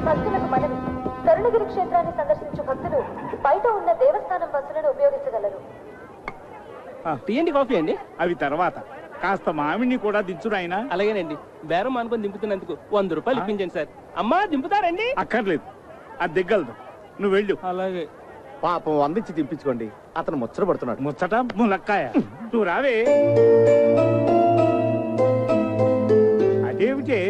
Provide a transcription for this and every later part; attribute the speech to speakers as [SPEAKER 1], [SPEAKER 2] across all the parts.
[SPEAKER 1] భక్తులకు మనవి, కరుణగిరి క్షేత్రాన్ని సందర్శించు భక్తులు బయట ఉన్న దేవస్థానం బస్సులను ఉపయోగించగలరు.
[SPEAKER 2] టీ కాఫీ అండి?
[SPEAKER 3] అవి తర్వాత. కాస్త మామిడిని కూడా దించురాయినా.
[SPEAKER 2] అలాగేనండి. బేరం అనుకుని దింపుతున్నందుకు 100 రూపాయలు ఇప్పించండి సార్. అమ్మా దింపుతారండి?
[SPEAKER 3] అక్కర్లేదు, అది దిగ్గలదు. నువ్వు వెళ్ళు.
[SPEAKER 2] అలాగే.
[SPEAKER 4] పాపం 100 ఇచ్చి దింపించుకోండి, అతను ముచ్చట పడుతున్నాడు.
[SPEAKER 3] ముచ్చట ములక్కాయ. నువ్వు రావే. అదేమిటే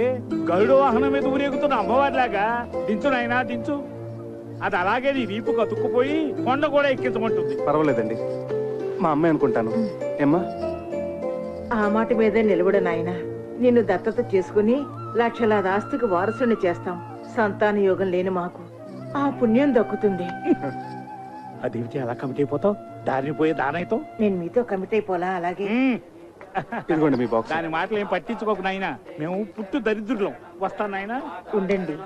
[SPEAKER 3] గరుడు వాహనం మీద ఊరేగుతున్న అమ్మవారిలాగా దించునైనా దించు. అది అలాగే నీ వీపు కతుక్కుపోయి కొండ కూడా ఎక్కించమంటుంది.
[SPEAKER 4] పర్వాలేదండి, మా అమ్మాయి అనుకుంటాను. ఏమ్మా?
[SPEAKER 5] ఆ మాట మీదే నిలబడు నాయన. నిన్ను దత్తత చేసుకుని లక్షలాది ఆస్తికి వారసుని చేస్తాం. సంతాన యోగం లేని మాకు ఆ పుణ్యం దక్కుతుంది.
[SPEAKER 3] అదేమిటి అలా కమిటీ అయిపోతావు? దారిని పోయే దానైతో
[SPEAKER 5] నేను మీతో కమిట్ అయిపోలా. అలాగే
[SPEAKER 4] ఇదిగోండి మీ బాక్స్.
[SPEAKER 3] దాని మాటలు ఏం పట్టించుకోకు నాయనా, మేము పుట్టు దరిద్రులం. వస్తాను నాయనా.
[SPEAKER 5] ఉండండి,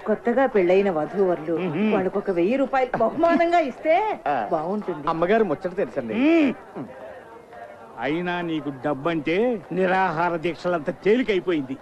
[SPEAKER 5] కొత్తగా పెళ్ళైన వధూవరులు వాళ్ళకు ఒక 1000 రూపాయలు బహుమానంగా ఇస్తే బాగుంటుంది.
[SPEAKER 4] అమ్మగారు ముచ్చట తెలుసండి.
[SPEAKER 3] అయినా నీకు డబ్బంటే నిరాహార దీక్షలంతా తేలికైపోయింది.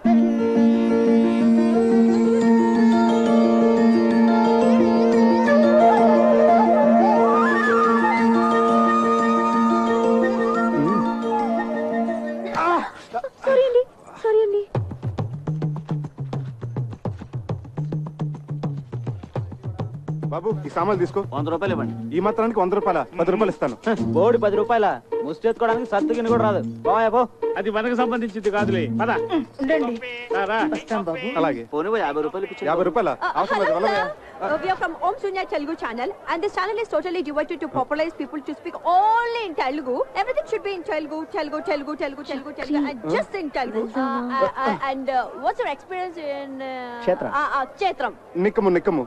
[SPEAKER 4] బాబు, ఈ సామాన్లు తీసుకో.
[SPEAKER 2] 100 రూపాయలు ఇవ్వండి.
[SPEAKER 4] ఈ మాత్రానికి 100 రూపాయల? 10 రూపాయలు ఇస్తాను.
[SPEAKER 2] బోడి 10 రూపాయల? ముష్టెత్తుకోవడానికి సత్తు గిన్నె కూడా రాదు. పో.
[SPEAKER 3] అది మనకు సంబంధించింది కాదులే. పద.
[SPEAKER 5] ఉండండి,
[SPEAKER 3] రారా.
[SPEAKER 5] వస్తాం బాబు.
[SPEAKER 4] అలాగే.
[SPEAKER 2] 50 రూపాయలు.
[SPEAKER 4] 50 రూపాయల అవసరం లేదు.
[SPEAKER 6] We are from Om Sunya Telugu channel, and this channel is totally devoted to popularize people to speak only in Telugu. Everything should be in Telugu, and just in Telugu. And what's your experience in Kshetram?
[SPEAKER 4] నిక్కము.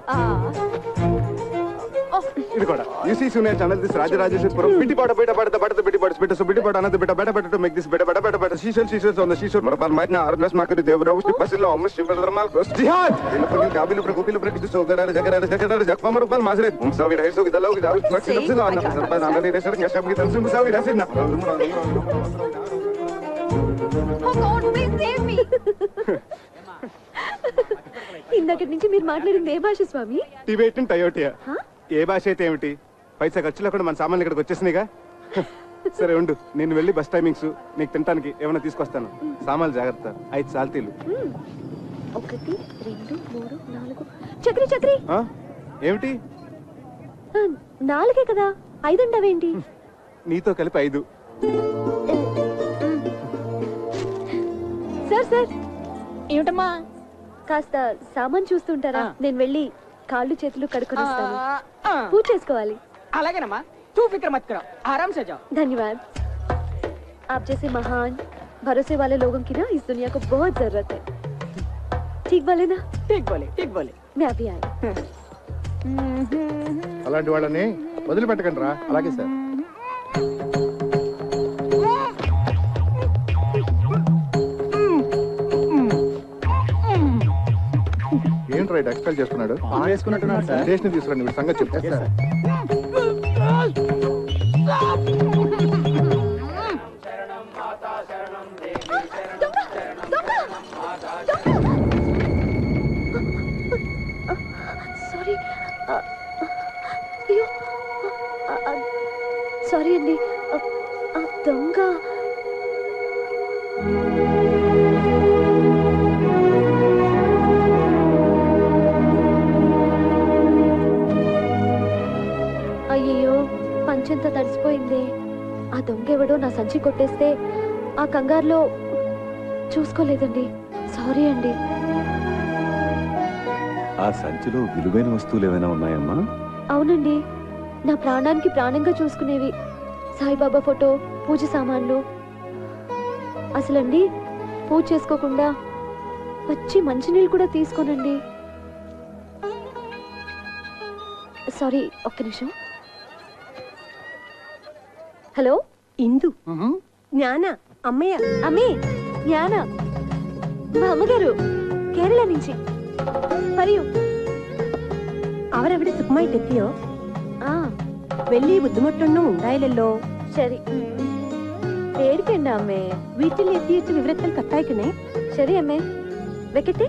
[SPEAKER 4] ఇది కూడా యూసీ సూనియా channel this Rajarajeshwaram బిటిపాట బిటిపాట so బిటిపాట అన్నది బెట టు మేక్ దిస్ బెట సీషల్స్ ఆన్ ద షీషోర్ మరపాల్ మైట్న ఆర్ప్లస్ మార్కెట్ దేవరావు బస్సులో అమ్మ శివధర్మాల్ జిహాద్ ఇల్లు గాబిలు ప్రకోపిలు ప్రకృతి సోదరాల జగరాల జక్పమ రూపాల్ మాసరే ముసావి రైసో గిదలో గిదావు స్వచ్ఛ ఆన సర్పంచ్ ఆంధ్ర రేసర్ న్యాషం గిదం ముసావి రైసన
[SPEAKER 6] Oh God, please save me.
[SPEAKER 1] ఇందాక నుంచి మీరు మాట్లాడింది ఏ భాష స్వామి?
[SPEAKER 4] టిబెటన్ టయోటియా. ఏ భాష అయితే ఏమిటి, పైసా ఖర్చులో కూడా మన సామాన్లు ఇక్కడికి వచ్చేసినాయిగా. సరే ఉండు, నేను వెళ్ళి బస్ టైమింగ్స్ నీకు తినడానికి ఏమైనా తీసుకొస్తాను. సామాన్లు జాగ్రత్త. 5 సాల్తీలు.
[SPEAKER 1] 1 2 3 4 చక్రి.
[SPEAKER 4] ఏమిటి
[SPEAKER 1] 4 కదా, 5 అంటావేంటి?
[SPEAKER 4] నీతో కలిపి 5.
[SPEAKER 1] సార్ ఏమిటమ్మా? కాస్త సామాన్ చూస్తుంటారా? నేను వెళ్ళి కాళ్ళు చేతులు కడుక్కుని వస్తాను. పూజ చేసుకోవాలి.
[SPEAKER 7] అలాగేనమ్మా, తూ ఫిక్र मत करो, आराम से जाओ.
[SPEAKER 1] धन्यवाद. आप जैसे महान भरोसे वाले लोगों की ना इस दुनिया को बहुत जरूरत है. ठीक बोले ना?
[SPEAKER 7] ठीक बोले.
[SPEAKER 1] मैं अभी आई.
[SPEAKER 4] అలాంటి వాళ్ళని వదిలిపెట్టకండి రా. అలాగే సార్. ఏంట్రా ఎక్స్పెల్ చేస్తున్నాడు? వేసుకున్నట్టున్నాడు సార్. స్టేషన్ తీసుకురండి, వీడి సంగతి చెప్తా సార్.
[SPEAKER 1] సారీ అండి. దొంగ అయ్యో, పంచెంత తడిసిపోయింది. ఆ దొంగెవడో నా సంచి కొట్టేస్తే ఆ కంగారులో చూసుకోలేదండి. సారీ అండి.
[SPEAKER 8] ఆ సంచిలో విలువైన వస్తువులు ఏమైనా ఉన్నాయమ్మా?
[SPEAKER 1] అవునండి, నా ప్రాణానికి ప్రాణంగా చూసుకునేవి. సాయిబాబా ఫోటో, పూజ సామాన్లు. అసలండి పూజ చేసుకోకుండా వచ్చి మంచినీళ్ళు కూడా తీసుకోనండి. సారీ, ఒక్క నిమిషం. హలో,
[SPEAKER 6] ఇందు జ్ఞాన అమ్మయ్య.
[SPEAKER 1] అమ్మే, జ్ఞాన మా అమ్మగారు కేరళ నుంచి. మరియు
[SPEAKER 6] അവരവിടെ സുഖമായിട്ടെത്തിയോ? വലിയ ബുദ്ധിമുട്ടൊന്നും ഉണ്ടായില്ലല്ലോ.
[SPEAKER 1] ശരി, പേടിക്കണ്ട അമ്മേ.
[SPEAKER 6] വീട്ടിൽ എത്തിയിട്ട് വിവരത്തിൽ കത്തയക്കണേ.
[SPEAKER 1] ശരി അമ്മേ, വെക്കട്ടെ.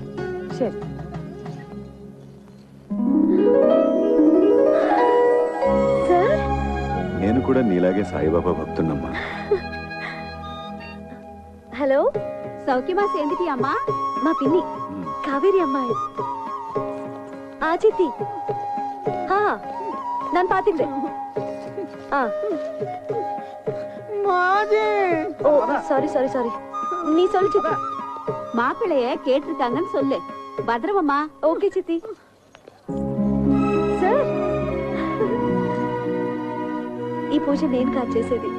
[SPEAKER 6] ശരി.
[SPEAKER 8] నీలాగే సాయిబాబా భక్తున్నమ్మా.
[SPEAKER 1] హలో,
[SPEAKER 6] సౌఖ్యమా సేందిటి అమ్మా?
[SPEAKER 1] మా పిన్ని కావేరి అమ్మాయి. ఆచితి ನಾನು ಪಾತಿದ್ದೆ. ஓ சாரி சாரி சாரி, நீ சொல்லு சித்தி.
[SPEAKER 6] மாப்பிள்ளைய கேட்டிருக்காங்கன்னு சொல்லு. பத்திரமம்மா.
[SPEAKER 1] ஓகே சித்தி. సార్, ఈ పూజ నేను కాదు చేసేది,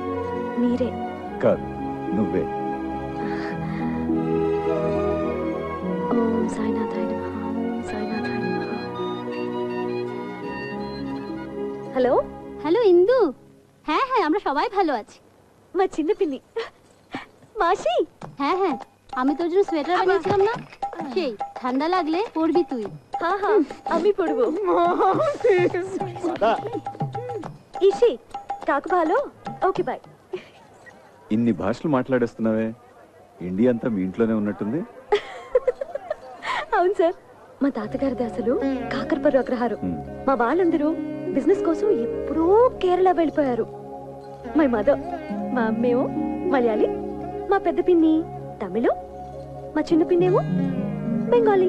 [SPEAKER 1] మీరే.
[SPEAKER 8] కాదు, నువ్వే.
[SPEAKER 1] ఓం సాయినాథాయ నమః, సాయినాథాయ నమః. হ্যালো
[SPEAKER 6] হ্যালো ইন্দু। হ্যাঁ হ্যাঁ, আমরা সবাই ভালো আছি।
[SPEAKER 1] মা চিন্ন পিন্নি মাসি।
[SPEAKER 6] হ্যাঁ হ্যাঁ, আমি তোর জন্য সোয়েটার বানিয়েছিলাম না, সেই ঠান্ডা লাগলে পরবি তুই।
[SPEAKER 1] হ্যাঁ হ্যাঁ, আমি পরবো। ఇషి కాకు భాలో. Okay bye.
[SPEAKER 8] ఇన్ని భాషలు మాట్లాడేస్తున్నావే, ఇండియా అంతా మీ ఇంట్లోనే ఉన్నట్టుంది.
[SPEAKER 1] అవును సార్, మా తాతగారి దాసలు కాకరపర్రు అగ్రహారం. మా వాళ్ళందరూ బిజినెస్ కోసం ఎప్పుడో కేరళ వెళ్ళిపోయారు. మై మదర్, మా అమ్మేమో మలయాళీ, మా పెద్ద పిన్ని తమిళం, మా చిన్న పిన్నేమో బెంగాలీ.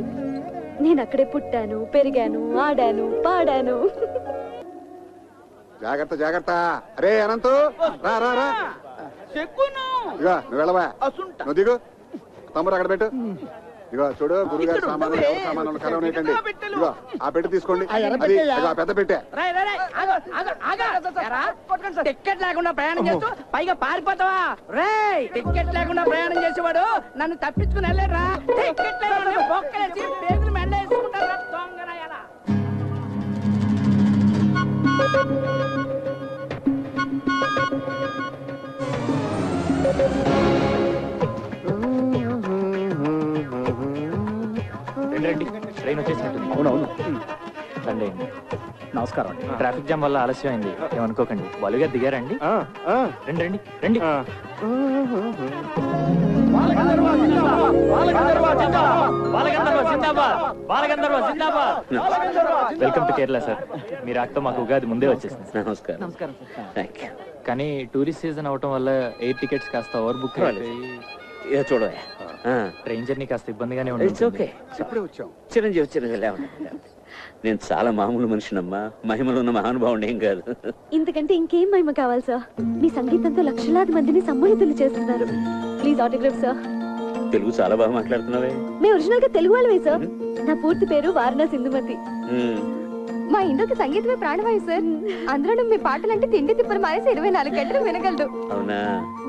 [SPEAKER 1] నేను అక్కడే పుట్టాను, పెరిగాను, ఆడాను, పాడాను.
[SPEAKER 4] జాగ్రత్త జాగ్రత్త. అరే అనంతు, రా రా రా. ఇగో నువ్వు వెళ్ళవా, నువ్వు దిగు. తమ్ముడు అక్కడ పెట్టు. ఇగో చూడు, గురుగారు సామాన్లు ఎవరు సామాన్లు కలవనీయకండి. ఇగో ఆ పెట్టి తీసుకోండి. అది ఇగో పెద్ద పెట్టే.
[SPEAKER 7] టికెట్ లేకుండా ప్రయాణం చేస్తూ పైగా పారిపోతావా? రే, టికెట్ లేకుండా ప్రయాణం చేసేవాడు నన్ను తప్పించుకుని వెళ్ళారా? టికెట్ లేకుండా బొక్కలేసి పేగులు మెండ వేసుకుంటారా? దొంగరాయాలా?
[SPEAKER 9] రండి, ట్రైన్ వచ్చేసినట్టుంది. అవునవును, రండి. నమస్కారం అండి. ట్రాఫిక్ జామ్ వల్ల ఆలస్యం అయింది, ఏమనుకోకండి. బాలుగారు దిగారండి? రండి రండి రండి. Welcome to Kerala sir. మీ రాకతో మాకు ఉగాది ముందే వచ్చేసింది.
[SPEAKER 10] నమస్కారం.
[SPEAKER 7] నమస్కారం సార్.
[SPEAKER 9] కానీ టూరిస్ట్ సీజన్ అవటం వల్ల ఎయిర్ టికెట్స్ కాస్త ఓవర్ బుక్ అయిపోయి
[SPEAKER 10] చూడవే,
[SPEAKER 9] ట్రైన్ జర్నీ కాస్త ఇబ్బందిగానే
[SPEAKER 10] ఇట్స్ ఓకే.
[SPEAKER 4] ఇప్పుడే వచ్చాం.
[SPEAKER 10] చిరంజీవి చిరంజీవి లేవండి. నేను చాలా మామూలు మనిషినమ్మా, మహిమలో ఉన్న మహానుభావుడు ఏం కాదు.
[SPEAKER 1] ఇంతకంటే ఇంకేం మహిమ కావాలి సార్? మీ సంగీతంతో లక్షలాది మందిని సమ్మోహితులు చేస్తున్నారు. Please autograph sir.
[SPEAKER 10] తెలుగు చాలా బాగా మాట్లాడుతున్నావే.
[SPEAKER 1] మేము ఒరిజినల్ గా తెలుగు వాళ్ళమే సార్. నా పూర్తి పేరు వారణాసి ఇందుమతి. మా ఇందుకి సంగీతమే ప్రాణవాయు సార్. అందులో మీ పాటలంటే తిండి తిప్పలు మానేసి 24 గంటలు వినగలదు.
[SPEAKER 10] అవునా?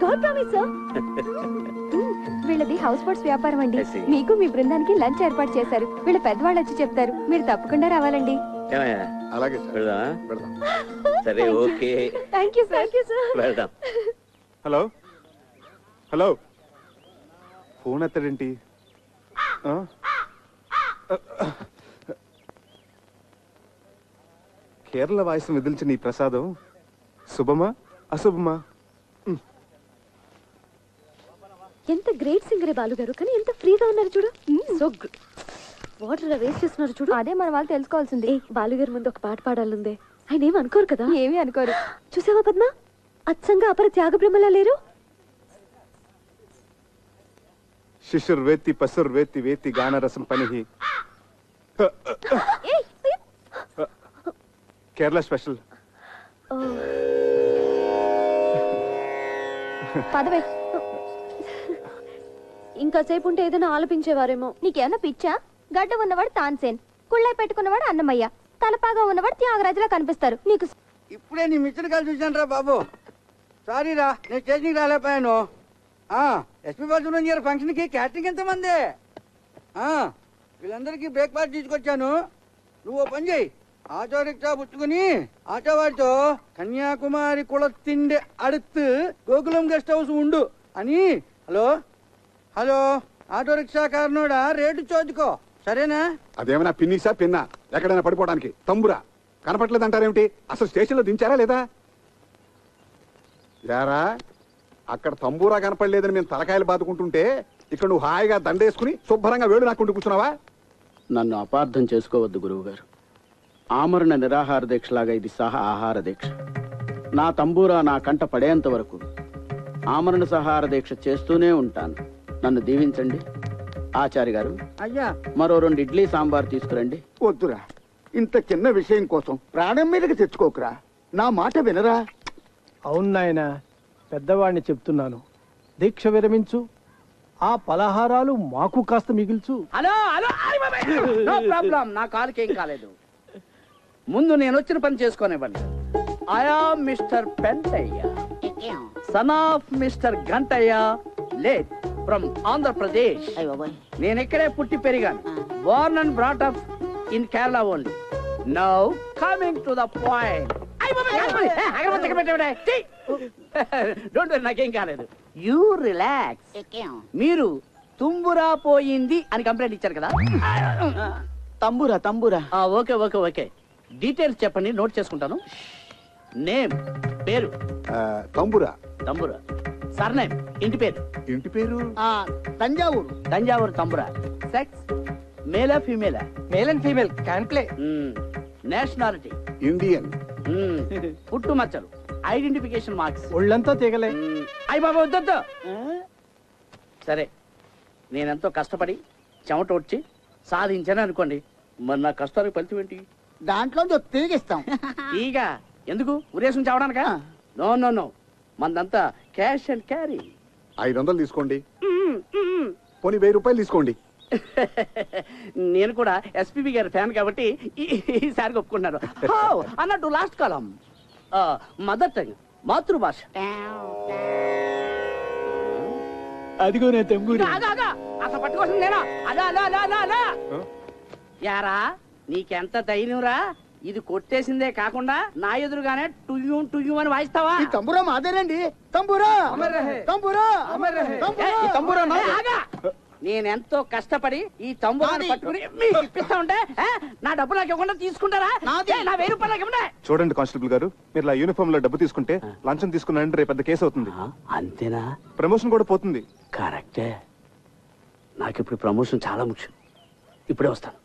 [SPEAKER 1] God promise sir. వీళ్ళది హౌస్ బోట్స్ వ్యాపారం అండి. మీకు మీ బృందానికి లంచ్ ఏర్పాటు చేశారు. వీళ్ళ పెద్దవాళ్ళు వచ్చి చెప్తారు, మీరు తప్పకుండా రావాలండి.
[SPEAKER 4] అలాగే సార్,
[SPEAKER 10] వెళ్దాం. సరే, ఓకే.
[SPEAKER 1] Thank you sir.
[SPEAKER 10] వెళ్దాం.
[SPEAKER 4] హలో హలో, ఫోన్ ఎత్తడేంటి? కేరళ వాయిస్ విదిల్చిన ఈ ప్రసాదం శుభమా అశుభమా?
[SPEAKER 1] ఎంత గ్రేట్ సింగరే బాలు గారు, కానీ ఎంత ఫ్రీగా ఉన్నారు చూడు. సో వాటర్ వేస్ట్ చేస్తున్నారు చూడు. అదే మన వాళ్ళు తెలుసుకోవాల్సింది. బాలు గారి ముందు ఒక పాట పాడాలందే. ఆయన ఏమి అనుకోరు కదా? ఏమీ అనుకోరు. చూసావా పద్మ, అచ్చంగా అపర త్యాగ బ్రహ్మలా లేరు.
[SPEAKER 4] శిశుర్ వేత్తి పసుర్ వేత్తి వేత్తి గానరసం పనిహి. కేరళ స్పెషల్.
[SPEAKER 1] పదవే, ఇంకా సేపు ఉంటే ఏదైనా ఆలపించేవారేమో. నీకేమన్నా పిచ్చా? గడ్డ ఉన్నవాడు తాన్సేన్, కుళ్ళై పెట్టుకున్నవాడు అన్నమయ్య, తలపాగా ఉన్నవాడు త్యాగరాజులా కనిపిస్తారు నీకు.
[SPEAKER 7] ఇప్పుడే నీ మిత్రుడు కలిసి చూశాను రా బాబు. సారీ రా, నేను స్టేషన్కి రాలేకపోయాను. ఎస్పీ బాలసుబ్రహ్మణ్యం గారి ఫంక్షన్కి క్యాటరింగ్ ఎంతమంది? వీళ్ళందరికీ బ్రేక్ఫాస్ట్ తీసుకొచ్చాను. నువ్వు పని చేయి, ఆటో రిక్షా పుచ్చుకుని ఆటో వాడితో కన్యాకుమారి కుళత్తిండి అడుత్తు గోకులం గెస్ట్ హౌస్ ఉండు అని. హలో హలో, ఆటో రిక్షా కారణోడా, రేటు చోదుకో, సరేనా?
[SPEAKER 4] అదేమైనా పిన్నిసా పిన్నా? ఎక్కడైనా పడిపోవడానికి తంబురా కనపట్లేదంటారేమిటి? అసలు స్టేషన్ లో దించారా లేదా? యారా, అక్కడ తంబూరా కనపడలేదని మేము తలకాయలు బాదుకుంటుంటే ఇక్కడ నువ్వు హాయిగా దండేసుకుని శుభ్రంగా వేడు నాకుంటూ కూర్చున్నావా?
[SPEAKER 11] నన్ను అపార్థం చేసుకోవద్దు గురువు గారు. ఆమరణ నిరాహార దీక్షలాగా ఇది సహా ఆహార దీక్ష. నా తంబూరా నా కంట పడేంత వరకు ఆమరణ సహార దీక్ష చేస్తూనే ఉంటాను. నన్ను దీవించండి. ఆచార్య గారు,
[SPEAKER 7] అయ్యా
[SPEAKER 11] మరో 2 ఇడ్లీ సాంబార్ తీసుకురండి.
[SPEAKER 12] వద్దురా, ఇంత చిన్న విషయం కోసం ప్రాణం మీదకి తెచ్చుకోకురా. నా మాట వినరా?
[SPEAKER 13] అవును నాయనా, పెద్దవాడిని చెప్తున్నాను. దీక్ష విరమించు, ఆ పలహారాలు మాకు కాస్త మిగిల్చు.
[SPEAKER 11] హలో హలో, నో ప్రాబ్లం, నా కాలుకి ఏం కాలేదు. ముందు నేను వచ్చిన పని చేసుకోనివ్వండి. I am mister Pentaiah, son of mister Gantaiah, late from Andhra Pradesh. నేను ఇక్కడే పుట్టి పెరిగాను. Born and brought up in Kerala only. Now coming to the point. Don't worry, నాకేం కాలేదు. You relax. మీరు తుంబురా పోయింది అని కంప్లైంట్ ఇచ్చారు కదా. Tambura tambura. Okay okay okay, details చెప్పండి, నోట్ చేసుకుంటాను. నేమ్, పేరు?
[SPEAKER 12] తంబురా.
[SPEAKER 11] తంబురా. సర్నేమ్, ఇంటి పేరు?
[SPEAKER 12] ఇంటి పేరు తంజావూరు.
[SPEAKER 11] తంజావూరు తంబురా. సెక్స్, మేలా ఫీమేలా?
[SPEAKER 13] Male and female can play.
[SPEAKER 11] Nationality?
[SPEAKER 12] Indian.
[SPEAKER 11] పుట్టు మచ్చలు, ఐడెంటిఫికేషన్ మార్క్స్?
[SPEAKER 13] ఒళ్ళంతా తెగలే.
[SPEAKER 11] అయ్య బాబా వద్దొద్దు. సరే, నేనెంతో కష్టపడి చెమట వచ్చి సాధించాను అనుకోండి, మరి నా కష్టానికి ఫలితం ఏంటి?
[SPEAKER 12] దాంట్లో తిరిగిస్తాం.
[SPEAKER 11] ఈగ ఎందుకు ఉరేసం చావడానికా? నో నో నో, మందంతా క్యాష్ అండ్ క్యారీ.
[SPEAKER 12] 500 తీసుకోండి, పోనీ 1000 రూపాయలు తీసుకోండి.
[SPEAKER 11] నేను కూడా ఎస్పీబీ గారి ఫ్యాన్ కాబట్టి ఈసారి ఒప్పుకున్నాను. అన్నట్టు లాస్ట్ కాలం మదర్ టంగ్, మాతృభాష.
[SPEAKER 13] అదిగో నేను తెంబూరి.
[SPEAKER 11] అసలు పట్టుకోసం నేనా? అలా అలా అలా అలా అలా. యారా, నీకెంత ధైర్యంరా? ఇది కొట్టేసిందే కాకుండా నా ఎదురుగానే టుయ్యూ టుయ్యూ అని వాయిస్తావా?
[SPEAKER 12] ఈ తంబురా మాదేనండి. తంబురా తంబురా తంబురా.
[SPEAKER 11] నేనెంతో కష్టపడి ఈ తంబురాన్ని పట్టుకుని మీకు ఇప్పిస్తా ఉంటే నా డబ్బు నాకు ఇవ్వకుండా తీసుకుంటారా? నా 1000 రూపాయలు నాకు ఇవ్వండి.
[SPEAKER 4] చూడండి కానిస్టేబుల్ గారు, మీరు ఇలా యూనిఫామ్ లో డబ్బు తీసుకుంటే లంచం తీసుకున్నారంటే రేపు పెద్ద కేసు అవుతుంది.
[SPEAKER 11] అంతేనా?
[SPEAKER 4] ప్రమోషన్ కూడా పోతుంది.
[SPEAKER 11] కరెక్టే. నాకు ఇప్పుడు ప్రమోషన్ చాలా ముఖ్యం. ఇప్పుడే వస్తాను.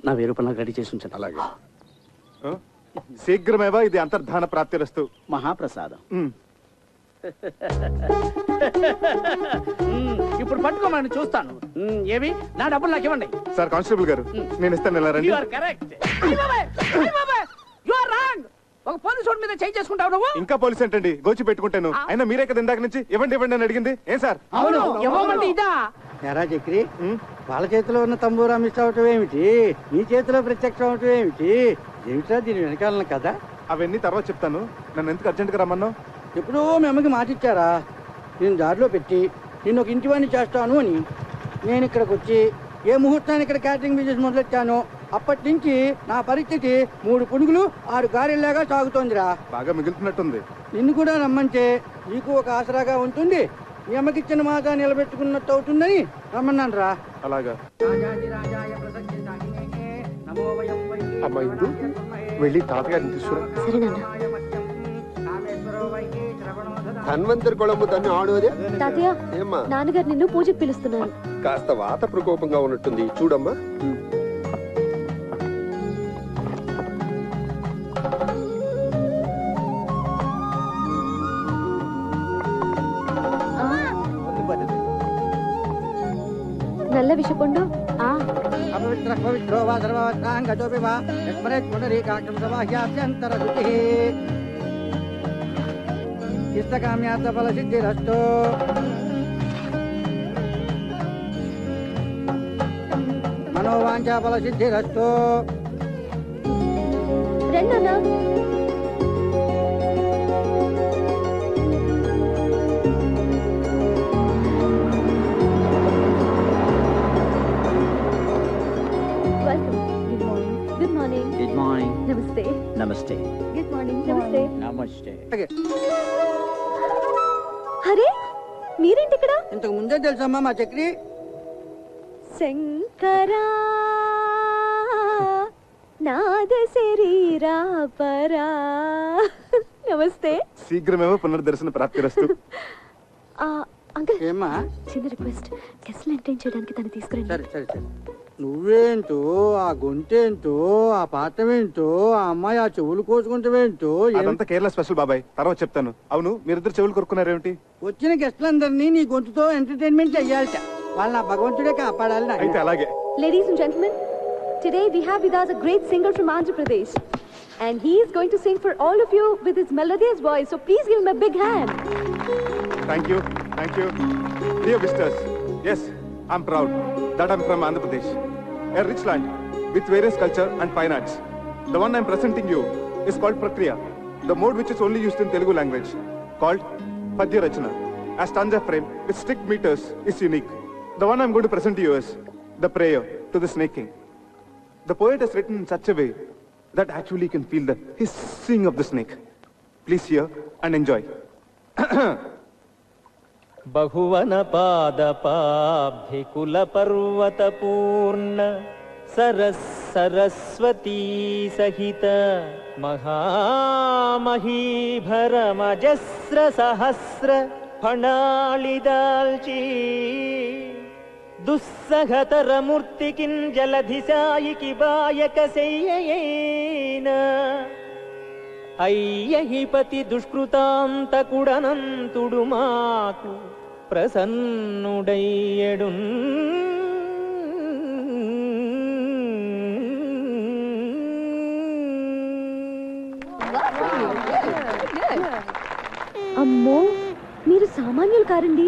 [SPEAKER 11] నా 1000 రూపాయలు నాకు రెడీ చేసి ఉంచాను.
[SPEAKER 4] అలాగే. శీఘ్రమేవా ఇది అంతర్ధాన ప్రాప్తిరస్తు.
[SPEAKER 11] మహాప్రసాదం. ఇప్పుడు పట్టుకోమని చూస్తాను. ఏవి? నా డబ్బులు నాకు ఇవ్వండి.
[SPEAKER 4] సార్ కానిస్టేబుల్ గారు, నేను ఇస్తాను. ఎలా రండి.
[SPEAKER 11] ఒక పోలీసు మీద చేయి చేసుకుంటావు నువ్వు.
[SPEAKER 4] ఇంకా పోలీసు ఏంటండి, గోచి పెట్టుకుంటాను. అయినా మీరే కదా ఇందాక నుంచి ఇవ్వండి ఇవ్వండి అని అడిగింది. ఏం సార్?
[SPEAKER 11] అవును, ఇవ్వమంటే ఇదా?
[SPEAKER 7] ఎరా చక్రి, వాళ్ళ చేతిలో ఉన్న తంబూరా మిస్ అవటం ఏమిటి? నీ చేతిలో ప్రత్యక్షం అవటం ఏమిటి? ఏమిటా దీని వెనకాలన కదా?
[SPEAKER 4] అవన్నీ తర్వాత చెప్తాను. నన్ను ఎందుకు అర్జెంట్ గా రమ్మన్నావు?
[SPEAKER 7] ఎప్పుడో మీ అమ్మకి మాట ఇచ్చారా, నేను దారిలో పెట్టి నిన్ను ఒక ఇంటివాణ్ణి చేస్తాను అని. నేను ఇక్కడికి వచ్చి ఏ ముహూర్తాన్ని ఇక్కడ క్యాటరింగ్ బిజినెస్ మొదలెట్టాను, అప్పటి నుంచి నా పరిస్థితి 3 పునుగులు 6 గారెల్లాగా సాగుతోందిరా.
[SPEAKER 4] బాగా మిగులుతున్నట్టుంది.
[SPEAKER 7] నిన్ను కూడా రమ్మంటే నీకు ఒక ఆసరాగా ఉంటుంది, మీ అమ్మకిచ్చిన మాట నిలబెట్టుకున్నట్టు అవుతుందని రమ్మన్నాను రా.
[SPEAKER 4] అలాగా. అమ్మా ఇందు, వెళ్ళి తాతగారిని తీసుకురా.
[SPEAKER 12] ధన్వంతరి కొళము దాన్ని ఆడోదే.
[SPEAKER 1] తాతయ్య, నాన్నగారు నిన్ను పూజకు పిలుస్తున్నారు.
[SPEAKER 12] కాస్త వాత ప్రకోపంగా ఉన్నట్టుంది, చూడమ్మా.
[SPEAKER 1] నల్ల విషపండు.
[SPEAKER 7] అపవిత్ర పవిత్రో వా సర్వవత్రాంగతోపి వా యస్మరేత్ పునరీకాక్షం సమాహ్యాభ్యంతర శుచిః ఇష్టకామ్యార్థ ఫల సిద్ధిరస్తు. మనోవాంఛా ఫల సిద్ధిరస్తు.
[SPEAKER 1] రెండన్నా. నమస్తే.
[SPEAKER 11] నమస్తే.
[SPEAKER 1] Good morning. నమస్తే.
[SPEAKER 11] నమస్తే.
[SPEAKER 1] అరే, మీరేంటి ఇక్కడ?
[SPEAKER 7] ఇంతకు ముందే తెలుసమ్మా మా చక్రి.
[SPEAKER 1] శంకరా నాద శరీరా పరా. నమస్తే.
[SPEAKER 4] శీఘ్రమేవో పునర్దర్శన ప్రాప్తిరస్తు.
[SPEAKER 1] అంకుల్,
[SPEAKER 7] ఏమ్మా?
[SPEAKER 1] చిన్న రిక్వెస్ట్, గెస్ట్లు ఎంటర్టైన్ చేయడానికి తను తీసుకురండి.
[SPEAKER 7] సరే సరే సరే. నువ్వేంటో, ఆ గొంతేంటో, ఆ పాఠమేంటో, ఆ అమ్మాయి ఆ చెవులు కోసుకుంటావేంటో
[SPEAKER 4] అదంతా కేరళ స్పెషల్ బాబాయ్, తర్వాత చెప్తాను. అవును, మీరిద్దరు చెవులు కొరుకున్నారేమిటి?
[SPEAKER 7] వచ్చిన గెస్టులందరినీ నీ గొంతుతో ఎంటర్టైన్మెంట్ చెయ్యాలట. వాళ్ళ నా భగవంతుడే కాపాడాలి.
[SPEAKER 4] అయితే అలాగే.
[SPEAKER 1] Ladies and gentlemen, today we have with us a great singer from Andhra Pradesh. And he is going to sing for all of you with his melodious voice. So please give him a big hand.
[SPEAKER 4] Thank you. Dear visitors, yes, I'm proud that I'm from Andhra Pradesh, a rich land with various culture and fine arts. The one I'm presenting you is called Prakriya, the mode which is only used in Telugu language, called Padya Rachana. As stanza frame with strict meters is unique. The one I'm going to present to you is the prayer to the snake king. The poet has written in such a way that actually you can feel the hissing of the snake. Please hear and enjoy.
[SPEAKER 9] बहुवन पादपाभिकुल पर्वत पूर्ण सरस्वती सहित महामहीभर मजस्र सहस्र फणालिदाल्ची दुस्सहतर मूर्तिकिं जलधिसायिकी बायकसेय्येन అయ్యహిపతి దుష్కృతాంతకుడనంతుడు మాకు ప్రసన్నుడయ్యడు.
[SPEAKER 1] అమ్మో, మీరు సామాన్యులు కారండి.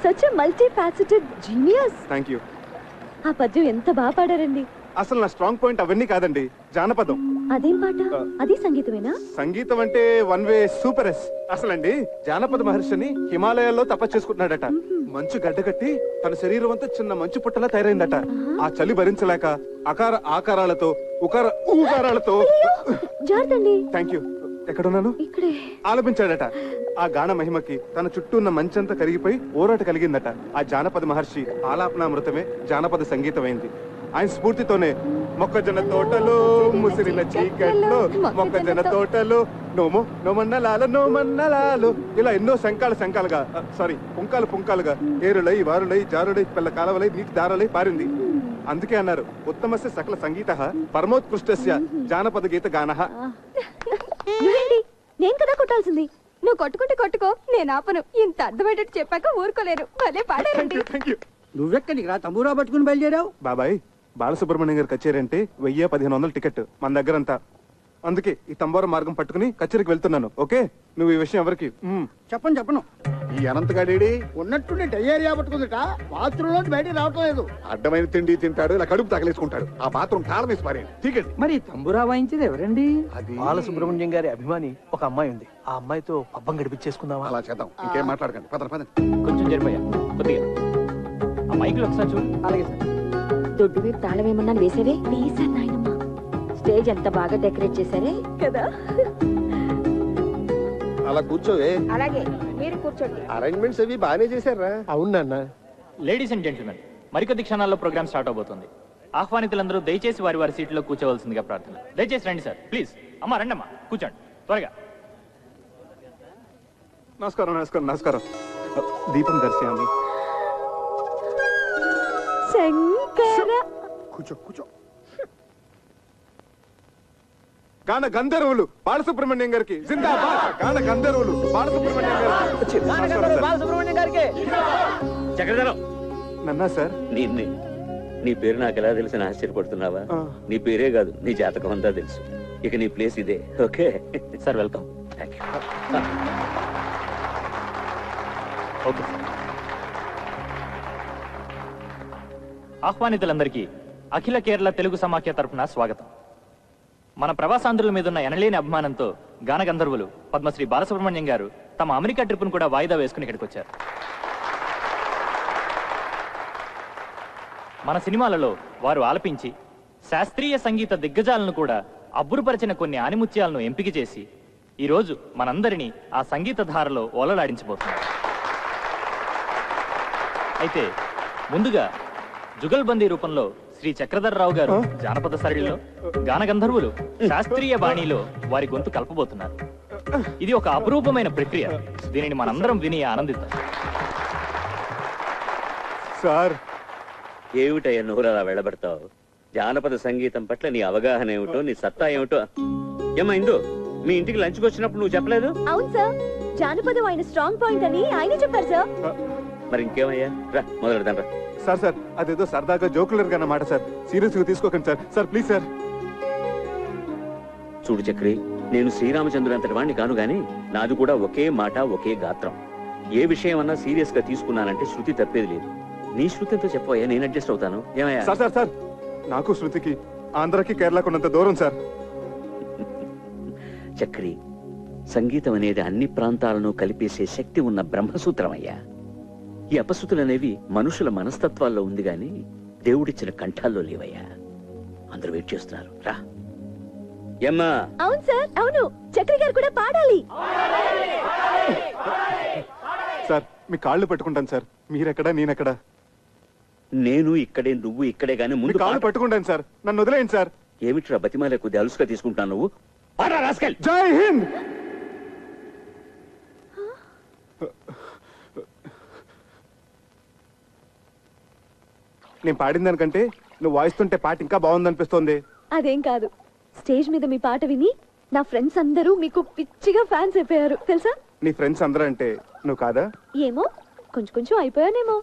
[SPEAKER 1] Such a multi faceted genius.
[SPEAKER 4] Thank you.
[SPEAKER 1] ఆ పద్యం ఎంత బాగా పాడారండి.
[SPEAKER 4] అసలు నా స్ట్రాంగ్ పాయింట్ అవన్నీ కాదండి, జానపదం.
[SPEAKER 1] అదేం పాట? అది సంగీతమేనా?
[SPEAKER 4] సంగీతం అంటే వన్ వే సూపర్ ఎస్. అసలండి జానపద మహర్షిని హిమాలయాల్లో తపస్సు చేసుకుంటున్నాడట. మంచు గడ్డకట్టి తన శరీరం అంతా చిన్న మంచు పుట్టలా తయారైందట. ఆ చలి భరించలేక అకార ఆకారాలతో ఊకారాలతో థ్యాంక్ యూ ఎక్కడున్నాను ఆలపించాడట. ఆ గాన మహిమకి తన చుట్టూ ఉన్న మంచంతా కరిగిపోయి ఓరాట కలిగిందట. ఆ జానపద మహర్షి ఆలాపనామృతమే జానపద సంగీతమైంది. ఆయన స్ఫూర్తితోనే మొక్కజొన్న తోటలో ముసిరిన చీకట్లో మొక్కజొన్న తోటలో నోమో నోమన్నలాలో ఇలా ఎన్నో శంకాలుగా పుంకాలు పుంకాలుగా ఏరులై వారులై జారులై పిల్ల కాలవలై నీటి దారలై పారింది. అందుకే అన్నారు ఉత్తమస్య సకల సంగీత పరమోత్కృష్టస్య జానపద గీత గానః.
[SPEAKER 1] నేను కదా కొట్టాల్సింది.
[SPEAKER 6] నువ్వు కొట్టుకుంటే కొట్టుకో, నేను ఆపను. ఇంత అర్థమయ్యేటట్టు చెప్పాక ఊరుకోలేరు. భలే పాడారండి.
[SPEAKER 7] నువ్వెక్కడికి రా తమ్మురా పట్టుకుని బయలుదేరావు?
[SPEAKER 4] బాబాయ్, బాలసుబ్రహ్మణ్యం గారి కచేరీ అంటే 1000-1500 టికెట్ మన దగ్గరంతా. అందుకే ఈ తంబోర మార్గం పట్టుకుని కచేరీకి వెళ్తున్నాను. ఓకే, నువ్వు ఈ విషయం ఎవరికి
[SPEAKER 7] చెప్పను.
[SPEAKER 12] ఈ అనంతగాడేడి ఉన్నట్టుండి డయేరియా పట్టుకుందిట. బాత్రూమ్ లో బయట రావటం లేదు. అడ్డమైన తిండి తింటాడు, ఇలా కడుపు తగలేసుకుంటాడు. ఆ బాత్రూమ్ తాళం వేసి పారేయండి. ఠీకండి.
[SPEAKER 13] మరి తంబురా వాయించేది ఎవరండి? బాలసుబ్రహ్మణ్యం గారి అభిమాని ఒక అమ్మాయి ఉంది. ఆ అమ్మాయితో పబ్బం గడిపించేసుకుందామా?
[SPEAKER 12] అలా చేద్దాం. ఇంకేం మాట్లాడకండి. పదండి.
[SPEAKER 9] కొంచెం జరిపోయా కొద్దిగా ఆ మైకులు ఒకసారి చూడు.
[SPEAKER 13] అలాగే సార్.
[SPEAKER 14] దొడ్డు మీద తాళం ఏమన్నా వేసేవే? వేసాను నాయనమ్మా. స్టేజ్ ఎంత బాగా డెకరేట్ చేశారే కదా.
[SPEAKER 12] అలా కూర్చోవే.
[SPEAKER 14] అలాగే మీరు కూర్చోండి.
[SPEAKER 12] అరేంజ్మెంట్స్ అవి బాగానే చేశారా?
[SPEAKER 13] అవునన్నా.
[SPEAKER 9] లేడీస్ అండ్ జెంటిల్మెన్, మరికొద్ది క్షణాల్లో ప్రోగ్రామ్ స్టార్ట్ అవబోతుంది. ఆహ్వానితులందరూ దయచేసి వారి వారి సీట్లో కూర్చోవలసిందిగా ప్రార్థన. దయచేసి రండి సార్, ప్లీజ్. అమ్మా రండమ్మా, కూర్చోండి త్వరగా.
[SPEAKER 4] నమస్కారం. దీపం దర్శయామి. కూర్చో. గాన గంధర్వులు బాలసుబ్రహ్మణ్యం గారికి జిందాబాద్. గాన గంధర్వులు బాలసుబ్రహ్మణ్యం గారికి.
[SPEAKER 10] చక్రధరం
[SPEAKER 4] నన్నా సార్,
[SPEAKER 10] నీ పేరు నాకు ఎలా తెలిసిన ఆశ్చర్యపడుతున్నావా? నీ పేరే కాదు, నీ జాతకం అంతా తెలుసు. ఇక నీ ప్లేస్ ఇదే. Okay
[SPEAKER 9] sir, welcome.
[SPEAKER 10] Thank you.
[SPEAKER 9] Okay. ఆహ్వానితులందరికీ అఖిల కేరళ తెలుగు సమాఖ్య తరఫున స్వాగతం. మన ప్రవాసాంధ్రుల మీదున్న ఎనలేని అభిమానంతో గాన గంధర్వులు పద్మశ్రీ బాలసుబ్రహ్మణ్యం గారు తమ అమెరికా ట్రిప్ను కూడా వాయిదా వేసుకుని ఇక్కడికి వచ్చారు. మన సినిమాలలో వారు ఆలపించి శాస్త్రీయ సంగీత దిగ్గజాలను కూడా అబ్బురుపరిచిన కొన్ని ఆనిముత్యాలను ఎంపిక చేసి ఈరోజు మనందరినీ ఆ సంగీత ధారలో ఓలలాడించబోతున్నారు. అయితే ముందుగా జుగల్బందీ రూపంలో శ్రీ చక్రధర్రావు గారు జానపద సరళిలో, గాన గంధర్వులు శాస్త్రీయ బాణీలో వారి గొంతు కలపబోతున్నారు. ఇది ఒక అపురూపమైన ప్రక్రియ. దీనిని మనందరం విని ఆనందిద్దాం.
[SPEAKER 4] సార్,
[SPEAKER 10] ఏమిటయ్యా నోరు అలా వెళ్ళబడతావు? జానపద సంగీతం పట్ల నీ అవగాహన ఏమిటో, నీ సత్తా ఏమిటో. ఏమా ఇందు, మీ ఇంటికి లంచ్కి వచ్చినప్పుడు నువ్వు చెప్పలేదు?
[SPEAKER 1] అవును సార్, జానపదం ఆయన స్ట్రాంగ్ పాయింట్ అని ఆయనే చెప్పారు సార్.
[SPEAKER 10] మరి ఇంకేమయ్యా, రా మొదలెడదాం రా.
[SPEAKER 4] సార్ సార్ అదేదో సరదాగా జోకులర్ గా అన్నమాట సార్, సీరియస్ గా తీసుకోకండి సార్. Sir please sir.
[SPEAKER 10] చూడు చక్రి, నేను శ్రీరామచంద్రుడు అంతటి వాడిని కాను గాని నాది కూడా ఒకే మాట ఒకే గాత్రం. ఏ విషయం అన్నా సీరియస్ గా తీసుకున్నానంటే శృతి తప్పేది లేదు. నీ శృతి ఎంతో చెప్పవయ్యా, నేను అడ్జస్ట్ అవుతాను. ఏమయ్యా?
[SPEAKER 4] సార్ సార్ సార్ నాకు శృతికి ఆంధ్రాకి కేరళకు ఉన్నంత దూరం సార్.
[SPEAKER 10] చక్రి, సంగీతం అనేది అన్ని ప్రాంతాలను కలిపేసే శక్తి ఉన్న బ్రహ్మసూత్రమయ్యా. ఈ అపశృతులనేవి మనుషుల మనస్తత్వాల్లో ఉంది గాని దేవుడిచ్చిన కంఠాల్లో లేవయ్యా. అందరూ వెయిట్ చేస్తున్నారు, రా. ఏమ్మా?
[SPEAKER 1] అవును సార్, అవును, చక్రి గారు కూడా పాడాలి.
[SPEAKER 4] సార్ మీ కాళ్ళు పట్టుకుంటాను సార్. మీరెక్కడా నేనెక్కడా?
[SPEAKER 10] నేను ఇక్కడే, నువ్వు ఇక్కడే గాని ముందు
[SPEAKER 4] కాళ్ళు పట్టుకుంటాను సార్, నన్ను వదిలేయండి సార్.
[SPEAKER 10] ఏమిట్రా బతిమాలే కొద్ది అలుసుగా తీసుకుంటాను నువ్వు?
[SPEAKER 4] జై హింద్. నేను పాడిన దానికంటే నువ్వు వాయిస్తుంటే పాట ఇంకా బాగుందనిపిస్తోంది.
[SPEAKER 1] అదేం కాదు, స్టేజ్ మీద మీ పాట విని నా ఫ్రెండ్స్ అందరూ మీకు పిచ్చిగా ఫ్యాన్స్ అయిపోయారు తెలుసా.
[SPEAKER 4] నీ ఫ్రెండ్స్ అందరూ అంటే నువ్వు కాదా?
[SPEAKER 1] ఏమో, కొంచెం కొంచెం అయిపోయానేమో.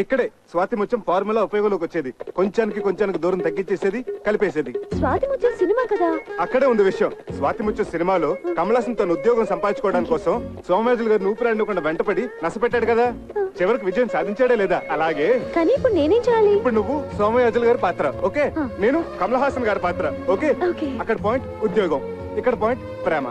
[SPEAKER 4] ఇక్కడే స్వాతి ముత్యం ఫార్ములా ఉపయోగంలోకి వచ్చేది. కొంచానికి దూరం తగ్గించేసేది, కలిపేసేది.
[SPEAKER 1] స్వాతి ముత్యం సినిమా కదా.
[SPEAKER 4] అక్కడే ఉంది విషయం. స్వాతి ముత్యం సినిమాలో కమల్ హాసన్ తన ఉద్యోగం సంపాదించుకోవడానికి కోసం సోమయాజులు గారిని ఊపిరాడకుండా వెంటపడి నష్టపెట్టాడు కదా. చివరికి విజయం సాధించాడే లేదా? అలాగే
[SPEAKER 1] కానీ ఇప్పుడు నేనేం చేయాలి?
[SPEAKER 4] ఇప్పుడు నువ్వు సోమయాజులు గారి పాత్ర, ఓకే? నేను కమల్ హాసన్ గారి పాత్ర, ఓకే? అక్కడ పాయింట్ ఉద్యోగం, ఇక్కడ పాయింట్ ప్రేమ.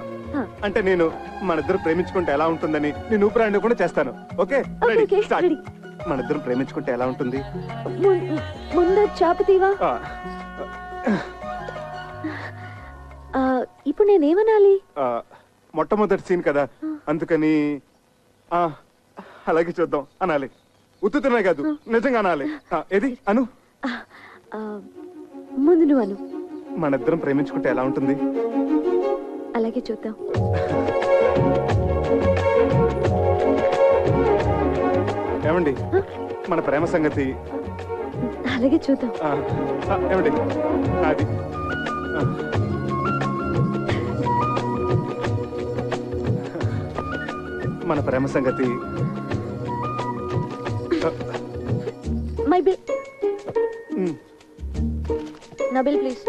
[SPEAKER 4] అంటే నేను మనిద్దరు ప్రేమించుకుంటే ఎలా ఉంటుందని నేను ఊపిరాడకుండా చేస్తాను, ఓకే? Ready, start. మనిద్దరం ప్రేమించుకుంటే ఎలా ఉంటుంది?
[SPEAKER 1] ముందు చాపతీవా. ఇప్పుడు నేనేమనాలి?
[SPEAKER 4] మొట్టమొదటి సీన్ కదా, అందుకని అలాగే చూద్దాం అనాలి. ఉత్తుతున్నాయి కాదు, నిజంగా అనాలి. ఏది అను?
[SPEAKER 1] ముందు నువ్వు అను.
[SPEAKER 4] మనిద్దరం ప్రేమించుకుంటే ఎలా ఉంటుంది?
[SPEAKER 1] అలాగే చూద్దాం.
[SPEAKER 4] ఏమండి, మన ప్రేమ సంగతి
[SPEAKER 1] అలాగే చూద్దాం.
[SPEAKER 4] ఏమండి, అది మన ప్రేమ సంగతి.
[SPEAKER 1] My bill. నా బిల్ ప్లీజ్.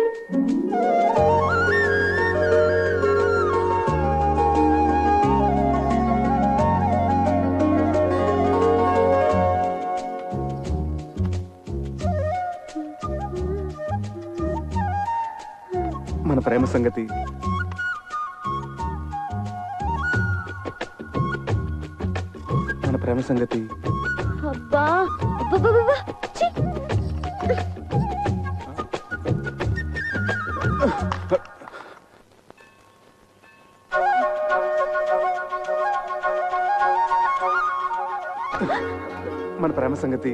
[SPEAKER 4] మన ప్రేమ సంగతి. మన ప్రేమ సంగతి.
[SPEAKER 1] అబ్బా, ఛీ.
[SPEAKER 4] మన ప్రేమ సంగతి.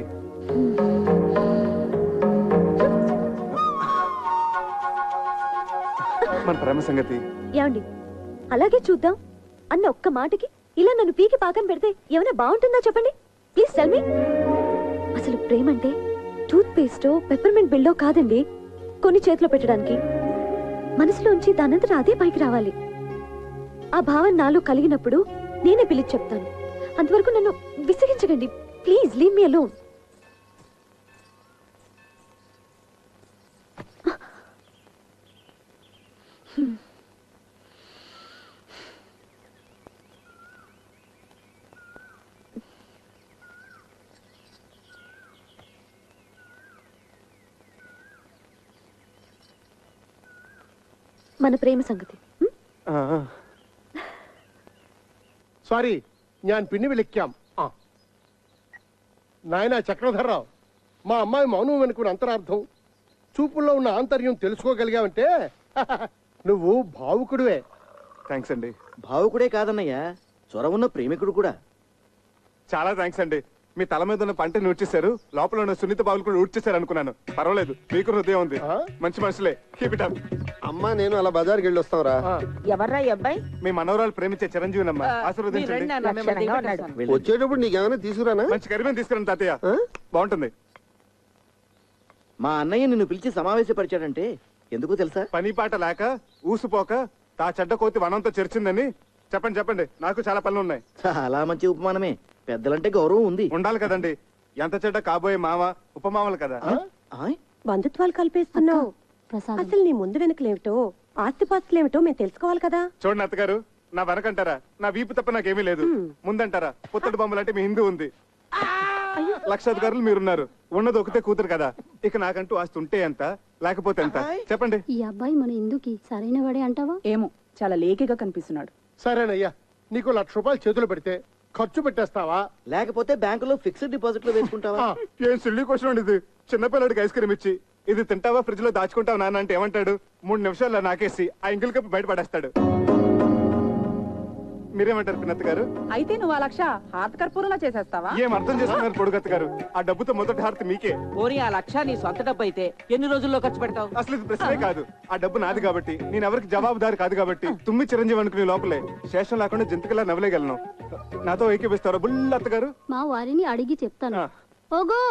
[SPEAKER 4] మన ప్రేమ సంగతి.
[SPEAKER 1] ఏమండి, అలాగే చూద్దాం అన్న ఒక్క మాటకి ఇలా నన్ను పీకి పాకం పెడితే ఏమైనా బాగుంటుందా చెప్పండి ప్లీజ్ టెల్ మీ. అసలు ప్రేమ అంటే టూత్ పేస్టో పెప్పర్మెంట్ బిల్డో కాదండి. కొన్ని చేతిలో పెట్టడానికి మనసులోంచి దానంతట అదే పైకి రావాలి. ఆ భావన నాలో కలిగినప్పుడు నేనే పిలిచి చెప్తాను. అంతవరకు నన్ను విసిగించకండి ప్లీజ్, లీవ్ మీ అలోన్. మన ప్రేమ సంగతి.
[SPEAKER 15] సారీ, ഞാൻ പിന്നെ വിളിക്കാം. నాయనా చక్రధర్రావు, మా అమ్మాయి మౌనం అనుకున్న అంతరార్థం, చూపుల్లో ఉన్న ఆంతర్యం తెలుసుకోగలిగావంటే నువ్వు భావుకుడివే.
[SPEAKER 4] థ్యాంక్స్ అండి.
[SPEAKER 7] భావుకుడే కాదన్నయ్యా, చొరవున్న ప్రేమికుడు కూడా.
[SPEAKER 4] చాలా థ్యాంక్స్ అండి. మీ తల మీద ఉన్న పంటని ఊడ్చేశారు, లోపల ఉన్న సున్నిత బాబులు కూడా ఊడ్చేశారు అనుకున్నాను. పర్వాలేదు, మీకు హృదయం ఉంది. మంచి మనుషులే. Keep it up.
[SPEAKER 12] అమ్మా నేను అలా బజార్కి వెళ్ళి వస్తావురా.
[SPEAKER 5] ఎవర్రా ఈ అబ్బాయి?
[SPEAKER 4] మీ మనవరాలు ప్రేమించే చిరంజీవినమ్మా, ఆశీర్వదించండి.
[SPEAKER 12] వచ్చేటప్పుడు నీకేమైనా తీసుకురానా?
[SPEAKER 4] మంచి కరిమేం తీసుకురండి తాతయ్య, బాగుంటుంది.
[SPEAKER 7] మా అన్నయ్య నిన్ను పిలిచి సమావేశపరిచాడంటే ఎందుకో తెలుసా?
[SPEAKER 4] పని పాట లేక ఊసుపోక తా చెడ్డ కోతి వనంతో చెరిచిందని చెప్పండి చెప్పండి, నాకు చాలా పనులు ఉన్నాయి.
[SPEAKER 7] చాలా మంచి ఉపమానమే. పెద్దలంటే గౌరవం ఉంది,
[SPEAKER 4] ఉండాలి కదండి. ఎంత చెడ్డ కాబోయే మామ ఉపమామలు కదా.
[SPEAKER 16] బంధుత్వాలు కల్పేస్తున్నావు. అసలు నీ ముందు వెనుకలేమిటో ఆస్తిపాస్తులేమిటో మేము తెలుసుకోవాలి కదా.
[SPEAKER 4] చూడండి అత్తగారు, నా వెనకంటారా నా వీపు తప్ప నాకేమీ లేదు. ముందంటారా పుత్తడి బొమ్మలు అంటే మీ హిందూ ఉంది. లక్షాధికారులు మీరున్నారు. ఉన్నది ఒకతే కూతురు కదా. ఇక నాకంటూ ఆస్తి ఉంటే ఎంత లేకపోతే ఎంత చెప్పండి.
[SPEAKER 17] ఈ అబ్బాయి మన ఇందుకి సరైన వాడే అంటావా?
[SPEAKER 18] ఏమో, చాలా లేకిగా కనిపిస్తున్నాడు.
[SPEAKER 15] సరేనయ్యా, నీకు 1,00,000 రూపాయలు చేతులు పెడితే ఖర్చు పెట్టేస్తావా,
[SPEAKER 7] లేకపోతే బ్యాంకులో ఫిక్స్డ్ డిపాజిట్ లో వేసుకుంటావా?
[SPEAKER 4] ఏం సిల్లీ క్వశ్చన్ ఇది. చిన్నపిల్లడికి ఐస్ క్రీమ్ ఇచ్చి ఇది తింటావా ఫ్రిడ్జ్ లో దాచుకుంటావా నాన్న అంటే ఏమంటాడు? 3 నిమిషాల్లో నాకేసి ఆ ఇంగిల్ కప్పు బయటపడేస్తాడు. మీరేమంటారు పిన్నత్త గారు?
[SPEAKER 18] అయితే నువ్వు 1,00,000 హారతి కర్పూరంలా చేసేస్తావా?
[SPEAKER 4] ఏం అర్థం చేసుకున్నారు పొడుగత్త గారు? ఆ డబ్బుతో మొదటి హారతి మీకే.
[SPEAKER 11] పోనీ ఆ 1,00,000 నీ సొంత డబ్బు అయితే ఎన్ని రోజుల్లో ఖర్చు పెడతావు?
[SPEAKER 4] అసలు ఇది ప్రశ్నే కాదు. ఆ డబ్బు నాది కాబట్టి, నేను ఎవరికి జవాబుదారి కాదు కాబట్టి తుమ్మి చిరంజీవి అనుకునే లోపలే శేషం లేకుండా జంతుకులా నవ్వలేగలను. నాతో ఏకీపిస్తారా బుల్లత్త గారు?
[SPEAKER 17] మా వారిని అడిగి చెప్తాను. ఓగో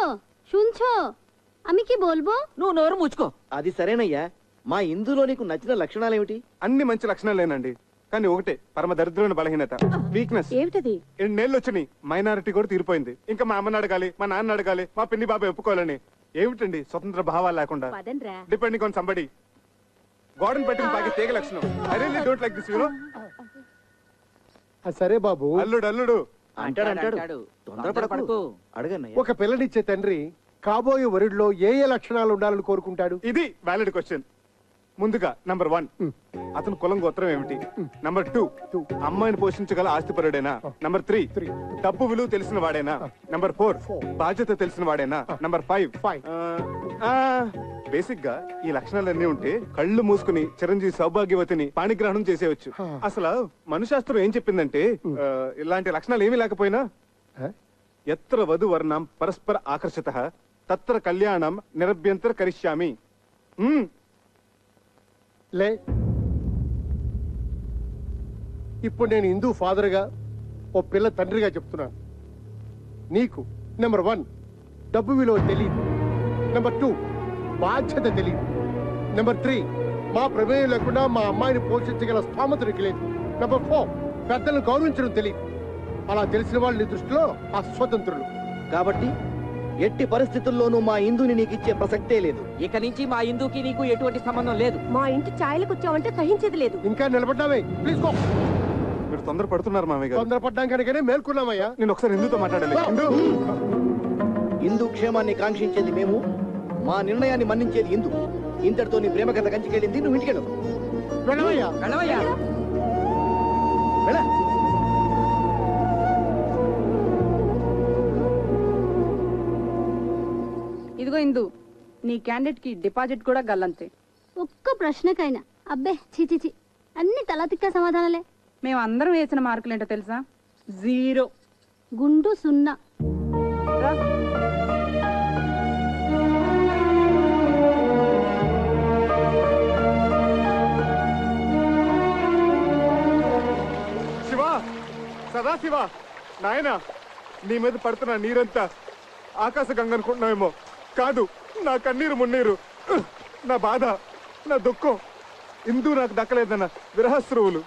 [SPEAKER 17] শুনছো, আমি কি বলবো?
[SPEAKER 11] నువ్వు నోరు ముచ్చుకో.
[SPEAKER 7] అది సరేనయ్యా. మా ఇందులో నీకు నచ్చిన లక్షణాలు ఏమిటి?
[SPEAKER 4] అన్ని మంచి లక్షణాలేనండి, కానీ ఒకటే పరమ దరిద్రమైన బలహీనత, వీక్నెస్.
[SPEAKER 16] ఏమిటది?
[SPEAKER 4] 2 నెలలు వచ్చినాయి, మైనారిటీ కూడా తీరిపోయింది. ఇంకా మా అమ్మని అడగాలి, మా నాన్న అడగాలి, మా పిన్ని బాబాయ్ ఒప్పుకోవాలని. ఏమిటండి స్వతంత్ర భావాలు లేకుండా డిపెండింగ్ ఆన్ సంబడి. గోడన్ పెట్టిన పాకి తీగ లక్షణం. I really don't like this, you know.
[SPEAKER 15] సరే బాబు.
[SPEAKER 4] అల్లుడు
[SPEAKER 7] అంటాడు. తొందరపడకు, అడగన్నయ్య.
[SPEAKER 15] ఒక పిల్లనిచ్చే తండ్రి కాబోయే వరుడిలో ఏ ఏ లక్షణాలు ఉండాలని కోరుకుంటాడు?
[SPEAKER 4] ఇది వ్యాలిడ్ క్వశ్చన్. ముందుగా నంబర్ 1, అతను కులం గోత్రం ఏమిటి? నంబర్ 2, అమ్మాయిని పోషించగల ఆస్తిపరుడేనా? నంబర్ 3, డబ్బు విలువ తెలిసిన వాడేనా? నంబర్ 4, బాధ్యత తెలిసిన వాడేనా? నంబర్ 5, బేసిక్ గా ఈ లక్షణాలన్నీ ఉంటే కళ్ళు మూసుకుని చిరంజీవి సౌభాగ్యవతిని పాణిగ్రహణం చేసేయచ్చు. అసలు మనుశాస్త్రం ఏం చెప్పిందంటే ఇలాంటి లక్షణాలు ఏమీ లేకపోయినా ఎత్ర వధు వర్ణం పరస్పర ఆకర్షిత తత్ర కళ్యాణం నిరభ్యంతర కరిష్యామి.
[SPEAKER 15] లే, ఇప్పుడు నేను హిందూ ఫాదర్గా ఓ పిల్ల తండ్రిగా చెప్తున్నాను. నీకు నెంబర్ 1 డబ్బు విలువ తెలియదు. నెంబర్ 2 బాధ్యత తెలియదు. నెంబర్ 3 మా ప్రమేయం లేకుండా మా అమ్మాయిని పోషించగల స్థామత నీకు లేదు. నెంబర్ 4 పెద్దలను గౌరవించడం తెలియదు. అలా తెలిసిన వాళ్ళు నీ దృష్టిలో అస్వతంత్రులు.
[SPEAKER 7] కాబట్టి ఎట్టి పరిస్థితుల్లోనూ మా ఇందుని నీకు ఇచ్చే ప్రసక్తే లేదు.
[SPEAKER 11] ఇక నుంచి మా ఇందుకి నీకు ఎటువంటి సంబంధం లేదు.
[SPEAKER 16] మా ఇంటి ఛాయలకు వచ్చావంటే సహించేది లేదు.
[SPEAKER 15] ఇంకా నిలబడ్డావే, ప్లీజ్ గో.
[SPEAKER 4] మీరు తొందర పడుతున్నారు మామయ్య గారు.
[SPEAKER 15] తొందరపడ్డాం కనుకనే మేల్కున్నామయ్యా.
[SPEAKER 4] నేను ఒకసారి హిందూతో మాట్లాడాలి.
[SPEAKER 7] హిందూ క్షేమాన్ని కాంక్షించేది మేము, మా నిర్ణయాన్ని మన్నించేది హిందూ. ఇంతటితో నీ ప్రేమ కథ కంచికెళ్ళింది. నువ్వు ఇంటికెళ్ళు.
[SPEAKER 15] వెళ్ళవయ్యా.
[SPEAKER 7] వెళ్ళ.
[SPEAKER 18] ఇదిగో ఇందు, నీ క్యాండిడేట్ కి డిపాజిట్ కూడా గల్లంతే.
[SPEAKER 17] ఒక్క ప్రశ్నకైనా అబ్బే చి అన్ని తలతిక్క సమాధానాలే.
[SPEAKER 18] మేము అందరం వేసిన మార్కులు ఏంటో తెలుసా? 0.
[SPEAKER 17] గుండు 0.
[SPEAKER 4] శివా, సదాశివా, నాయనా, నీ మీద పడుతున్న నీరంతా ఆకాశ గంగ అనుకుంటున్నావేమో. కాదు, నా కన్నీరు మున్నీరు, నా బాధ, నా దుఃఖం. ఇందూ నాకు దక్కలేదన్న విరహస్రువులు,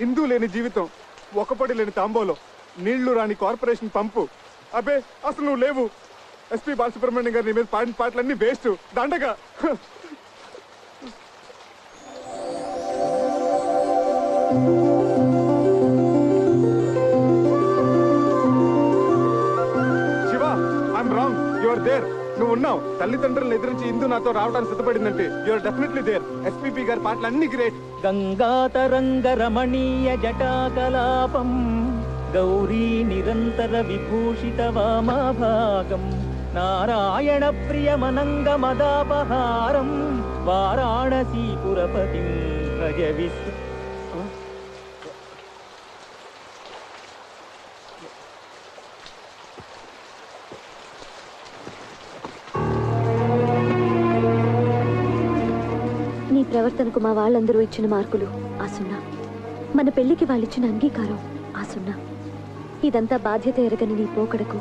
[SPEAKER 4] ఇందూ లేని జీవితం, ఒకపడి లేని తాంబోలో, నీళ్లు రాని కార్పొరేషన్ పంపు. అబ్బే అసలు నువ్వు లేవు. ఎస్పీ బాలసుబ్రహ్మణ్యం గారు నీ మీద పాడిన పాటలన్నీ వేస్ట్, దండగా. నువ్వు ఉన్నావు. తల్లిదండ్రులను ఎదిరించి ఇందు నాతో రావడానికి సిద్ధపడిందంటే యూఆర్ డెఫినెట్లీ దేర్. ఎస్పీపీ గారి పాటలు అన్ని గ్రేట్.
[SPEAKER 9] గంగాతరంగ రమణీయ జటాకలాపం గౌరీ నిరంతర విభూషిత వామాభాగం నారాయణ ప్రియమనంగ మదాపహారం వారాణసీపురపతిం భజ విశ్వ.
[SPEAKER 1] నీ ప్రవర్తనకు మా వాళ్ళందరూ ఇచ్చిన మార్కులు ఆ 0. మన పెళ్లికి వాళ్ళిచ్చిన అంగీకారం ఆ 0. ఇదంతా బాధ్యత ఎరగని నీ పోకడకు,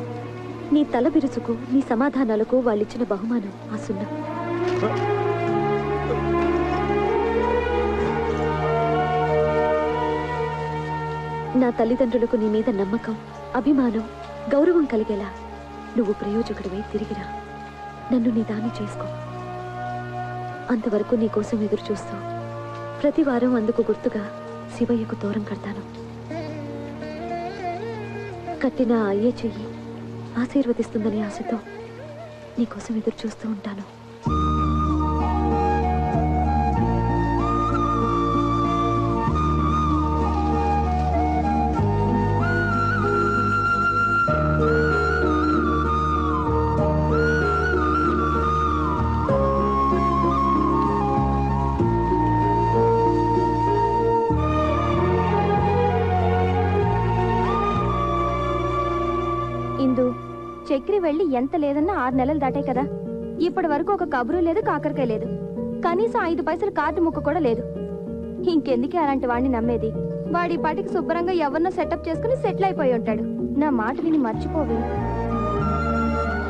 [SPEAKER 1] నీ తల బిరుసుకు, నీ సమాధానాలకు వాళ్ళిచ్చిన బహుమానం ఆ 0. నా తల్లిదండ్రులకు నీ మీద నమ్మకం, అభిమానం, గౌరవం కలిగేలా నువ్వు ప్రయోజకుడివై తిరిగిరా. నన్ను నీ దాన్ని చేసుకో. అంతవరకు నీ కోసం ఎదురు చూస్తూ ప్రతి వారం అందుకు గుర్తుగా శివయ్యకు తోరం కడతాను. కట్టిన అయ్యే చెయ్యి ఆశీర్వదిస్తుందనే ఆశతో నీకోసం ఎదురు చూస్తూ ఉంటాను.
[SPEAKER 19] చక్రి వెళ్ళి ఎంత లేదన్నా 6 నెలలు దాటే కదా. ఇప్పటి వరకు ఒక కబురు లేదు, కాకరకాయ లేదు, కనీసం 5 పైసలు కార్డు ముక్క కూడా లేదు. ఇంకెందుకే అలాంటి వాడిని నమ్మేది? వాడి పాటికి శుభ్రంగా ఎవరినో సెటప్ చేసుకుని సెటిల్ అయిపోయి ఉంటాడు. నా మాట విని మర్చిపోవి.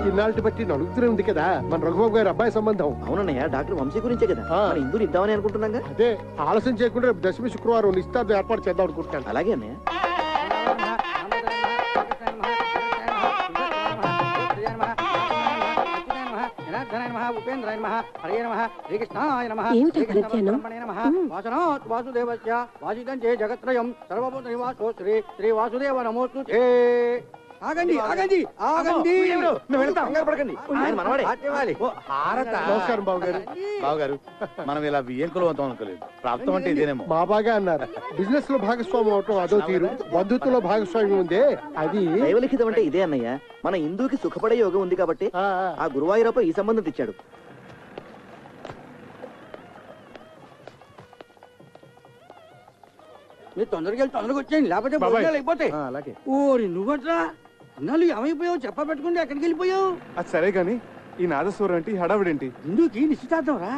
[SPEAKER 15] ఇన్నాళ్ళకి బట్టి నడుగుతూనే ఉంది కదా మన రఘుబాబు గారి అబ్బాయి సంబంధం.
[SPEAKER 13] అవునన్నయ్య, డాక్టర్ వంశీ గురించే కదా మన ఇందులో ఇద్దామని అనుకుంటున్నాగా.
[SPEAKER 15] అదే ఆలస్యం చేయకుండా రేపు దశమి శుక్రవారం నిశ్చితార్థం ఏర్పాటు చేద్దాం అనుకుంటున్నాను.
[SPEAKER 13] అలాగే అన్నయ్య.
[SPEAKER 7] జగత్రయం సర్వభూత నివాసో శ్రీ శ్రీ వాసుదేవ నమోస్తు. ఆగండి ఆగండి ఆగండి,
[SPEAKER 12] నమస్కారం బావగారు. బావగారు, మనం ఇలా బియ్యంకులు అవుతాం అనుకోలేదు. ప్రాప్తం అంటే ఇదేనేమో.
[SPEAKER 15] మా బాగా అన్నారు. బిజినెస్ లో భాగస్వామ్యం అవటం అదో తీరు, బంధుత్వంలో భాగస్వామ్యం ఉందే అది
[SPEAKER 13] దైవలిఖితం అంటే ఇదే అన్నయ్య. మన హిందూకి సుఖపడే యోగం ఉంది కాబట్టి ఆ గురువాయూరప్ప ఈ సంబంధం తెచ్చాడు.
[SPEAKER 7] మీరు తొందరగా వెళ్ళి తొందరగా వచ్చేయండి, లేకపోతే భోజనాలు అయిపోతాయి.
[SPEAKER 12] అలాగే.
[SPEAKER 7] ఓరి నువ్వట్రా అన్నాళ్ళు ఏమైపోయావు? చెప్ప పెట్టుకుంటే ఎక్కడికి వెళ్ళిపోయావు?
[SPEAKER 4] అది సరే గాని ఈ నాదస్వరం ఏంటి, హడావిడేంటి?
[SPEAKER 7] ఇందుకి నిశ్చితార్థం రా.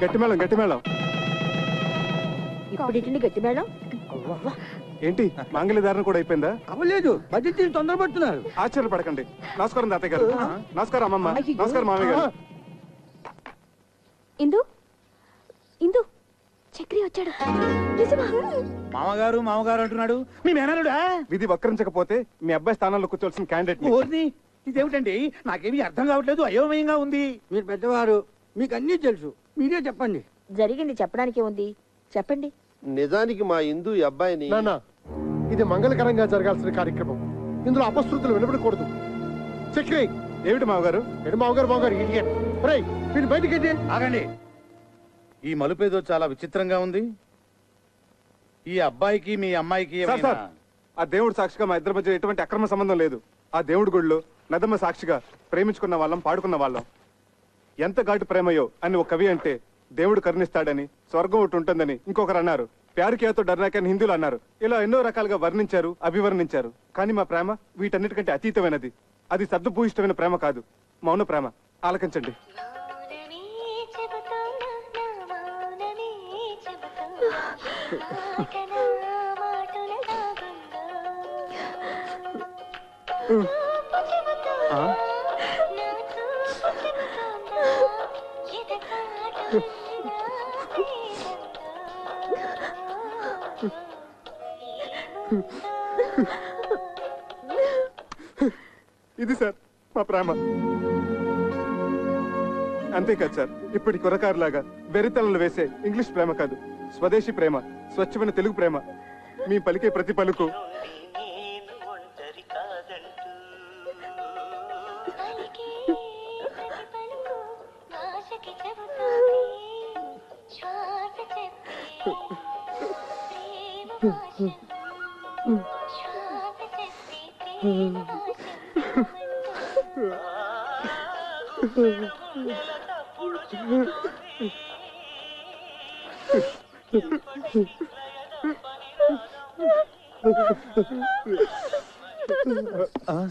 [SPEAKER 4] గట్టిమేళం గట్టిమేళం.
[SPEAKER 14] ఇప్పుడు గట్టి మేడం
[SPEAKER 4] ఏంటి మాంగళ్య ధారణ కూడా అయిపోయిందా?
[SPEAKER 7] అవ్వలేదు, బడ్జెట్ తొందరపడుతున్నారు.
[SPEAKER 4] ఆశ్చర్యపడకండి. నమస్కారం తాతయ్య గారు. నమస్కారం అమ్మమ్మ. నమస్కారం మామయ్య గారు.
[SPEAKER 1] ఇందు ఇందు చక్రి వచ్చాడు.
[SPEAKER 12] మామగారు మామగారు అంటున్నాడు. మీ మేనలుడా?
[SPEAKER 4] విధి వక్రించకపోతే మీ అబ్బాయి స్థానంలో కూర్చోవలసిన క్యాండిడేట్.
[SPEAKER 12] ఇదేమిటండి, నాకేమీ అర్థం కావట్లేదు, అయోమయంగా ఉంది.
[SPEAKER 7] మీరు పెద్దవారు, మీకు అన్నీ తెలుసు, మీరే చెప్పండి.
[SPEAKER 14] జరిగింది చెప్పడానికి ఉంది, చెప్పండి.
[SPEAKER 15] నిజానికి మా ఇందు ఈ అబ్బాయిని ఇది మంగళకరంగా జరగాల్సిన కార్యక్రమం. ఇందులో అపశృతులు వినపడకూడదు. చక్రి
[SPEAKER 4] ఏమిటి మామగారు?
[SPEAKER 15] మామగారు ఇడియట్. రేయ్ వీడు బయటికి ఏంటి?
[SPEAKER 12] ఆగండి. ఈ మలుపేదో చాలా విచిత్రంగా ఉంది. ఈ అబ్బాయికి మీ అమ్మాయికి
[SPEAKER 4] ఆ దేవుడు సాక్షిగా మా ఇద్దరి మధ్య ఎటువంటి అక్రమ సంబంధం లేదు. ఆ దేవుడి గుడిలో నదమ్మ సాక్షిగా ప్రేమించుకున్న వాళ్ళం, పాడుకున్న వాళ్ళం. ఎంత ఘాటు ప్రేమయో అని ఒక కవి అంటే దేవుడు కరుణిస్తాడని, స్వర్గం ఒకటి ఉంటుందని ఇంకొకరు అన్నారు. ప్యారుకేతో డర్నాకని హిందువులు అన్నారు. ఇలా ఎన్నో రకాలుగా వర్ణించారు, అభివర్ణించారు. కానీ మా ప్రేమ వీటన్నిటికంటే అతీతమైనది. అది సద్దుభూయిష్టమైన ప్రేమ కాదు, మౌన ప్రేమ. ఆలకించండి. ఇది సార్ మా ప్రేమ. అంతేకాదు సార్, ఇప్పటి కురకారులాగా వెరితలలు వేసే ఇంగ్లీష్ ప్రేమ కాదు, స్వదేశీ ప్రేమ, స్వచ్ఛమైన తెలుగు ప్రేమ. మీ పలికే ప్రతి పలుకు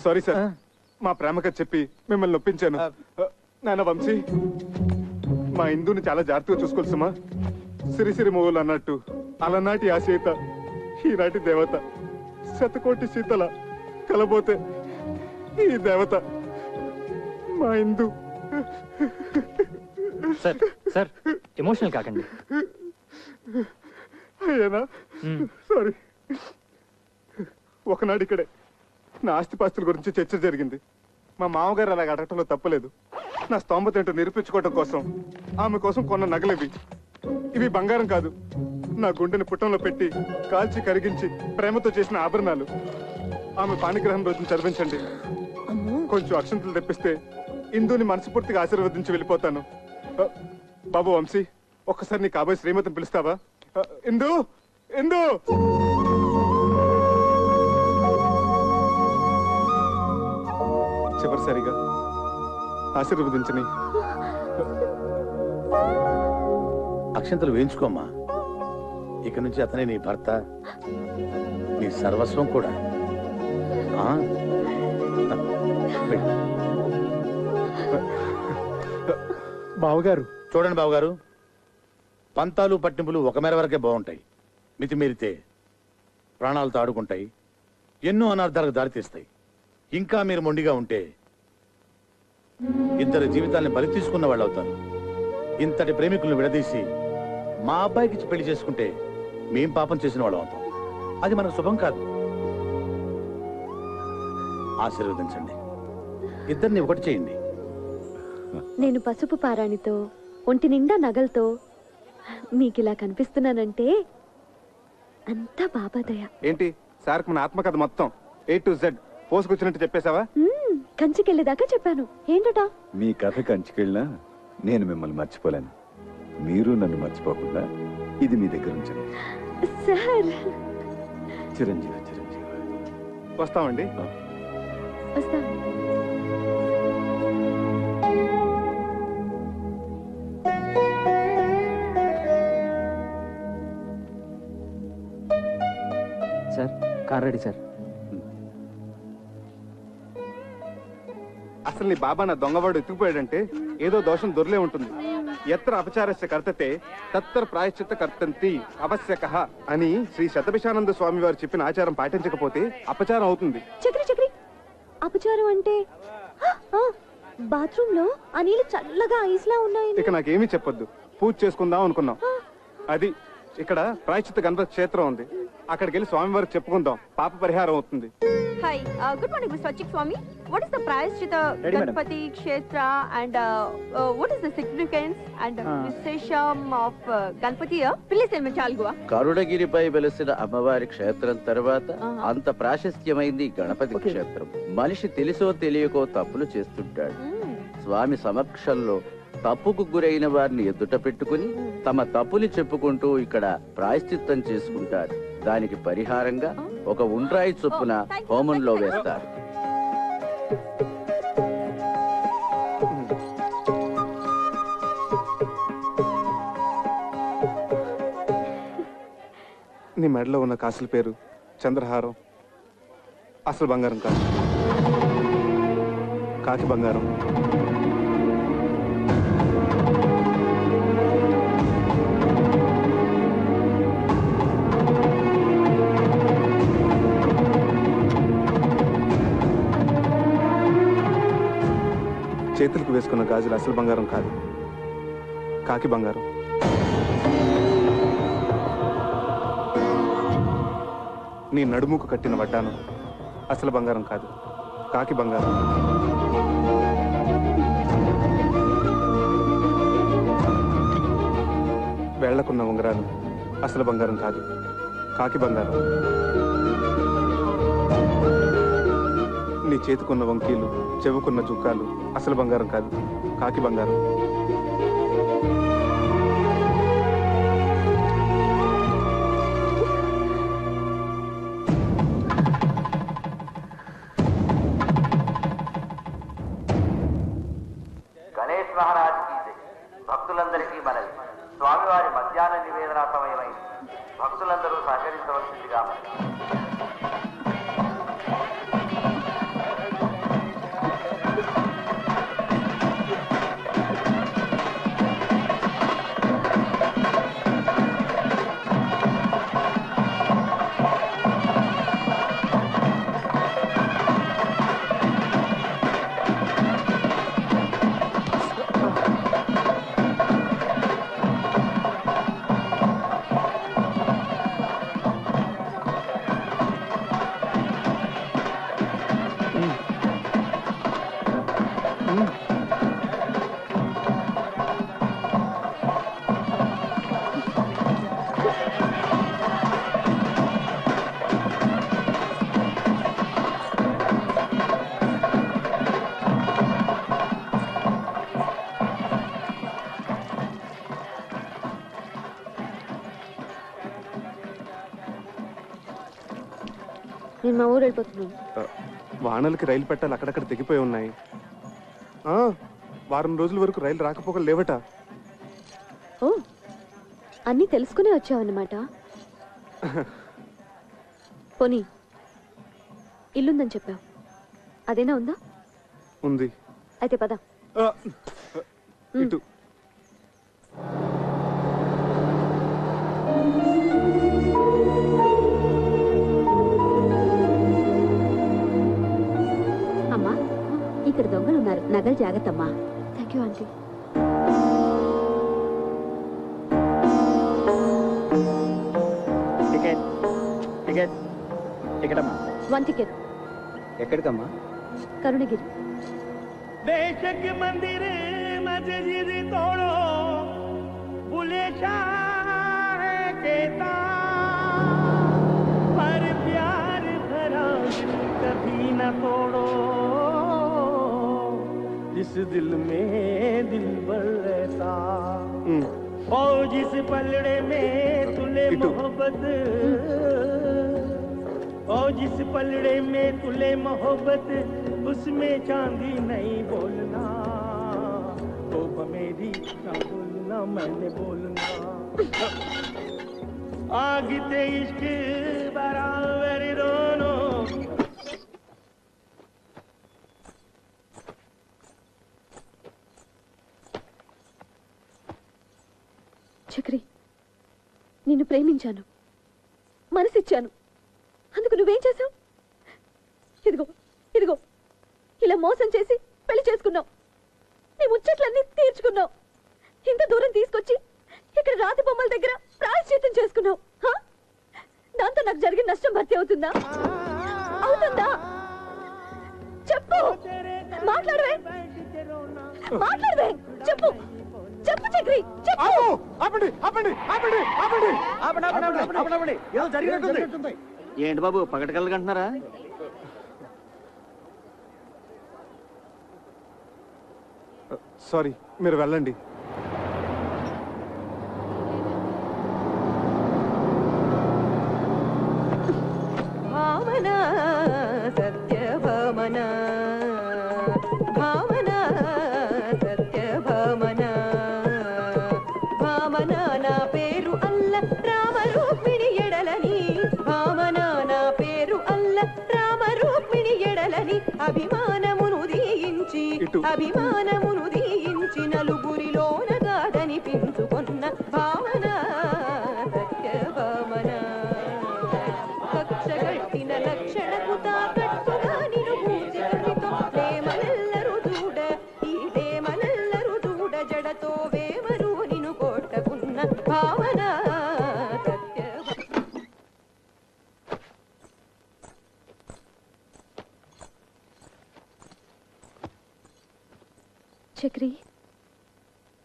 [SPEAKER 4] సారీ సార్, మా ప్రేమగా చెప్పి మిమ్మల్ని నొప్పించాను. నాన్న వంశీ, మా ఇందుని చాలా జాగ్రత్తగా చూసుకోవాల్సమా. సిరిసిరి మూవలు అన్నట్టు అలనాటి ఆ సీత ఈనాటి దేవత. శతకోటి సీతల కలబోతే ఈ దేవత మా ఇందు.
[SPEAKER 9] సార్ సార్ ఎమోషనల్ కాకండి.
[SPEAKER 4] అయ్యేనా? సారీ. ఒకనాడు ఇక్కడే నా ఆస్తిపాస్తుల గురించి చర్చ జరిగింది. మా మామగారు అలాగ అడగటంలో తప్పలేదు. నా స్తోమత ఏంటో నిరూపించుకోవటం కోసం ఆమె కోసం కొన్న నగలివి. ఇవి బంగారం కాదు, నా గుండెని పుట్టంలో పెట్టి కాల్చి కరిగించి ప్రేమతో చేసిన ఆభరణాలు. ఆమె పాణిగ్రహం రోజున చదివించండి. కొంచెం అక్షంతలు తెప్పిస్తే ఇందుని మనస్ఫూర్తిగా ఆశీర్వదించి వెళ్ళిపోతాను. బాబు వంశీ, ఒక్కసారి నీ కాబోయే శ్రీమతిని పిలుస్తావా? ఇందు, ఇందు. చివరిసారిగా ఆశీర్వదించని.
[SPEAKER 20] అక్షంతలు వేయించుకోమ్మా. ఇక నుంచి అతనే నీ భర్త, నీ సర్వస్వం కూడా.
[SPEAKER 15] బావగారు
[SPEAKER 20] చూడండి బావగారు, పంతాలు పట్టింపులు ఒక మేర వరకే బాగుంటాయి. మితిమీరితే ప్రాణాలతో ఆడుకుంటాయి, ఎన్నో అనార్థాలకు దారితీస్తాయి. ఇంకా మీరు మొండిగా ఉంటే ఇద్దరు జీవితాన్ని బలి తీసుకున్న వాళ్ళు అవుతారు. ఇంతటి ప్రేమికులను విడదీసి మా అబ్బాయికి ఇచ్చి పెళ్లి చేసుకుంటే మేం పాపం చేసిన వాళ్ళం అవుతాం. అది మనకు శుభం కాదు. ఆశీర్వదించండి, ఇద్దరిని ఒకటి చేయండి.
[SPEAKER 1] నేను పసుపు పారాణితో ఒంటి నిండా నగలతో మీకు ఇలా కనిపిస్తున్నానంటే అంతా బాబాదయ.
[SPEAKER 4] ఏంటి సార్, మన ఆత్మకథ మొత్తం A to Z పోసుకొచ్చినట్టు చెప్పేశావా?
[SPEAKER 1] కంచికెళ్ళేదాకా చెప్పాను. ఏంటట?
[SPEAKER 8] మీ కథ కంచికెళ్ళినా నేను మిమ్మల్ని మర్చిపోలేను. మీరు నన్ను మర్చిపోకుండా ఇది మీ దగ్గర ఉంచండి.
[SPEAKER 1] సార్
[SPEAKER 8] చిరంజీవి చిరంజీవి.
[SPEAKER 4] వస్తామండి.
[SPEAKER 1] వస్తాం.
[SPEAKER 13] Sir car ready sir.
[SPEAKER 4] అసలు నీ బాబా నా దొంగవాడు ఎత్తుకుపోయాడంటే ఏదో దోషం దొరలే ఉంటుంది. ఎత్ర అపచారస్య కర్తతే తత్తర ప్రాయశ్చిత్త కర్తంతి అవశ్యకః అని శ్రీ శతభిషానంద స్వామి వారు చెప్పిన ఆచారం పాటించకపోతే అపచారం అవుతుంది.
[SPEAKER 1] చక్రి చక్రి, అపచారం అంటే బాత్రూమ్ లో ఆ నీళ్ళు చల్లగా ఐస్ లా ఉన్నాయి.
[SPEAKER 4] ఇక నాకేమీ చెప్పొద్దు, పూజ చేసుకుందాం అనుకున్నాం. అది ఇక్కడ ప్రాయశ్చిత్త గణపతి క్షేత్రం ఉంది, అక్కడికి వెళ్ళి స్వామి వారికి చెప్పుకుందాం, పాప పరిహారం అవుతుంది.
[SPEAKER 6] Hi, good morning mister Achik Swami. What is the Prayaschitta Ganapati Kshetra and what is the significance and vishesham of Ganapati? Please tell me చాల్గువా.
[SPEAKER 21] కరుణగిరిపై వెలసిన అమ్మవారి క్షేత్రం తర్వాత అంత ప్రాశస్త్యమైంది గణపతి క్షేత్రం. మనిషి తెలుసో తెలియకో తప్పులు చేస్తుంటాడు. స్వామి సమక్షంలో తప్పుకు గురైన వారిని ఎదుట పెట్టుకుని తమ తప్పుని చెప్పుకుంటూ ఇక్కడ ప్రాయశ్చిత్తం చేసుకుంటారు. దానికి పరిహారంగా ఒక ఉండ్రాయి చొప్పున హోమంలో వేస్తారు.
[SPEAKER 4] నీ మెడలో ఉన్న కాసుల పేరు చంద్రహారం. అసలు బంగారం కాదు, కాకి బంగారం. చేతులకు వేసుకున్న గాజులు అసలు బంగారం కాదు, కాకి బంగారం. నీ నడుముకు కట్టిన వడ్డాను అసలు బంగారం కాదు, కాకి బంగారం. వేళ్లకున్న ఉంగరాలు అసలు బంగారం కాదు, కాకి బంగారం. నీ చేతుకున్న వంకీలు, చెవుకున్న చుక్కాలు అసలు బంగారం కాదు, కాకి బంగారం.
[SPEAKER 22] గణేష్ మహారాజ్ కీ జై. భక్తులందరికీ మనవి, స్వామివారి మధ్యాహ్న నివేదన సమయమైంది. భక్తులందరూ సహకరించవలసిందిగా మనవి.
[SPEAKER 1] నేను మా ఊరు వెళ్ళిపోతున్నాను.
[SPEAKER 4] వానలకి రైలు పెట్టాలి అక్కడక్కడ తెగిపోయి ఉన్నాయి. వారం రోజుల వరకు రైలు రాకపోకలు లేవట.
[SPEAKER 1] ఓ, అన్నీ తెలుసుకునే వచ్చావన్నమాట. పోనీ ఇల్లుందని చెప్పావు, అదేనా ఉందా?
[SPEAKER 4] ఉంది.
[SPEAKER 1] అయితే పద.
[SPEAKER 4] ఇటు
[SPEAKER 14] అమ్మా, ఇక్కడ దొంగలు ఉన్నారు, నగలు జాగ్రత్త అమ్మా.
[SPEAKER 1] Thank you aunty.
[SPEAKER 11] Ticket ticket ticket అమ్మా.
[SPEAKER 1] 1 టికెట్.
[SPEAKER 11] ఎక్కడికమ్మా?
[SPEAKER 1] కరుణగిరి.
[SPEAKER 2] बेशक मंदिर मस्जिद तोड़ो बुले शाह कहता पर प्यार भरा दिल कभी न तोड़ो जिस दिल में दिल भर रहता ओ जिस पलड़े में तुले मोहब्बत ओ जिस पलड़े में तुले मोहब्बत उसमें चांदी नहीं बोलना तो मेरी ना बोलना मैंने बोलना आग ते इश्क बराबर दोनों
[SPEAKER 1] చక్రి, నిన్ను ప్రేమించాను, మనసిచ్చాను. అందుకు నువ్వేం చేశావు? ఇదిగో ఇదిగో ఇలా మోసం చేసి పెళ్లి చేసుకున్నావు. నీ ముచ్చట్లన్నీ తీర్చుకున్నావు. ఇంత దూరం తీసుకొచ్చి ఇక్కడ రాతి బొమ్మల దగ్గర ప్రాయశ్చిత్తం చేసుకున్నావు. దాంతో నాకు జరిగిన నష్టం భర్తీ అవుతుందా? అవుతుందా? చెప్పు. మాట్లాడవే మాట్లాడవే చెప్పు చెప్పు చక్రి చెప్పు.
[SPEAKER 12] ఆపండి ఆపండి ఆపండి ఆపండి
[SPEAKER 11] ఆపండి. ఏదో జరిగినట్టుంది. ఏంటి బాబు పగటికెళ్ళగంటున్నారా?
[SPEAKER 4] సారీ, మీరు వెళ్ళండి.
[SPEAKER 3] భావన సత్యభామన భావన సత్యభామన భావన నా పేరు అల్ల రామరూపిణి ఎడలని భావన నా పేరు అల్ల రామరూపిణి ఎడలని అభిమానమును దీయించి అభిమానమును దీయించి నలుగురిలోన గాదనిపించుకున్న భావన సత్యభామన కక్షగట్టిన లక్షణకు తాకట్టుగా నిను పూజితో ప్రేమనెల్లరు చూడ ఈ ప్రేమనెల్లరు చూడ జడతో వేమరు నిను కొట్టకున్న భావన సత్య.
[SPEAKER 1] చక్రి,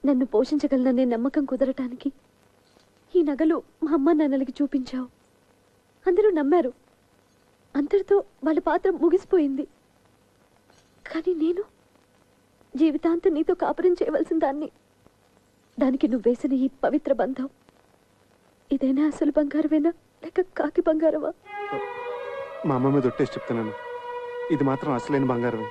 [SPEAKER 1] నన్ను పోషించగలననే నమ్మకం కుదరటానికి ఈ నగలు మా అమ్మ నాన్నలకి చూపించావు. అందరూ నమ్మారు. అంతటితో వాళ్ళ పాత్ర ముగిసిపోయింది. కానీ నేను జీవితాంతం నీతో కాపురం చేయవలసిన దాన్ని. దానికి నువ్వు వేసిన ఈ పవిత్ర బంధం ఇదేనా అసలు బంగారమేనా లేక కాకి బంగారమా?
[SPEAKER 4] మా అమ్మ మీద ఒట్టేసి చెప్తున్నాను, ఇది మాత్రం అసలైన బంగారమే.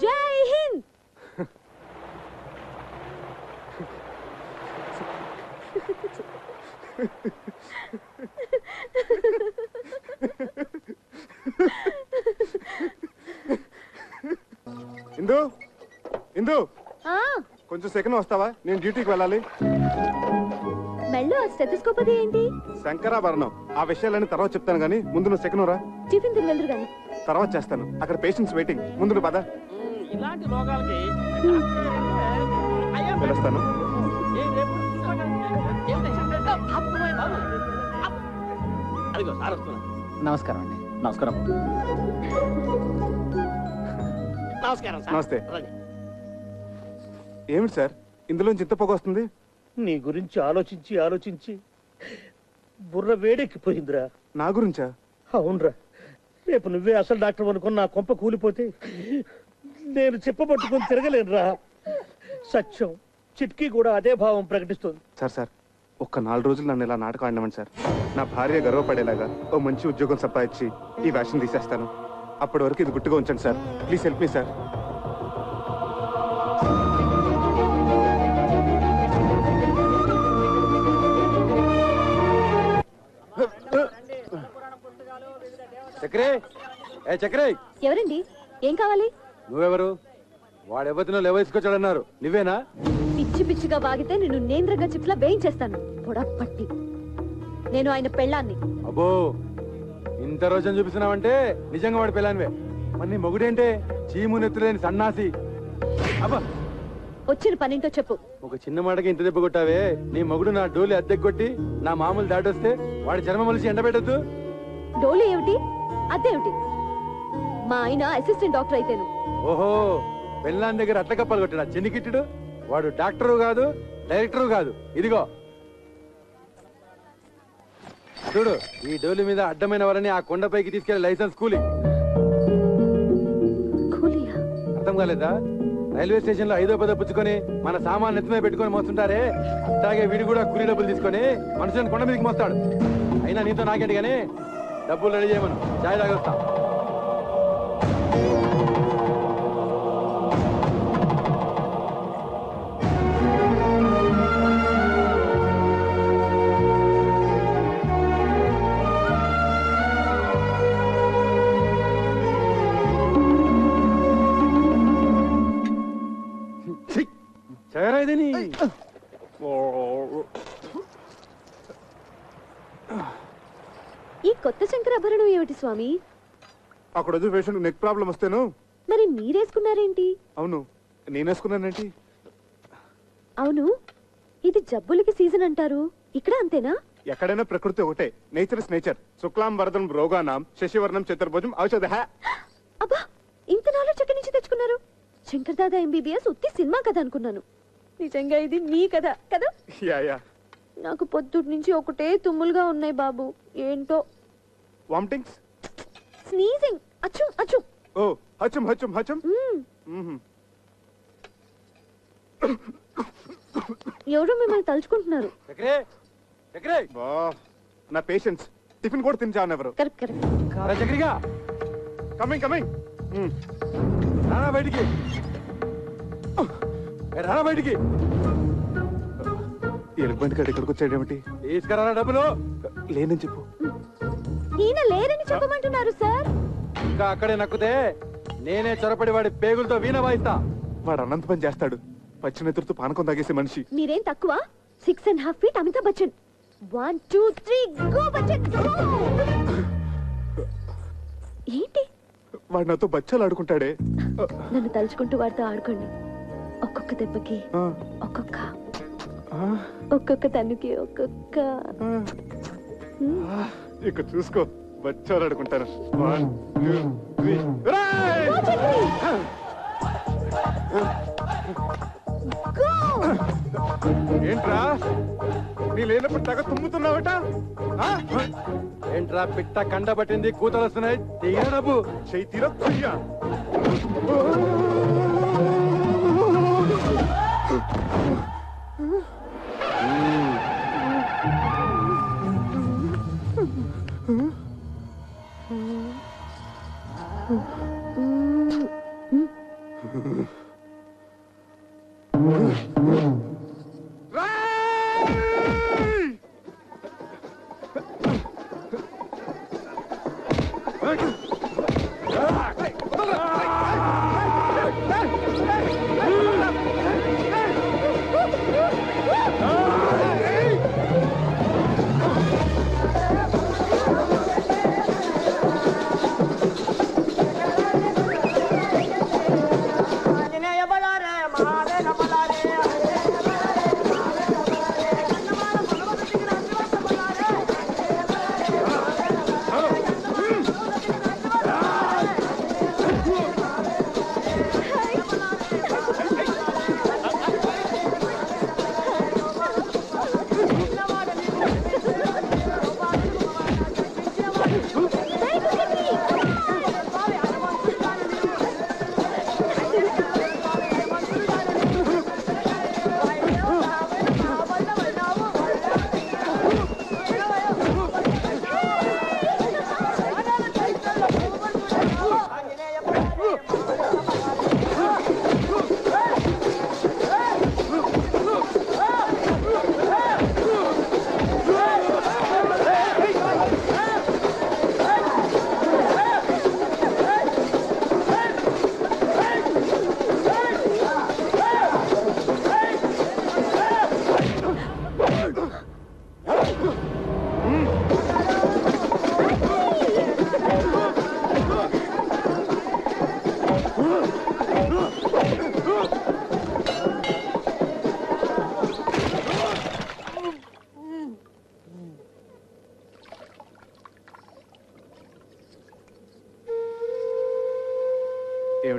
[SPEAKER 1] జై హింద్.
[SPEAKER 4] ఇందు ఇందు కొంచెం సెకండ్ వస్తావా? నేను డ్యూటీకి వెళ్ళాలి.
[SPEAKER 1] మెళ్ళో స్టెథోస్కోప్ అది ఏంటి?
[SPEAKER 4] శంకరాభరణం. ఆ విషయాలన్నీ తర్వాత చెప్తాను గానీ ముందు నువ్వు సెకండ్ రా.
[SPEAKER 1] టిఫిన్ తిని వెళ్దురు గాని.
[SPEAKER 4] తర్వాత చేస్తాను. అక్కడ పేషెంట్స్ వెయిటింగ్. ముందు నువ్వు పద.
[SPEAKER 2] ఇలాంటి రోగాలకి
[SPEAKER 4] వెళ్ళొస్తాను.
[SPEAKER 11] అదిగో సార్ వస్తున్నా. నమస్కారం అండి. నమస్కారం. నమస్కారం సార్.
[SPEAKER 4] నమస్తే. ఏమిటి సార్ ఇందులోంచి ఇంత పొగ వస్తుంది?
[SPEAKER 2] నీ గురించి ఆలోచించి ఆలోచించి బుర్ర వేడెక్కిపోయిందిరా.
[SPEAKER 4] నా గురించా?
[SPEAKER 2] అవునరా, రేపు నువ్వే అసలు డాక్టర్ అనుకుని నా కొంప కూలిపోతే నేను చెప్పబట్టుకుని తిరగలేనురా. సత్యం చిట్కీ కూడా అదే భావం ప్రకటిస్తుంది.
[SPEAKER 4] సార్ ఒక్క 4 రోజులు నన్ను ఇలా నాటకం ఆడినామని సార్. నా భార్య గర్వపడేలాగా ఓ మంచి ఉద్యోగం సంపాదించి ఈ వ్యాషన్ తీసేస్తాను. అప్పటి వరకు ఇది గుట్టుగా ఉంచండి sir. Please help me sir.
[SPEAKER 5] చక్రే, ఏ చక్రే,
[SPEAKER 1] ఎవరండి? ఏం కావాలి?
[SPEAKER 5] నువ్వెవరు? వాడెవరినో లేవేసుకొచ్చాడన్నారు, నువ్వేనా?
[SPEAKER 1] పిచ్చి పిచ్చిగా వాగితే నేను నేంద్రగా చిప్లా వేయించేస్తాను. పొడప్పట్టి నేను ఆయన పెళ్ళాన్ని.
[SPEAKER 5] అబ్బో, ఇంత రోజున చూపిస్తున్నావంటే నిజంగా వాడి పెళ్ళానివే. మరి నీ మొగుడేంటే చీము నెత్తులేని సన్నాసి. అబ్బా,
[SPEAKER 1] వచ్చిన పనింటో చెప్పు.
[SPEAKER 5] ఒక చిన్న మాటకి ఇంత దెబ్బ కొట్టావే. నీ మొగుడు నా డోలి అద్దెకి కొట్టి నా మామూలు దాటొస్తే వాడి చర్మ మలిసి ఎండబెట్టద్దు.
[SPEAKER 1] డోలు ఏమిటి, అదేమిటి? మా ఆయన అసిస్టెంట్ డాక్టర్ అయితేను.
[SPEAKER 5] ఓహో, పెళ్ళాన్ దగ్గర అట్ల కప్పలు కొట్టాడా చిన్నికిట్టుడు? వాడు డాక్టరు కాదు, డైరెక్టరు కాదు. ఇదిగో చూడు, ఈ డోలి మీద అడ్డమైన వాళ్ళని ఆ కొండపైకి తీసుకెళ్లి లైసెన్స్ కూలి. అర్థం కాలేదా? రైల్వే స్టేషన్ లో 5వ 10వ పుచ్చుకొని మన సామాన్ నెత్తమే పెట్టుకొని మోస్తుంటారే, అట్లాగే వీడు కూడా కూలీ డబ్బులు తీసుకొని మనుషులను కొండ మీదకి మోస్తాడు. అయినా నీతో నాకేంటి కానీ డబ్బులు రెడీ చేయమను, చాయ్ తాగొస్తా.
[SPEAKER 1] ఈ కొత్త శంకరాభరణం ఏమిటి స్వామి?
[SPEAKER 4] అక్కడ వద్దు, పేషెంట్ నెక్ ప్రాబ్లం వస్తేను.
[SPEAKER 1] మరి మీరేసుకున్నారేంటి?
[SPEAKER 4] అవును, నేనేసుకున్నానేంటి?
[SPEAKER 1] అవును, ఇది జబ్బులకి సీజన్ అంటారు, ఇక్కడ అంతేనా?
[SPEAKER 4] ఎక్కడైనా ప్రకృతి ఒకటే. Nature is nature. శుక్లాం వరదం రోగానాం శశివర్ణం చతుర్భుజం ఔషధ.
[SPEAKER 1] అబ్బా, ఇంత నాలెడ్జ్ ఎక్కడి నుంచి తెచ్చుకున్నారు? శంకర్ దాదా ఎంబీబీఎస్ ఉత్తి సినిమా కథ అనుకున్నాను. నిజంగా ఇది మీ కథ కదా? నాకు పొద్దుటి నుంచి ఒకటే తుమ్ములుగా ఉన్నాయి బాబు. ఏంటో
[SPEAKER 4] వామిటింగ్స్,
[SPEAKER 1] స్నీజింగ్, అచ్చు అచ్చు.
[SPEAKER 4] ఓ హచం హచం హచం.
[SPEAKER 1] ఎవరో మిమ్మల్ని తలుచుకుంటున్నారు.
[SPEAKER 4] నా పేషెంట్స్ టిఫిన్ కూడా తినిచాను ఎవరు.
[SPEAKER 1] Correct correct.
[SPEAKER 5] చక్రిగా
[SPEAKER 4] కమింగ్ కమింగ్.
[SPEAKER 5] రానా బయటికి, రానా బయటికి.
[SPEAKER 4] ఎలుగుబంటి కాడ ఇక్కడికి వచ్చాడేమిటి?
[SPEAKER 5] తీసుకురా డబ్బులు.
[SPEAKER 4] లేనని చెప్పు.
[SPEAKER 1] ఈయన లేరని చెప్పమంటున్నారు సార్.
[SPEAKER 5] ఇంకా అక్కడే నక్కుతే నేనే చొరపడి వాడి పేగులతో వీణ వాయిస్తా.
[SPEAKER 4] వాడు అనంత పని చేస్తాడు. పచ్చినెత్తుతో పానకం తాగేసే మనిషి.
[SPEAKER 1] మీరేం తక్కువ? 6.5 feet Amitabh Bachchan. 1 2 3 go Bachchan go. ఏంటి?
[SPEAKER 4] వాడు నాతో బచ్చాలు ఆడుకుంటాడే.
[SPEAKER 1] నన్ను తలుచుకుంటూ వాడితో ఆడుకోండి. ఒక్కొక్క దెబ్బకి ఒక్కొక్క తన్నుకి ఒక్కొక్క.
[SPEAKER 4] ఇక చూసుకో, బచ్చాలు ఆడుకుంటాను. 1 2 3. ఏంట్రా నీ లేనప్పుడు తగ తుమ్ముతున్నావట?
[SPEAKER 5] ఏంట్రా పిట్ట కండ పట్టింది, కూతలు వస్తున్నాయి. దిగిన డబ్బు
[SPEAKER 4] చెయ్యి తీరొయ్యా.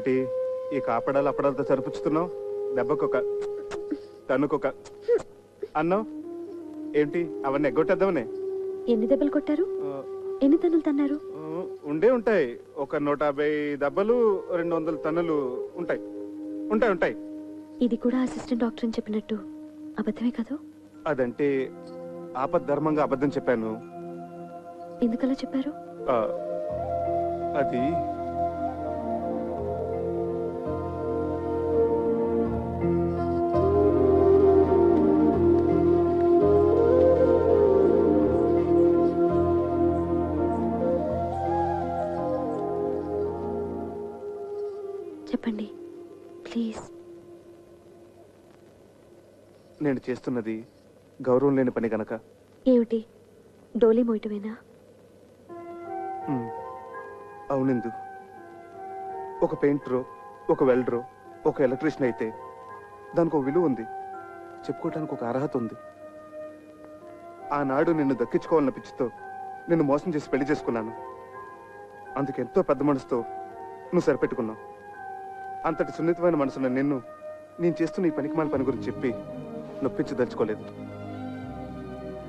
[SPEAKER 4] ఏమిటి ఈ కాపడాలు అప్పడాలతో సరిపుచ్చుతున్నావు? దెబ్బకొక తనుకొక అన్నావు ఏంటి? అవన్నీ ఎగ్గొట్టేద్దామనే.
[SPEAKER 1] ఎన్ని దెబ్బలు కొట్టారు? ఎన్ని తన్నులు తన్నారు?
[SPEAKER 4] ఉండే ఉంటాయి. ఒక 150 దెబ్బలు, 200 తన్నులు ఉంటాయి. ఉంటాయి ఉంటాయి.
[SPEAKER 1] ఇది కూడా అసిస్టెంట్ డాక్టర్ అని చెప్పినట్టు అబద్ధమే కదా?
[SPEAKER 4] అదంటే ఆపద్ధర్మంగా అబద్ధం చెప్పాను.
[SPEAKER 1] ఎందుకలా చెప్పారు?
[SPEAKER 4] అది
[SPEAKER 1] చెప్పండి ప్లీజ్.
[SPEAKER 4] నేను చేస్తున్నది గౌరవం లేని పని గనక.
[SPEAKER 1] ఏమిటి, డోలీ మోయటమేనా?
[SPEAKER 4] అవునిందు, ఒక పెయింటరో, ఒక వెల్డరో, ఒక ఎలక్ట్రీషియన్ అయితే దానికి ఒక విలువ ఉంది, చెప్పుకోవటానికి ఒక అర్హత ఉంది. ఆనాడు నిన్ను దక్కించుకోవాలన్న పిచ్చితో నిన్ను మోసం చేసి పెళ్లి చేసుకున్నాను. అందుకెంతో పెద్ద మనసుతో నువ్వు సరిపెట్టుకున్నావు. అంతటి సున్నితమైన మనసున్న నిన్ను నేను చేస్తున్న ఈ పనికిమాల పని గురించి చెప్పి నొప్పించదలుచుకోలేదు.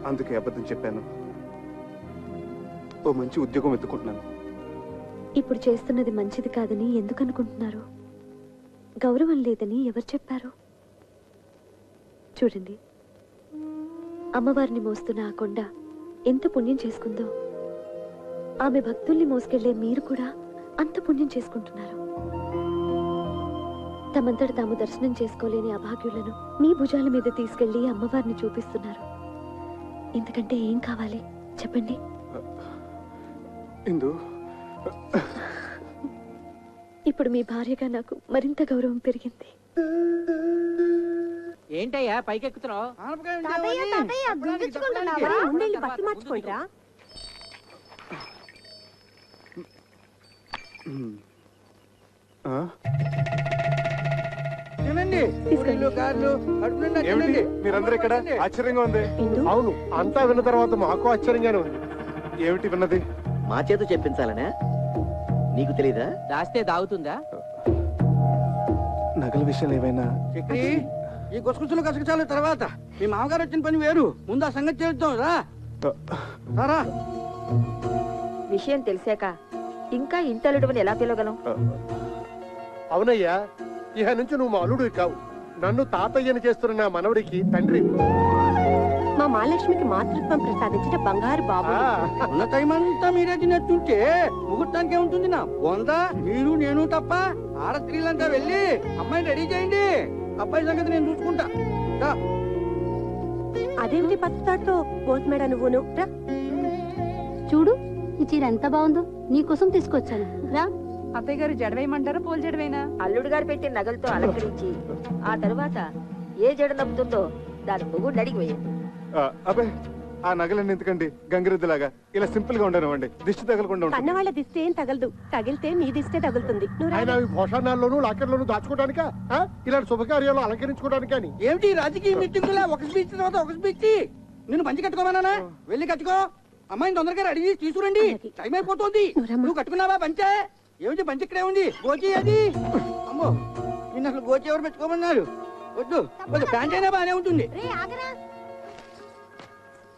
[SPEAKER 4] అందుకే అబద్ధం చెప్పాను. ఓ మంచి ఉద్యోగం వెతుకుంటున్నాను.
[SPEAKER 1] ఇప్పుడు చేస్తున్నది మంచిది కాదని ఎందుకు అనుకుంటున్నారు? గౌరవం లేదని ఎవరు చెప్పారు? చూడండి, అమ్మవారిని మోస్తున్న ఆ కొండ ఎంత పుణ్యం చేసుకుందో, ఆమె భక్తుల్ని మోసుకెళ్లే మీరు కూడా అంత పుణ్యం చేసుకుంటున్నారు. తమంతట తాము దర్శనం చేసుకోలేని అభాగ్యులను మీ భుజాల మీద తీసుకెళ్లి అమ్మవారిని చూపిస్తున్నారు. ఇంతకంటే ఏం కావాలి చెప్పండి? ఇప్పుడు మీ భార్యగా నాకు మరింత గౌరవం పెరిగింది.
[SPEAKER 10] ఏంటయ్యా పైకెక్కుతున్నావు?
[SPEAKER 6] బస్సు మార్చుకుంటా.
[SPEAKER 4] మీరందరూ ఇక్కడ ఆశ్చర్యంగా ఉంది.
[SPEAKER 15] అవును, అంతా విన్న తర్వాత మాకు ఆశ్చర్యంగానే ఉంది.
[SPEAKER 4] ఏమిటి విన్నది?
[SPEAKER 10] మా చేత చెప్పించాలనే? నీకు తెలీదా? దాస్తే దాగుతుందా?
[SPEAKER 4] నగల విషయాలు ఏమైనా?
[SPEAKER 7] ఈ గుసగుసలు గసగసాల తర్వాత మీ మామగారు వచ్చిన పని వేరు. ముందు ఆ సంగతి చేద్దాం రా.
[SPEAKER 14] విషయం తెలిసాక ఇంకా ఇంటలుడవని ఎలా పిలవగలం?
[SPEAKER 15] అవునయ్యా, ఇహ నుంచి నువ్వు మా అల్లుడు కావు, నన్ను తాతయ్యని చేస్తున్న నా మనవడికి తండ్రి.
[SPEAKER 6] మా మహాలక్ష్మికి మాతృత్వం ప్రసాదించిన బంగారు బాబు.
[SPEAKER 7] ఉన్న టైం అంతా మీరే తినట్టుంటే ముహూర్తానికి ఏముంటుంది? నా బొందా మీరు నేను తప్ప. ఆడ స్త్రీలంతా వెళ్ళి అమ్మాయిని రెడీ చేయండి. అబ్బాయి సంగతి నేను చూసుకుంటా.
[SPEAKER 6] అదేమిటి పత్తాడుతో పోతుమేడా నువ్వును?
[SPEAKER 17] చూడు, ఈ చీర ఎంత బాగుందో, నీకోసం తీసుకొచ్చాను. రా.
[SPEAKER 18] అత్తయ్య గారు జడవేయమంటారా పోల్ జడవేనా?
[SPEAKER 14] అల్లుడు గారు పెట్టిన నగలతో అలంకరించి ఆ తరువాత ఏ జడ నవ్వుతుందో దాని మొగుడు అడిగి వేయండి.
[SPEAKER 4] అబ్బే, ఆ నగలన్నీ ఎందుకండి? గంగిరెద్దులాగా ఇలా సింపుల్ గా ఉండనివ్వండి. దిష్టి తగలకుండా ఉంటుంది.
[SPEAKER 6] కన్నవాళ్ళ దిష్టి ఏం తగలదు, తగిలితే మీ దిష్టే తగులుతుంది.
[SPEAKER 15] భోషణాల్లోనూ లాకర్లోనూ దాచుకోవడానికా? ఇలాంటి శుభకార్యాలు అలంకరించుకోవడానికి? అని
[SPEAKER 7] ఏమిటి రాజకీయ మీటింగులా ఒక స్పీచ్ తర్వాత ఒక స్పీచ్? నేను మంచి కట్టుకోమన్నానా? వెళ్ళి కట్టుకో. అమ్మాయిని తొందరగా రెడీ చేసి తీసుకురండి, టైం అయిపోతుంది. నువ్వు కట్టుకున్నావా పంచే? ఏమిటి పంచి ఇక్కడే ఉంది? గోచి అది. అమ్మో, నిన్న అసలు గోచి ఎవరు పెట్టుకోమన్నారు? వద్దు వద్దు, ప్యాంట్ అయినా బాగానే ఉంటుంది.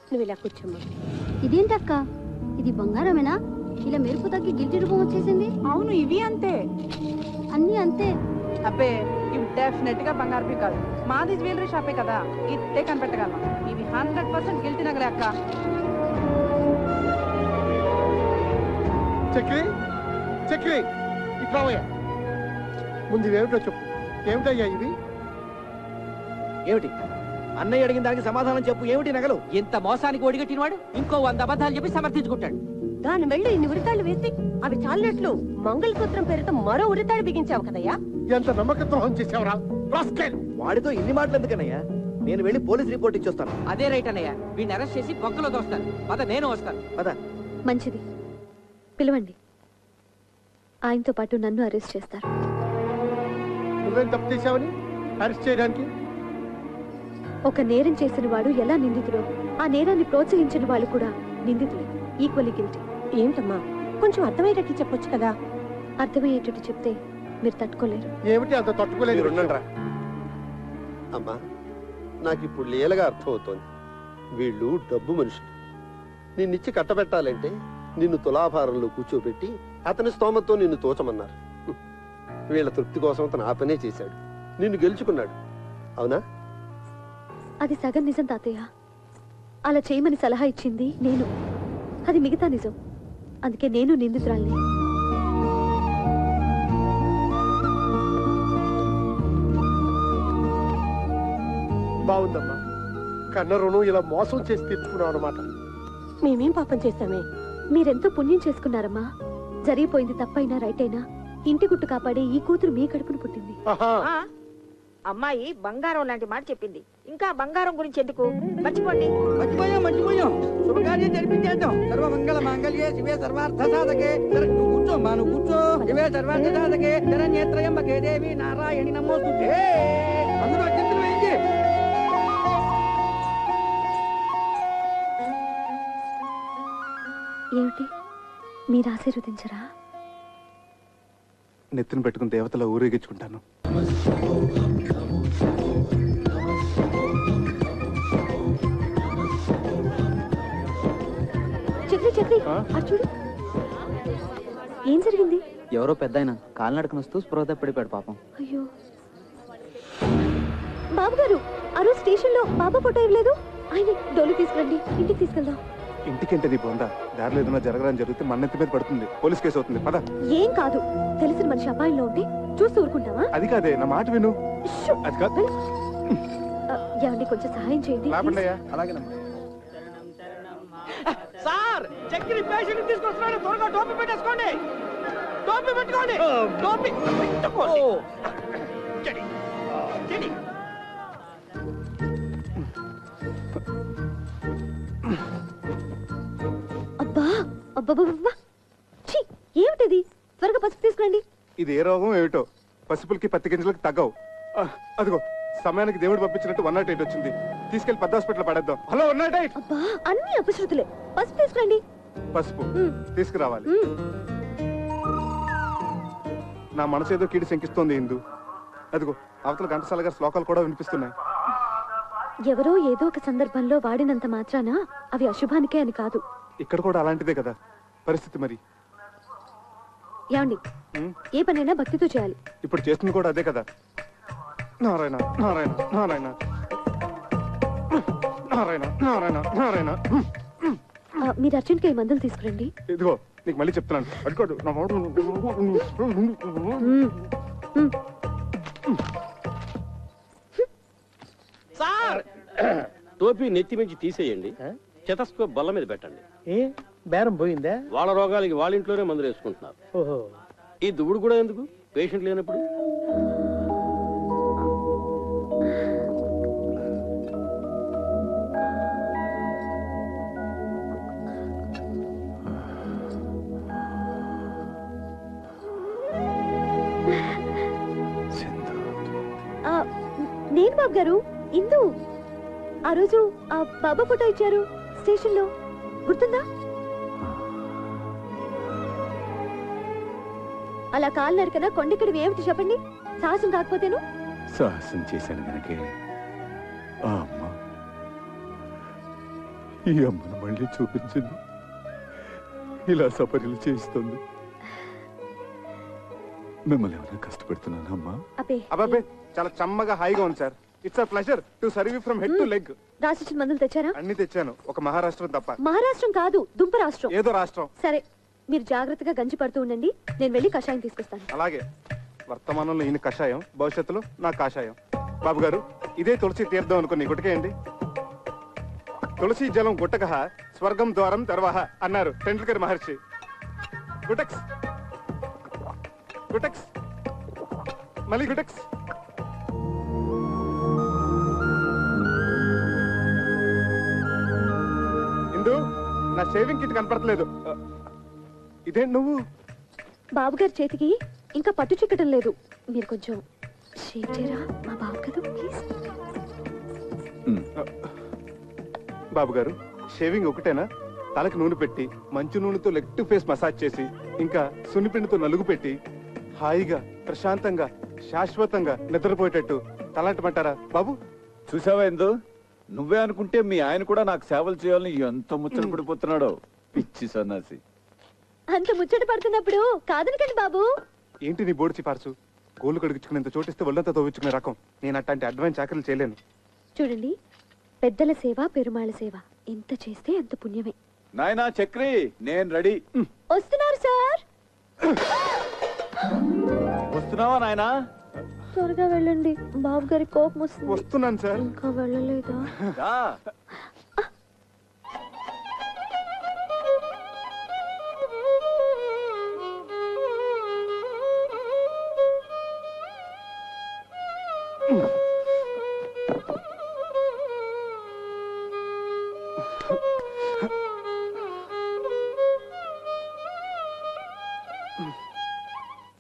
[SPEAKER 6] నువ్వు ఇలా కూర్చోమ్మా.
[SPEAKER 17] ఇదేంటక్క, ఇది బంగారమేనా? ఇలా మెరుపు తగ్గి గిల్టి రూపం వచ్చేసింది.
[SPEAKER 18] అవును, ఇవి అంతే,
[SPEAKER 17] అన్ని అంతే.
[SPEAKER 18] అబ్బే, ఇవి డెఫినెట్ గా బంగారు కాదు. మాది జ్యువెలరీ షాపే కదా, ఇట్టే కనిపెట్టగలను. ఇవి 100% గిల్టీ నగలే అక్క.
[SPEAKER 15] చక్రి, చక్రి, ఇట్లావయ్యా. ముందు ఇవేమిటో చెప్పు. ఏమిటయ్యా ఇవి?
[SPEAKER 10] ఏమిటి? అన్నయ్య అడిగిన దానికి సమాధానం చెప్పు. ఏమిటి నగలు? ఇంత మోసానికి ఒడిగట్టినవాడు ఇంకో 100 అబద్ధాలు చెప్పి సమర్థించుకుంటాడు.
[SPEAKER 6] దాని వెళ్ళి ఇన్ని ఉరితాళ్ళు వేసి అవి చాలినట్లు మంగళసూత్రం పేరుతో మరో ఉరితాడు బిగించావు కదయ్యా.
[SPEAKER 15] ఎంత నమ్మక ద్రోహం చేసావురా.
[SPEAKER 10] వాడితో ఇన్ని మాటలు ఎందుకన్నయ్యా? నేను వెళ్ళి పోలీస్ రిపోర్ట్ ఇచ్చొస్తాను. అదే రైట్ అన్నయ్య, వీడిని అరెస్ట్ చేసి బొక్కలో దోస్తాను. పద, నేను వస్తాను. పద.
[SPEAKER 1] మంచిది, పిలవండి. ఆయనతో పాటు నన్ను అరెస్ట్ చేస్తారు.
[SPEAKER 15] నువ్వేం తప్పు చేశావని అరెస్ట్ చేయడానికి?
[SPEAKER 1] ఒక నేరం చేసిన వాడు ఎలా నిందితుడో, ఆ నేరాన్ని ప్రోత్సహించిన వాళ్ళు కూడా నిందితులే, ఈక్వల్లీ గిల్టీ.
[SPEAKER 6] ఏమిటమ్మా, కొంచెం అర్థమయ్యేటట్లు చెప్పొచ్చు కదా.
[SPEAKER 1] అర్థమయ్యేటట్టు చెప్తే మీరు తట్టుకోలేరు.
[SPEAKER 15] ఏమిటి అంత తట్టుకోలేదు?
[SPEAKER 16] అమ్మా, నాకు ఇప్పుడు లీలగా అర్థమవుతోంది. వీళ్ళు డబ్బు మనుషులు. నిన్నిచ్చి కట్టబెట్టాలంటే నిన్ను తులాభారంలో కూర్చోబెట్టి అతని స్తోమతో నిన్ను తోచమన్నారు. వీళ్ళ తృప్తి కోసం అతను ఆ పనే చేశాడు, నిన్ను గెలుచుకున్నాడు. అవునా?
[SPEAKER 1] అది సగం నిజం తాతయ్య. అలా చేయమని సలహా ఇచ్చింది నేను, అది మిగతా నిజం. అందుకే నేను నిందితురాల్ని.
[SPEAKER 15] బాగుందమ్మా, కన్న రుణం ఇలా మోసం చేసి తీర్చుకున్నావు అన్నమాట.
[SPEAKER 1] మేమేం పాపం చేస్తామే? మీరెంతో పుణ్యం చేసుకున్నారమ్మా. జరిగిపోయింది తప్పైనా రైట్ అయినా ఇంటి గుట్టు కాపాడే ఈ కూతురు మీ కడుపును పుట్టింది.
[SPEAKER 14] అమ్మాయి బంగారం లాంటి మాట చెప్పింది. ఇంకా బంగారం గురించి ఎందుకు? మర్చిపోండి.
[SPEAKER 7] మర్చిపోయాం. శుభకార్యం జరిపించేద్దాం. సర్వమంగళ మాంగళ్యే శివే సర్వార్థ సాధకే. నువ్వు కూర్చో, నువ్వు కూర్చో. శివే సర్వార్థ సాధకే శరణ్యేత్రయంబకే దేవి నారాయణి నమోస్తుతే. అందరూ అత్యంత వేయించి
[SPEAKER 1] ఏమిటి, మీరు ఆశీర్వదించరా?
[SPEAKER 4] నెత్తిన పెట్టుకుని దేవతల ఊరేగించుకుంటాను.
[SPEAKER 1] చక్రి చక్రి, అటు చూడు. ఏం జరిగింది?
[SPEAKER 19] ఎవరో పెద్ద ఆయన కాలినడకన వస్తూ స్పృహ తప్పిడిపోయాడు పాపం.
[SPEAKER 1] అయ్యో బాబు గారు, ఆ రోజు స్టేషన్ లో బాబా ఫోటో ఇవ్వలేదు. ఆయన డోలు తీసుకురండి, ఇంటికి తీసుకెళ్దాం.
[SPEAKER 4] ఇంటికంటే నీ బొంద. దారిలో ఏదైనా జరగడానికి జరిగితే మన నెత్తి మీద పడుతుంది, పోలీస్ కేసు అవుతుంది. పద.
[SPEAKER 1] ఏం కాదు, తెలిసిన మనిషి అపాయంలో ఉంటే చూస్తూ ఊరుకుంటావా?
[SPEAKER 4] అది కాదే, నా మాట విను. అది కాదు.
[SPEAKER 1] ఏమండి, కొంచెం సహాయం చేయండి.
[SPEAKER 4] అలాగేనమ్మా.
[SPEAKER 10] సార్, చక్కెర పేషెంట్ తీసుకొస్తున్నాడు. త్వరగా టోపీ పెట్టేసుకోండి. టోపీ పెట్టుకోండి. టోపీ పెట్టుకోండి.
[SPEAKER 1] అబ్బా అబ్బా, ఏమిటిది? త్వరగా పసుపు తీసుకురండి.
[SPEAKER 4] ఇది ఏ రోగం ఏమిటో, పసిపులకి పత్తి గింజలకి తగ్గవు. అదిగో సమయానికి దేవుడు పంపించినట్టు 108 వచ్చింది. తీసుకెళ్లి పెద్ద హాస్పిటల్ పడేద్దాం. హలో 108.
[SPEAKER 1] అబ్బా, అన్ని అపశృతులే. పసుపు తీసుకురండి.
[SPEAKER 4] పసుపు తీసుకురావాలి. నా మనసు ఏదో కీడి శంకిస్తోంది ఇందు. అదిగో అవతల ఘంటసాల గారి శ్లోకాలు కూడా వినిపిస్తున్నాయి.
[SPEAKER 1] ఎవరో ఏదో ఒక సందర్భంలో వాడినంత మాత్రాన అవి అశుభానికే అని కాదు.
[SPEAKER 4] ఇక్కడ కూడా అలాంటిదే కదా పరిస్థితి. మరి
[SPEAKER 1] ఏమండి, ఏ పనైనా భక్తితో చేయాలి.
[SPEAKER 4] ఇప్పుడు చేస్తుంది కూడా అదే కదా. నారాయణ నారాయణ నారాయణ నారాయణ నారాయణ నారాయణ.
[SPEAKER 1] మీరు అర్జెంట్గా ఈ మందులు తీసుకురండి.
[SPEAKER 4] ఇదిగో నీకు మళ్ళీ చెప్తున్నాను. అడుకోడు నా మాట.
[SPEAKER 23] సార్, టోపీ నెత్తి మించి తీసేయండి. చెతస్కోప్ బల్ల మీద పెట్టండి.
[SPEAKER 13] ఏ బేరం పోయిందా?
[SPEAKER 23] వాళ్ళ రోగాలకి వాళ్ళ ఇంట్లోనే మందులు వేసుకుంటున్నారు.
[SPEAKER 13] ఓహో,
[SPEAKER 23] ఈ దువ్వుడు కూడా ఎందుకు? పేషెంట్ లేనప్పుడు.
[SPEAKER 1] నేను బాబు గారు, ఇందు. ఆ రోజు ఆ బాబా ఫోటో ఇచ్చారు స్టేషన్ లో, గుర్తుందా? అలా కాలు నరకన కొండెక్కడివి ఏమిటి చెప్పండి? సాహసం కాకపోతేను?
[SPEAKER 8] సాహసం చేశాను గనకే ఆ అమ్మ ఈ అమ్మను మళ్ళీ చూపించింది. ఇలా సపర్యలు చేయిస్తుంది. మిమ్మల్ని ఏమైనా కష్టపెడుతున్నాను అమ్మా?
[SPEAKER 4] అబ్బాబే, చాలా చమ్మగా హాయిగా ఉంది sir. It's a pleasure to serve you from head to leg.
[SPEAKER 1] రాసిచ్చిన మందులు తెచ్చారా?
[SPEAKER 4] అన్ని తెచ్చాను, ఒక మహారాష్ట్రం తప్ప.
[SPEAKER 1] మహారాష్ట్రం కాదు, దుంప రాష్ట్రం.
[SPEAKER 4] ఏదో రాష్ట్రం.
[SPEAKER 1] సరే, మీరు జాగ్రత్తగా గంజి పడుతూ ఉండండి. నేను వెళ్ళి కషాయం తీసుకొస్తాను.
[SPEAKER 4] అలాగే. వర్తమానంలో ఈయన కషాయం, భవిష్యత్తులో నా కాషాయం. బాబు గారు, ఇదే తులసి తీర్థం అనుకుని గుట్టకేయండి. తులసి జలం గుట్టక స్వర్గం ద్వారం తర్వాహ అన్నారు టెండూల్కర్ మహర్షి. గుటక్స్ గుటక్స్ మళ్ళీ గుటక్స్. ఇందు, నా షేవింగ్ కిట్ కనపడట్లేదు. ఇదేంటి నువ్వు?
[SPEAKER 1] బాబు గారి చేతికి ఇంకా పట్టు చిక్కటం లేదు. మీరు కొంచెం షేవ్ చేయరా? మా బాబు కదా, ప్లీజ్.
[SPEAKER 4] బాబు గారు, షేవింగ్ ఒకటేనా? తలకి నూనె పెట్టి మంచు నూనెతో లెగ్ టు ఫేస్ మసాజ్ చేసి ఇంకా సున్నిపిండితో నలుగు పెట్టి
[SPEAKER 9] హాయిగా ప్రశాంతంగా శాశ్వతంగా నిద్రపోయేటట్టు తలంటమంటారా బాబు?
[SPEAKER 8] చూసావా ఎందు? నువ్వే అనుకుంటే మీ ఆయన కూడా నాకు సేవలు చేయాలని ఎంత ముచ్చట పడిపోతున్నాడో. పిచ్చి సన్నాసి.
[SPEAKER 1] అంత ముచ్చట పడుతున్నప్పుడు కాదనకండి బాబు.
[SPEAKER 9] ఏంటి నీ బోడిచి పార్సు? గోళ్ళు కడిగించుకునేంత చోటిస్తే ఒళ్ళంతా తోవించుకునే రకం. నేను అట్లాంటి అడ్వాన్స్ చాకరీలు చేయలేను.
[SPEAKER 1] చూడండి, పెద్దల సేవ పెరుమాళ సేవ ఎంత చేస్తే అంత పుణ్యమే.
[SPEAKER 8] నాయనా చక్రి, నేను రెడీ.
[SPEAKER 1] వస్తున్నారు సార్.
[SPEAKER 8] వస్తున్నావా నాయనా?
[SPEAKER 1] త్వరగా వెళ్ళండి, బాబు గారి కోపం వస్తుంది.
[SPEAKER 9] వస్తున్నాను సార్.
[SPEAKER 1] ఇంకా వెళ్ళలేదా?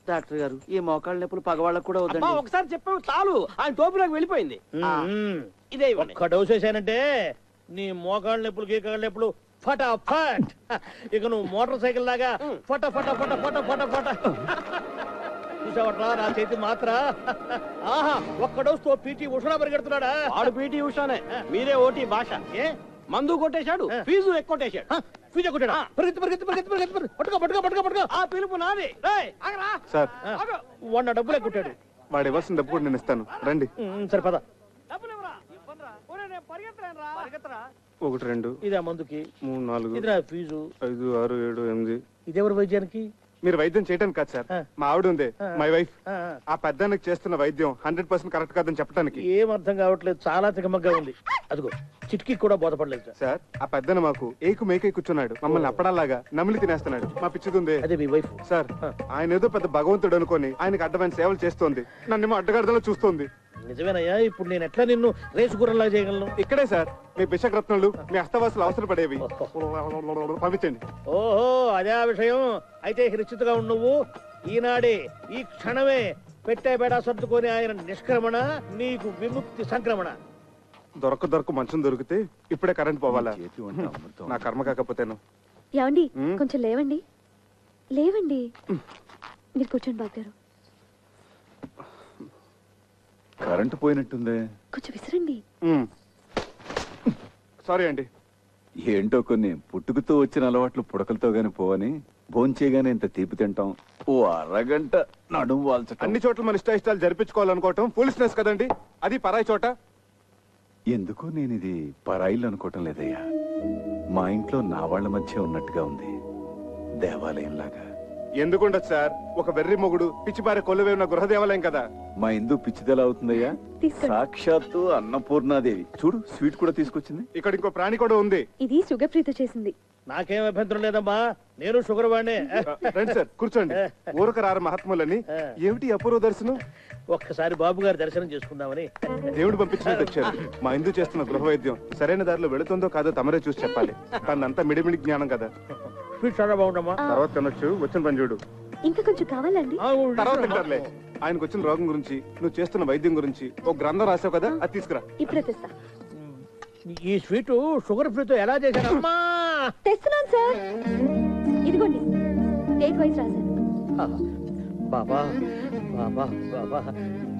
[SPEAKER 10] డాక్టర్ గారు, ఈ మోకాళ్ళ నొప్పులు పగవాళ్ళకు కూడా వద్దండి.
[SPEAKER 23] ఒకసారి చెప్పావు చాలు, ఆయన టోపీలోకి వెళ్ళిపోయింది. ఇదే
[SPEAKER 20] ఒక్క డోస్ వేసానంటే నీ మోకాళ్ళ నొప్పులు గీకాళ్ళ నొప్పులు ఫటాఫట్. ఇక నువ్వు మోటార్ సైకిల్ లాగా ఫట ఫట ఫట ఫట ఫట ఫట. చూసావట్రా నా చేతి మాత్ర. ఆహా, ఒక్క డోస్ తో పీటీ ఉషా పరిగెడుతున్నాడా?
[SPEAKER 23] వాడు పీటీ ఉషానే, మీరే ఓటీ భాష. ఏ మందు కొట్టేశాడు, ఫీజు ఎక్కువ
[SPEAKER 20] ఫీజు కొట్టాడా? పరిగెత్తి పరిగెత్తి పరిగెత్తి పరిగెత్తి పట్టుకో పట్టుకో పట్టుకో పట్టుకో.
[SPEAKER 23] ఆ పిలుపు నాది.
[SPEAKER 9] సార్,
[SPEAKER 20] వాడు నా డబ్బులే కొట్టాడు.
[SPEAKER 9] వాడు ఇవ్వాల్సిన డబ్బు కూడా నేను ఇస్తాను, రండి.
[SPEAKER 20] సరే పద.
[SPEAKER 9] 1 2
[SPEAKER 20] ఇదే మందుకి,
[SPEAKER 9] 3 4
[SPEAKER 20] ఇది నా ఫీజు,
[SPEAKER 9] 5 6 7 8.
[SPEAKER 20] ఇదెవరు వైద్యానికి?
[SPEAKER 9] మీరు వైద్యం చేయడానికి కాదు సార్, మా ఆవిడ ఉంది, మై వైఫ్. ఆ పెద్దానికి చేస్తున్న వైద్యం 100% కరెక్ట్ కాదని చెప్పడానికి.
[SPEAKER 20] ఏం అర్థం కావట్లేదు, చాలా తికమగ్గా ఉంది. అదిగో చిట్కి కూడా బోధపడలేదు
[SPEAKER 9] సార్. ఆ పెద్దన మాకు ఏకు మేకై కూర్చున్నాడు, మమ్మల్ని అప్పడాలాగా నమిలి తినేస్తున్నాడు. మా పిచ్చిదుందే
[SPEAKER 20] అదే మీ వైఫ్
[SPEAKER 9] సార్. ఆయన ఏదో పెద్ద భగవంతుడు అనుకొని ఆయనకు అడ్డమైన సేవలు చేస్తోంది, నన్నేమో అడ్డగడదలో చూస్తోంది.
[SPEAKER 20] నిజమేనయ్యా, ఇప్పుడు నేను ఎట్లా నిన్ను రేసు గుర్రంలా చేయగలను?
[SPEAKER 9] ఇక్కడే సార్ మీ బిషక్రత్నాలు, మీ హస్తవాసులు అవసరం పడేవి. పంపించండి.
[SPEAKER 20] ఓహో, అదే ఆ విషయం. అయితే నిశ్చితగా ఉండు నువ్వు. ఈనాడే ఈ క్షణమే పెట్టే బేడా సర్దుకొని ఆయన నిష్క్రమణ, నీకు విముక్తి సంక్రమణ.
[SPEAKER 9] దొరక మంచం దొరికితే ఇప్పుడే కరెంట్ పోవాలా? నా కర్మ కాకపోతేను.
[SPEAKER 1] ఏమండి, కొంచెం లేవండి, లేవండి. మీరు కూర్చోండి బాబు గారు.
[SPEAKER 8] కరెంటు పోయినట్టుందే,
[SPEAKER 1] కొంచెం విసిరండి.
[SPEAKER 9] సారీ అండి.
[SPEAKER 8] ఏంటో కొన్ని పుట్టుకతో వచ్చిన అలవాట్లు పుడకలతో గాని పోవని, భోంచేయగానే ఇంత తీపి తింటాం, ఓ అరగంట నడుము వాల్చటం.
[SPEAKER 9] అన్ని చోట్ల మన ఇష్టాలు జరిపించుకోవాలనుకోవటం ఫూలిష్నెస్ కదండి. అది పరాయి చోట.
[SPEAKER 8] ఎందుకో నేను ఇది పరాయిలు అనుకోవటం లేదయ్యా. మా ఇంట్లో నా వాళ్ళ మధ్య ఉన్నట్టుగా ఉంది, దేవాలయంలాగా.
[SPEAKER 9] ఎందుకుండదు సార్, ఒక వెర్రి మొగుడు పిచ్చిపారే కొలువే ఉన్న గృహ దేవాలయం కదా.
[SPEAKER 8] మా ఇందు పిచ్చిదెలా అవుతుందయ్యా? సాక్షాత్తు అన్నపూర్ణాదేవి. చూడు, స్వీట్ కూడా తీసుకొచ్చింది.
[SPEAKER 9] ఇక్కడ ఇంకో ప్రాణి కూడా ఉంది.
[SPEAKER 1] ఇది షుగర్ ఫ్రీతో చేసింది.
[SPEAKER 20] నాకేం అభ్యంతరం లేదమ్మా, నేను షుగర్ వాడినే.
[SPEAKER 9] రండి సార్, కూర్చోండి. ఊరక రారు మహాత్ములని. ఏమిటి అపూర్వ దర్శనం?
[SPEAKER 20] ఒక్కసారి బాబు గారి దర్శనం చేసుకుందామని
[SPEAKER 9] దేవుడు పంపించినట్టు వచ్చారు. మా ఇందు చేస్తున్న గృహ వైద్యం సరైన దారిలో వెళుతుందో కాదో తమరే చూసి చెప్పాలి. తనంతా మిడిమిడి జ్ఞానం కదా.
[SPEAKER 20] స్వీట్ చాలా బాగుండమ్మా.
[SPEAKER 9] తర్వాత తినొచ్చు, వచ్చిన పని చూడు.
[SPEAKER 1] ఇంకా కొంచెం కావాలండి?
[SPEAKER 9] తర్వాత తింటారులే. ఆయనకు వచ్చిన రోగం గురించి, నువ్వు చేస్తున్న వైద్యం గురించి ఒక గ్రంథం రాసావు కదా, అది తీసుకురా.
[SPEAKER 1] ఇప్పుడే తెస్తా.
[SPEAKER 20] ఈ స్వీట్ షుగర్ ఫ్రీతో ఎలా చేశానమ్మా?
[SPEAKER 1] తెస్తున్నాను సార్, ఇదిగోండి. డేట్ వైస్ రాశాను.
[SPEAKER 20] బాబా బాబా బాబా.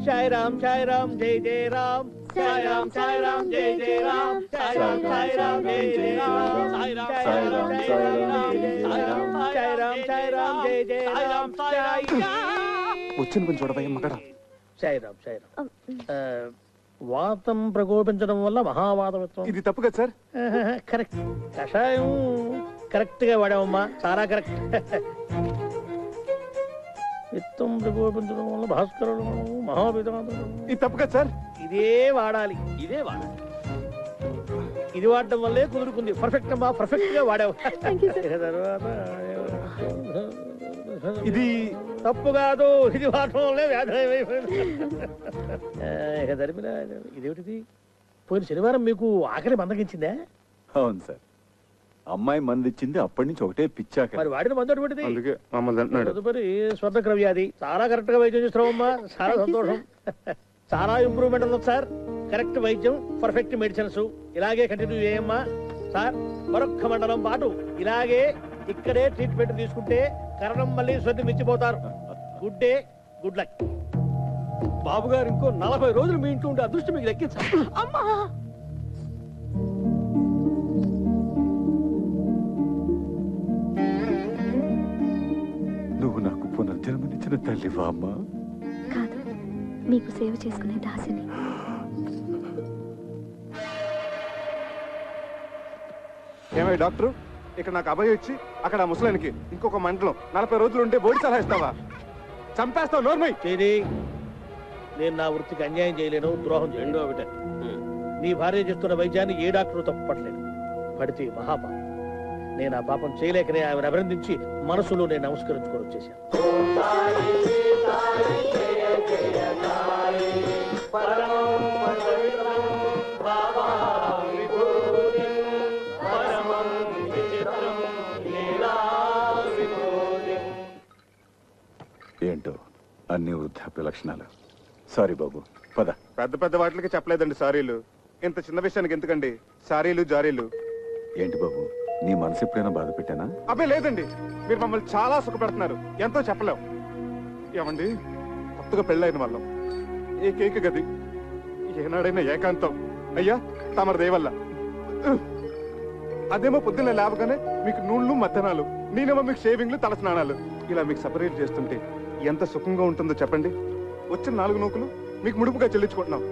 [SPEAKER 20] సాయి రామ్ సాయి రామ్ జై జై రామ్. సాయి రామ్ సాయి రామ్ జై జై రామ్. సాయి రామ్ సాయి రామ్ జై జై రామ్. సాయి రామ్ సాయి రామ్ జై జై రామ్. సాయి రామ్ సాయి రామ్ జై జై రామ్. సాయి రామ్.
[SPEAKER 9] వచ్చిన పని చూడవయ్య మగడా.
[SPEAKER 20] సాయి రామ్ సాయి రామ్. వాతం ప్రకోపించడం వల్ల మహావాతం.
[SPEAKER 9] ఇది తప్పు కదా సార్?
[SPEAKER 20] కరెక్ట్. కషాయం కరెక్ట్ గా వాడామమ్మా, చాలా కరెక్ట్. విత్తం ప్రకోపించడం వల్ల భాస్కరుడు మహావిధానం.
[SPEAKER 9] ఇది తప్పు కదా సార్?
[SPEAKER 20] ఇదే వాడాలి, ఇదే వాడాలి. ఇది వాడటం వల్లే కుదురుకుంది. పర్ఫెక్ట్ అమ్మా, పర్ఫెక్ట్ గా వాడావు. తర్వాత
[SPEAKER 9] ఇది
[SPEAKER 20] తప్పు కాదు, ఇది వాడటం వల్లే వ్యాధి. ఇదేమిటిది? పోయిన శనివారం మీకు ఆకలి మందగించిందా?
[SPEAKER 8] అవును సార్, అమ్మాయి మంది ఇచ్చింది, అప్పటి నుంచి ఒకటే పిచ్చాక.
[SPEAKER 20] మరి వాడిన మందు అటువంటిది.
[SPEAKER 9] మమ్మల్ని
[SPEAKER 20] తదుపరి స్వర్ణక్ర వ్యాధి. చాలా కరెక్ట్ గా వైద్యం చేస్తున్నావమ్మా, చాలా సంతోషం. చాలా ఇంప్రూవ్మెంట్ ఉంది సార్. కరెక్ట్ వైద్యం, పర్ఫెక్ట్ మెడిసిన్స్. ఇలాగే కంటిన్యూ చేయమ్మా సార్. మరొక్క మండలం పాటు ఇలాగే ఇక్కడే ట్రీట్మెంట్ తీసుకుంటే కరణం మళ్ళీ స్వర్ణం మించిపోతారు. Good day, good luck. బాబు గారు ఇంకో 40 రోజులు మీ ఇంట్లో ఉండే అదృష్టం మీకు దక్కించాలి. అమ్మా
[SPEAKER 8] నువ్వు నాకు పునర్జన్మనిచ్చిన తల్లివా అమ్మా?
[SPEAKER 1] కాదు, మీకు సేవ చేసుకునే దాసిని.
[SPEAKER 9] ఏమై డాక్టర్, ఇక్కడ నాకు అభయం ఇచ్చి అక్కడ ఆ ముసలానికి ఇంకొక మండలం 40 రోజులు ఉంటే బోడి సలహా ఇస్తావా? చంపేస్తావు నోర్మై.
[SPEAKER 20] నేను నా వృత్తికి అన్యాయం చేయలేను, ద్రోహం చేయలేను. ఒకటే నీ భార్య చేస్తున్న వైద్యాన్ని ఏ డాక్టర్ తప్పుపట్టలేను. పడితే మహాపాపం. నేను ఆ పాపం చేయలేకనే ఆమెను అభినందించి మనసులో నేను నమస్కరించుకొని వచ్చేసాను.
[SPEAKER 8] ఏంటో అన్ని వృద్ధాప్య లక్షణాలు. సారీ బాబు, పద.
[SPEAKER 9] పెద్ద పెద్ద వాటికి చెప్పలేదండి సారీలు. ఇంత చిన్న విషయానికి ఎందుకండి సారీలు జారీలు?
[SPEAKER 8] ఏంటి బాబు, నీ మనసు ఎప్పుడైనా బాధ పెట్టానా?
[SPEAKER 9] అబ్బే లేదండి, మీరు మమ్మల్ని చాలా సుఖపెడుతున్నారు. ఎంతో చెప్పలేం. ఏమండి, కొత్తగా పెళ్ళైన వాళ్ళం, ఏ కేక్ గది, ఏనాడైనా ఏకాంతం. అయ్యా తమరి దయవల్ల. అదేమో పొద్దున్న లేవగానే మీకు నూళ్ళు మధ్యాహ్నాలు, నేనేమో మీకు షేవింగ్లు తల స్నానాలు. ఇలా మీకు సపరేట్ చేస్తుంటే ఎంత సుఖంగా ఉంటుందో చెప్పండి. వచ్చిన 4 నూకులు మీకు ముడుపుగా చెల్లించుకుంటున్నాం.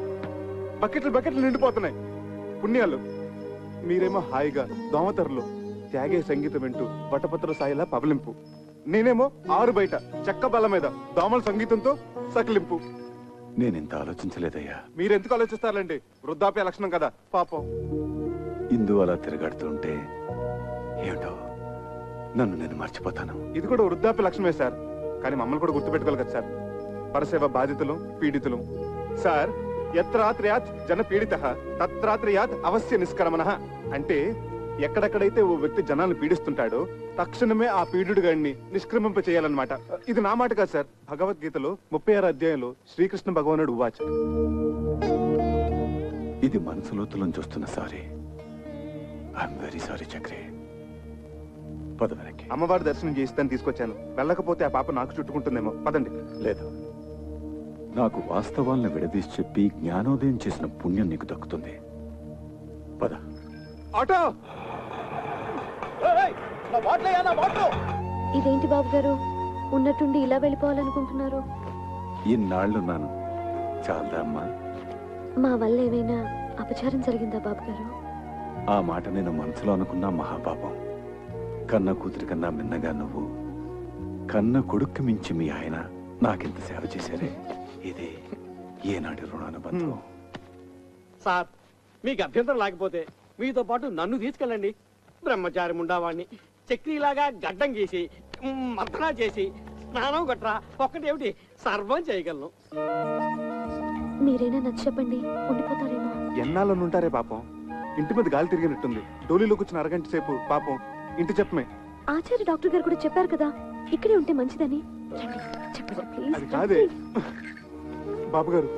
[SPEAKER 9] బకెట్లు నిండిపోతున్నాయి పుణ్యాలు. మీరేమో హాయిగా దోమతెరలో త్యాగే సంగీతం వింటూ వటపత్ర సాయిలా పవలింపు. నేనేమో ఆరు బయట చెక్క బల్ల మీద దోమల సంగీతంతో సకిలింపు.
[SPEAKER 8] నేనెంత ఆలోచించలేదయ్యా.
[SPEAKER 9] మీరెందుకు ఆలోచిస్తారండి? వృద్ధాప్య లక్షణం కదా పాపం.
[SPEAKER 8] ఇందు అలా తిరగాడుతుంటే ఏమిటో నన్ను నేను మర్చిపోతాను.
[SPEAKER 9] ఇది కూడా వృద్ధాప్య లక్షణమే సార్, కానీ మమ్మల్ని కూడా గుర్తుపెట్టుకోవాలి కదా సార్. పరసేవ బాధితులు పీడితులు సార్. యత్రాత్రయాత్ జన పీడిత తత్రాత్రయాత్ అవశ్య నిష్క్రమణ. అంటే ఎక్కడెక్కడైతే ఓ వ్యక్తి జనాన్ని పీడిస్తుంటాడో తక్షణమే ఆ పీడుడు గాడిని నిష్క్రమింప చేయాలన్నమాట. ఇది నా మాట కాదు సార్. భగవద్గీతలో 36వ అధ్యాయంలో శ్రీకృష్ణ భగవానుడు ఉవాచ.
[SPEAKER 8] ఇది మనసులోతులను చూస్తున్న sorry. I'm very sorry Chakri. పద వెనక్కి.
[SPEAKER 9] అమ్మవారి దర్శనం చేయిస్తాను తీసుకొచ్చాను. వెళ్ళకపోతే ఆ పాప నాకు చుట్టుకుంటుందేమో. పదండి.
[SPEAKER 8] లేదు, నాకు వాస్తవాలను విడదీసి చెప్పి జ్ఞానోదయం చేసిన పుణ్యం నీకు దక్కుతుంది. పద.
[SPEAKER 9] ఆటో.
[SPEAKER 1] ఇదేంటి బాబు గారు, ఉన్నట్టుండి ఇలా వెళ్ళిపోవాలనుకుంటున్నారు?
[SPEAKER 8] ఇన్నాళ్ళున్నాను, చాలదా అమ్మా?
[SPEAKER 1] మా వల్ల ఏమైనా అపచారం జరిగిందా బాబు గారు?
[SPEAKER 8] ఆ మాట నేను మనసులో అనుకున్నా మహాపాపం. కన్న కూతురి కన్నా మిన్నగా నువ్వు, కన్న కొడుక్కి మించి మీ ఆయన నాకింత సేవ చేశారే. ఇది ఏనాటి రుణానుబంధం.
[SPEAKER 20] సార్, మీకు అభ్యంతరం లేకపోతే మీతో పాటు నన్ను తీసుకెళ్ళండి. బ్రహ్మచారి ఉండేవాడిని చక్రీలాగా గడ్డం గీసి మర్దనా చేసి స్నానం గట్రా ఒక్కటేమిటి సర్వం చేయగలను.
[SPEAKER 1] మీరైనా నచ్చ చెప్పండి, ఉండిపోతారేమో.
[SPEAKER 9] ఎన్నాళ్ళు ఉంటారే పాపం. ఇంటి మీద గాలి తిరిగినట్టుంది. డోలీలో కూర్చుని అరగంట సేపు పాపం ఇంటి చెప్పమే.
[SPEAKER 1] ఆచార్య డాక్టర్ గారు కూడా చెప్పారు కదా ఇక్కడే ఉంటే మంచిదని.
[SPEAKER 9] అది కాదే బాబు గారు,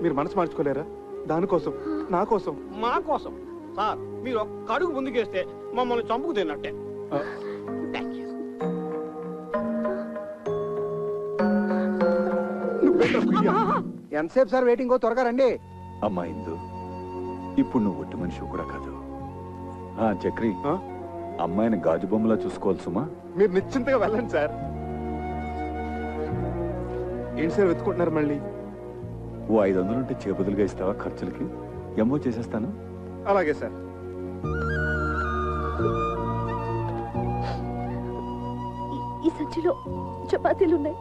[SPEAKER 9] మీరు మనసు మార్చుకోలేరా? దానికోసం, నా కోసం,
[SPEAKER 20] మా కోసం. సార్, మీరు ఒక్క అడుగు ముందుకేస్తే మమ్మల్ని చంపుకు తిన్నట్టే.
[SPEAKER 7] ఎంతసేపు సార్ వెయిటింగ్? త్వరగా రండి.
[SPEAKER 8] అమ్మా ఇందు, ఇప్పుడు నువ్వు ఒట్టి మనిషి కూడా కాదు. ఆ చక్రి, అమ్మాయిని గాజు బొమ్మలా చూసుకోవాలి సుమా.
[SPEAKER 9] మీరు నిశ్చింతగా వెళ్ళండి సార్. ఏంటి సార్ వెతుకుంటున్నారు మళ్ళీ?
[SPEAKER 8] ఓ 500 ఉంటే చేబదులుగా ఇస్తావా ఖర్చులకి? ఎమ్మో చేసేస్తాను.
[SPEAKER 9] అలాగే సార్.
[SPEAKER 1] ఈ సంచిలో చపాతీలు ఉన్నాయి,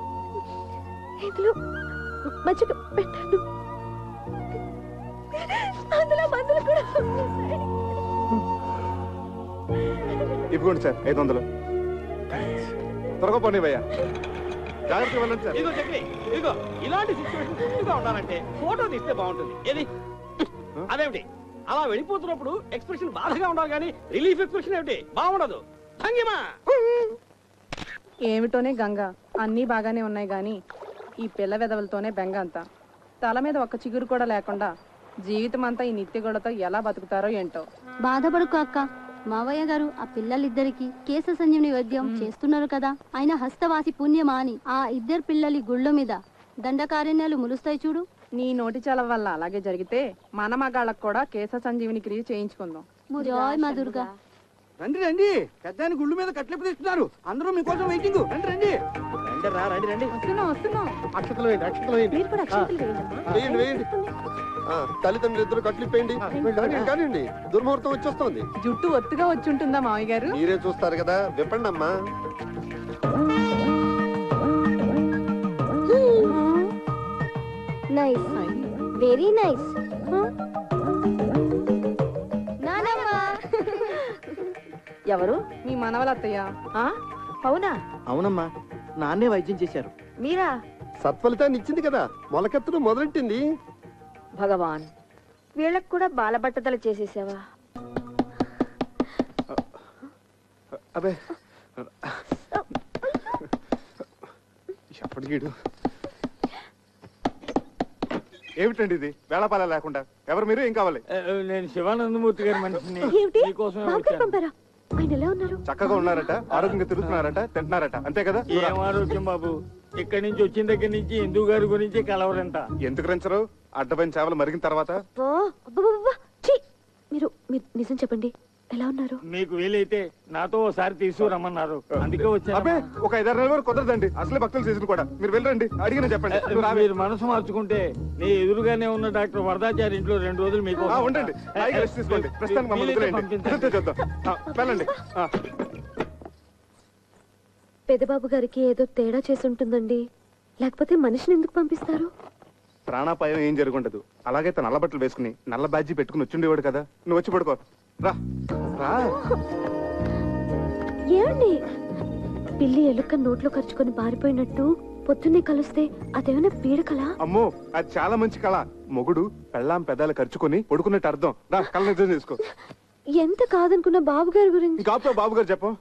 [SPEAKER 1] ఇందులో మజ్జిగ పెట్టాను, అందులో మందులు కూడా.
[SPEAKER 9] ఇవ్వండి సార్ 500. త్వరగా పోనీవయ్యా. జాగ్రత్తగా వెళ్ళండి సార్.
[SPEAKER 20] ఇదిగో చక్రి, ఇదిగో ఇలాంటి సిచ్యువేషన్ ఉండాలంటే ఫోటో తీస్తే బాగుంటుంది. ఏది అదేమిటి అలా వెళ్ళిపోతున్నప్పుడు ఎక్స్ప్రెషన్ బాధగా ఉండాలి కానీ రిలీఫ్ ఎక్స్ప్రెషన్ ఏమిటి బాగుండదు. భంగిమా
[SPEAKER 18] ఏమిటోనే గంగ, అన్నీ బాగానే ఉన్నాయి గాని ఈ పిల్ల వెదవులతోనే బెంగ అంతా. తల మీద ఒక్క చిగురు కూడా లేకుండా జీవితం అంతా ఈ నిత్య గొడవతో ఎలా బతుకుతారో ఏంటో.
[SPEAKER 17] బాధపడుకో అక్క, మావయ్య గారు ఆ పిల్లలిద్దరికి కేశ సంజీవని వైద్యం చేస్తున్నారు కదా, ఆయన హస్తవాసి పుణ్యమా అని ఆ ఇద్దరు పిల్లలి గుళ్ళ మీద దండకారణ్యాలు ములుస్తాయి చూడు.
[SPEAKER 18] నీ నోటి చలవ వల్ల అలాగే జరిగితే మన మగాళ్ళకు కూడా కేశ సంజీవిని క్రియ చేయించుకుందాం.
[SPEAKER 17] జై మా దుర్గా.
[SPEAKER 7] రండి రండి, పెద్దాని గుళ్ళు మీద కట్లెప్పుడు ఇస్తున్నారు, అందరూ మీకోసం వెయిటింగ్. రండి రండి
[SPEAKER 18] రండి వస్తున్నాం వస్తున్నాం.
[SPEAKER 15] అక్షతలు వేయండి, అక్షతలు వేయండి.
[SPEAKER 16] వేయండి వేయండి. తల్లిదండ్రులు ఇద్దరు కట్లిప్పేయండి. కానివ్వండి, దుర్ముహూర్తం వచ్చేస్తోంది.
[SPEAKER 18] జుట్టు ఒత్తుగా వచ్చి ఉంటుందా మావయ్య గారు?
[SPEAKER 16] మీరే చూస్తారు కదా, విప్పండి అమ్మా.
[SPEAKER 17] Nice, very nice.
[SPEAKER 18] ఎవరు? మీ మనవల అత్తయ్య.
[SPEAKER 10] అవునా? అవునమ్మా, నాన్నే వైద్యం చేశారు.
[SPEAKER 14] మీరా?
[SPEAKER 16] సత్ఫలితాన్ని ఇచ్చింది కదా, మొలకెత్తడం మొదలెట్టింది.
[SPEAKER 14] భగవాన్, వీళ్ళకి కూడా బాలబట్టతలు చేసేసావా?
[SPEAKER 9] అబే ఎప్పటికీడు ఏమిటండి ఇది వేళపాల లేకుండా? ఎవరు మీరు? ఏం కావాలి?
[SPEAKER 2] నేను శివానందమూర్తి గారి మనిషిని.
[SPEAKER 1] ఆయన ఎలా ఉన్నారు?
[SPEAKER 9] చక్కగా ఉన్నారట, ఆరోగ్యంగా తిరుగుతున్నారట, తింటున్నారట, అంతే కదా?
[SPEAKER 2] ఏం ఆరోగ్యం బాబు, ఇక్కడి నుంచి వచ్చిన దగ్గర నుంచి హిందూ గారి గురించి కలవరంట.
[SPEAKER 9] ఎందుకు రంచరు? అడ్డపైన చేపలు మరిగిన తర్వాత
[SPEAKER 1] మీరు నిజం చెప్పండి, ఎలా ఉన్నారు?
[SPEAKER 2] మీకు వీలైతే నాతో ఒకసారి తీసుకురమ్మన్నారు, అందుకే వచ్చాను.
[SPEAKER 9] అబ్బే, ఒక 5-6 నెలల వరకు కుదరదండి, అసలే భక్తులు సీజన్ కూడా. మీరు వెళ్ళండి, అడిగిన చెప్పండి.
[SPEAKER 2] మీరు మనసు మార్చుకుంటే నీ ఎదురుగానే ఉన్న డాక్టర్ వరదాచారి ఇంట్లో 2 రోజులు మీకు
[SPEAKER 9] ఉండండి, రెస్ట్ తీసుకోండి. ప్రస్తుతానికి మమ్మల్ని వదిలేయండి. చూద్దాం, వెళ్ళండి.
[SPEAKER 1] పెద్దబాబు గారికి ఏదో తేడా చేసి ఉంటుందండి, లేకపోతే మనిషిని ఎందుకు పంపిస్తారు?
[SPEAKER 9] ప్రాణాపాయం ఏం జరుగుండదు. అలాగైతే నల్ల బట్టలు వేసుకుని నల్ల బ్యాడ్జీ పెట్టుకుని వచ్చిండేవాడు కదా. నువ్వు వచ్చి పడుకో. రా రా.
[SPEAKER 1] ఏమండి, పిల్లి ఎలుక నోట్లో ఖర్చుకొని పారిపోయినట్టు పొద్దున్నే కలుస్తే అదేమైనా పీడకలా?
[SPEAKER 9] అమ్మో, అది చాలా మంచి కళ. మొగుడు పెళ్ళాం పెదాలు ఖర్చుకొని పడుకున్నట్టు అర్థం. రా, కళ్ళ నిజం చేసుకో.
[SPEAKER 1] ఎంత కాదనుకున్న బాబు గారి గురించి.
[SPEAKER 9] ఇంకా బాబు గారు చెప్పు.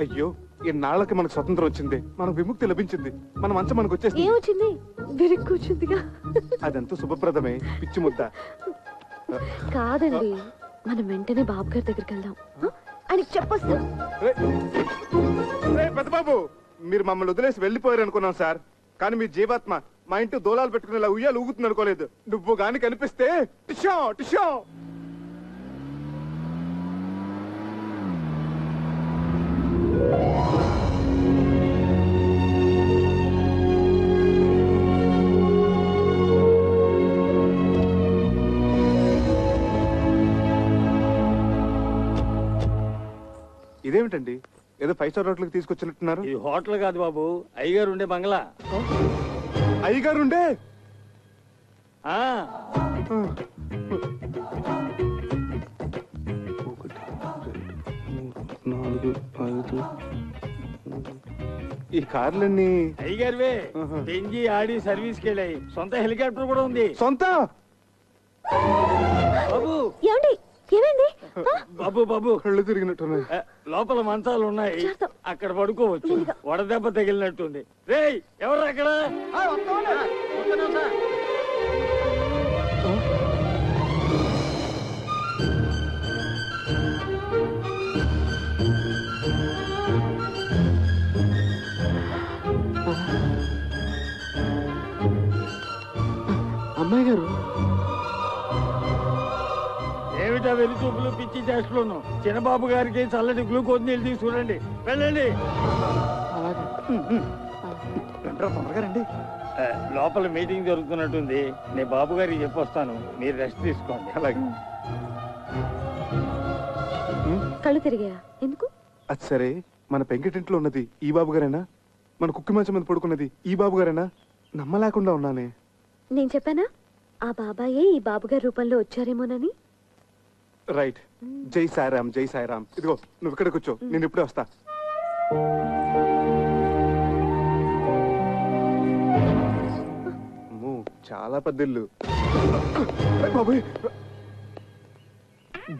[SPEAKER 9] అయ్యో, ఇన్నాళ్ళకి మనకు స్వతంత్రం వచ్చింది, మనకు విముక్తి లభించింది, మన మంచం మనకు వచ్చేసింది.
[SPEAKER 1] ఏమొచ్చింది? కూర్చుందిగా.
[SPEAKER 9] అదంతా శుభప్రదమే, పిచ్చి ముద్ద.
[SPEAKER 1] కాదండి, మనం వెంటనే బాబు గారి దగ్గరికి వెళ్దాం, ఆయనకి చెప్పొస్తాం.
[SPEAKER 9] పెద్ద బాబు, మీరు మమ్మల్ని వదిలేసి వెళ్ళిపోయారు అనుకున్నాం సార్, కానీ మీ జీవాత్మ మా ఇంటి దోలాలు పెట్టుకుని ఇలా ఉయ్యాలు ఊగుతుంది అనుకోలేదు. నువ్వు గాని కనిపిస్తే టిషో టిషో. ఇదేమిటండి, ఏదో 5 స్టార్ హోటల్కి తీసుకొచ్చినట్టున్నారు?
[SPEAKER 2] ఇది హోటల్ కాదు బాబు, అయ్యగారు ఉండే బంగ్లా.
[SPEAKER 9] అయ్యగారు ఉండే? ఈ కార్లన్నీ
[SPEAKER 2] అయ్యగారివే. పెంచి ఆడి సర్వీస్కి వెళ్ళాయి. సొంత హెలికాప్టర్ కూడా ఉంది.
[SPEAKER 9] సొంత?
[SPEAKER 2] బాబు
[SPEAKER 1] ఏమండి, ఏమైంది?
[SPEAKER 2] బాబు బాబు,
[SPEAKER 9] కళ్ళు తిరిగినట్టున్నాయి.
[SPEAKER 2] లోపల మంచాలు ఉన్నాయి, అక్కడ పడుకోవచ్చు. వడదెబ్బ తగిలినట్టుంది. రేయ్, ఎవరు అక్కడ?
[SPEAKER 10] అమ్మాయి గారు
[SPEAKER 2] ఏమిటా వెళ్లి చూపులు, పిచ్చి చేష్టలోను. చిన్నబాబు గారికి చల్లటి గ్లూకోజ్ నీళ్ళు తీసుకురండి. వెళ్ళండి.
[SPEAKER 9] తొందరగా రండి.
[SPEAKER 2] లోపల మీటింగ్ జరుగుతున్నట్టుంది, నేను బాబు గారికి చెప్పొస్తాను, మీరు రెస్ట్ తీసుకోండి.
[SPEAKER 9] అలాగే.
[SPEAKER 1] కళ్ళు తిరిగాయా? ఎందుకు?
[SPEAKER 9] అది సరే, మన పెంకిటింట్లో ఉన్నది ఈ బాబు గారేనా? మన కుక్కి మంచం మీద పడుకున్నది ఈ బాబు గారేనా? నమ్మలేకుండా ఉన్నానే.
[SPEAKER 1] నేను చెప్పానా ఆ బాబాయే ఈ బాబుగారి రూపంలో వచ్చారేమోనని?
[SPEAKER 9] రైట్. జై సాయిరామ్, జై సాయిరామ్. ఇదిగో నువ్వు ఇక్కడ కూర్చో, నేను ఇప్పుడే వస్తా. చాలా పెద్దిల్లు. బాబోయ్,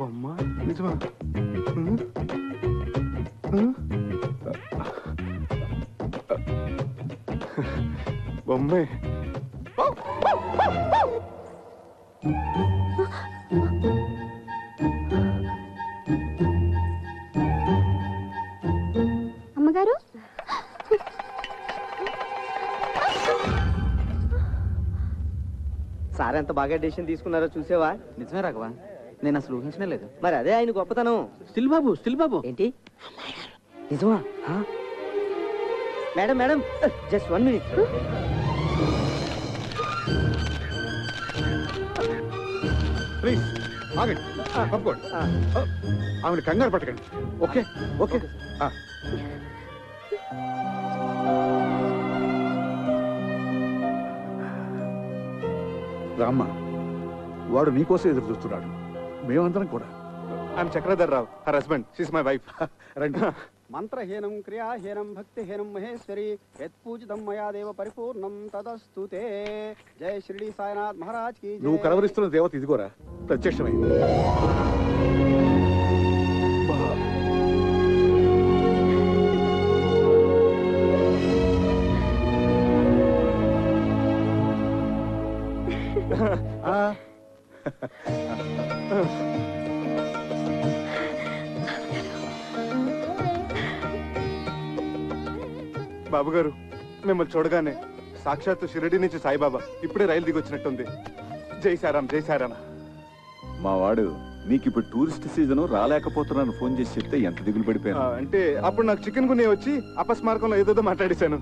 [SPEAKER 9] బొమ్మ నిజమా? బొమ్మే.
[SPEAKER 20] సార్ ఎంత బాగా డెసిషన్ తీసుకున్నారో చూసేవా?
[SPEAKER 19] నిజమే రాఘవా, నేను అసలు ఊహించనే లేదు.
[SPEAKER 20] మరి అదే ఆయన గొప్పతనం.
[SPEAKER 10] స్టిల్ బాబు
[SPEAKER 20] ఏంటి నిజమా? Madam madam just 1 minute.
[SPEAKER 9] Please ఆగండి, తప్పుకోండి. ఆమెను కంగారు పట్టకండి. Okay okay.
[SPEAKER 12] రామ్మ, వాడు నీకోసం ఎదురు చూస్తున్నాడు, మేమందరం కూడా.
[SPEAKER 9] I'm Chakradhar Rao, her husband, she's my wife. రండి.
[SPEAKER 21] మంత్రహీనం క్రియాహీనం భక్తిహీనం మహేశ్వరి యత్పూజితం మయా దేవ పరిపూర్ణం తదస్తుతే. జై షిరిడి సాయినాథ్ మహారాజ్ కి.
[SPEAKER 12] నువ్వు కలవరిస్తున్న దేవత ఇదిగోరా, ప్రత్యక్షమైంది.
[SPEAKER 9] బాబు గారు, మిమ్మల్ని చూడగానే సాక్షాత్తు షిరిడి నుంచి సాయిబాబా ఇప్పుడే రైలు దిగొచ్చినట్టుంది. జై సారాం, జై సారాం.
[SPEAKER 8] మా వాడు నీకు ఇప్పుడు టూరిస్ట్ సీజన్ రాలేకపోతున్నాను ఫోన్ చేసి చెప్తే ఎంత దిగులు పడిపోయాను.
[SPEAKER 9] అంటే అప్పుడు నాకు చికెన్ గునే వచ్చి అపస్మారకంలో ఏదో మాట్లాడేశాను.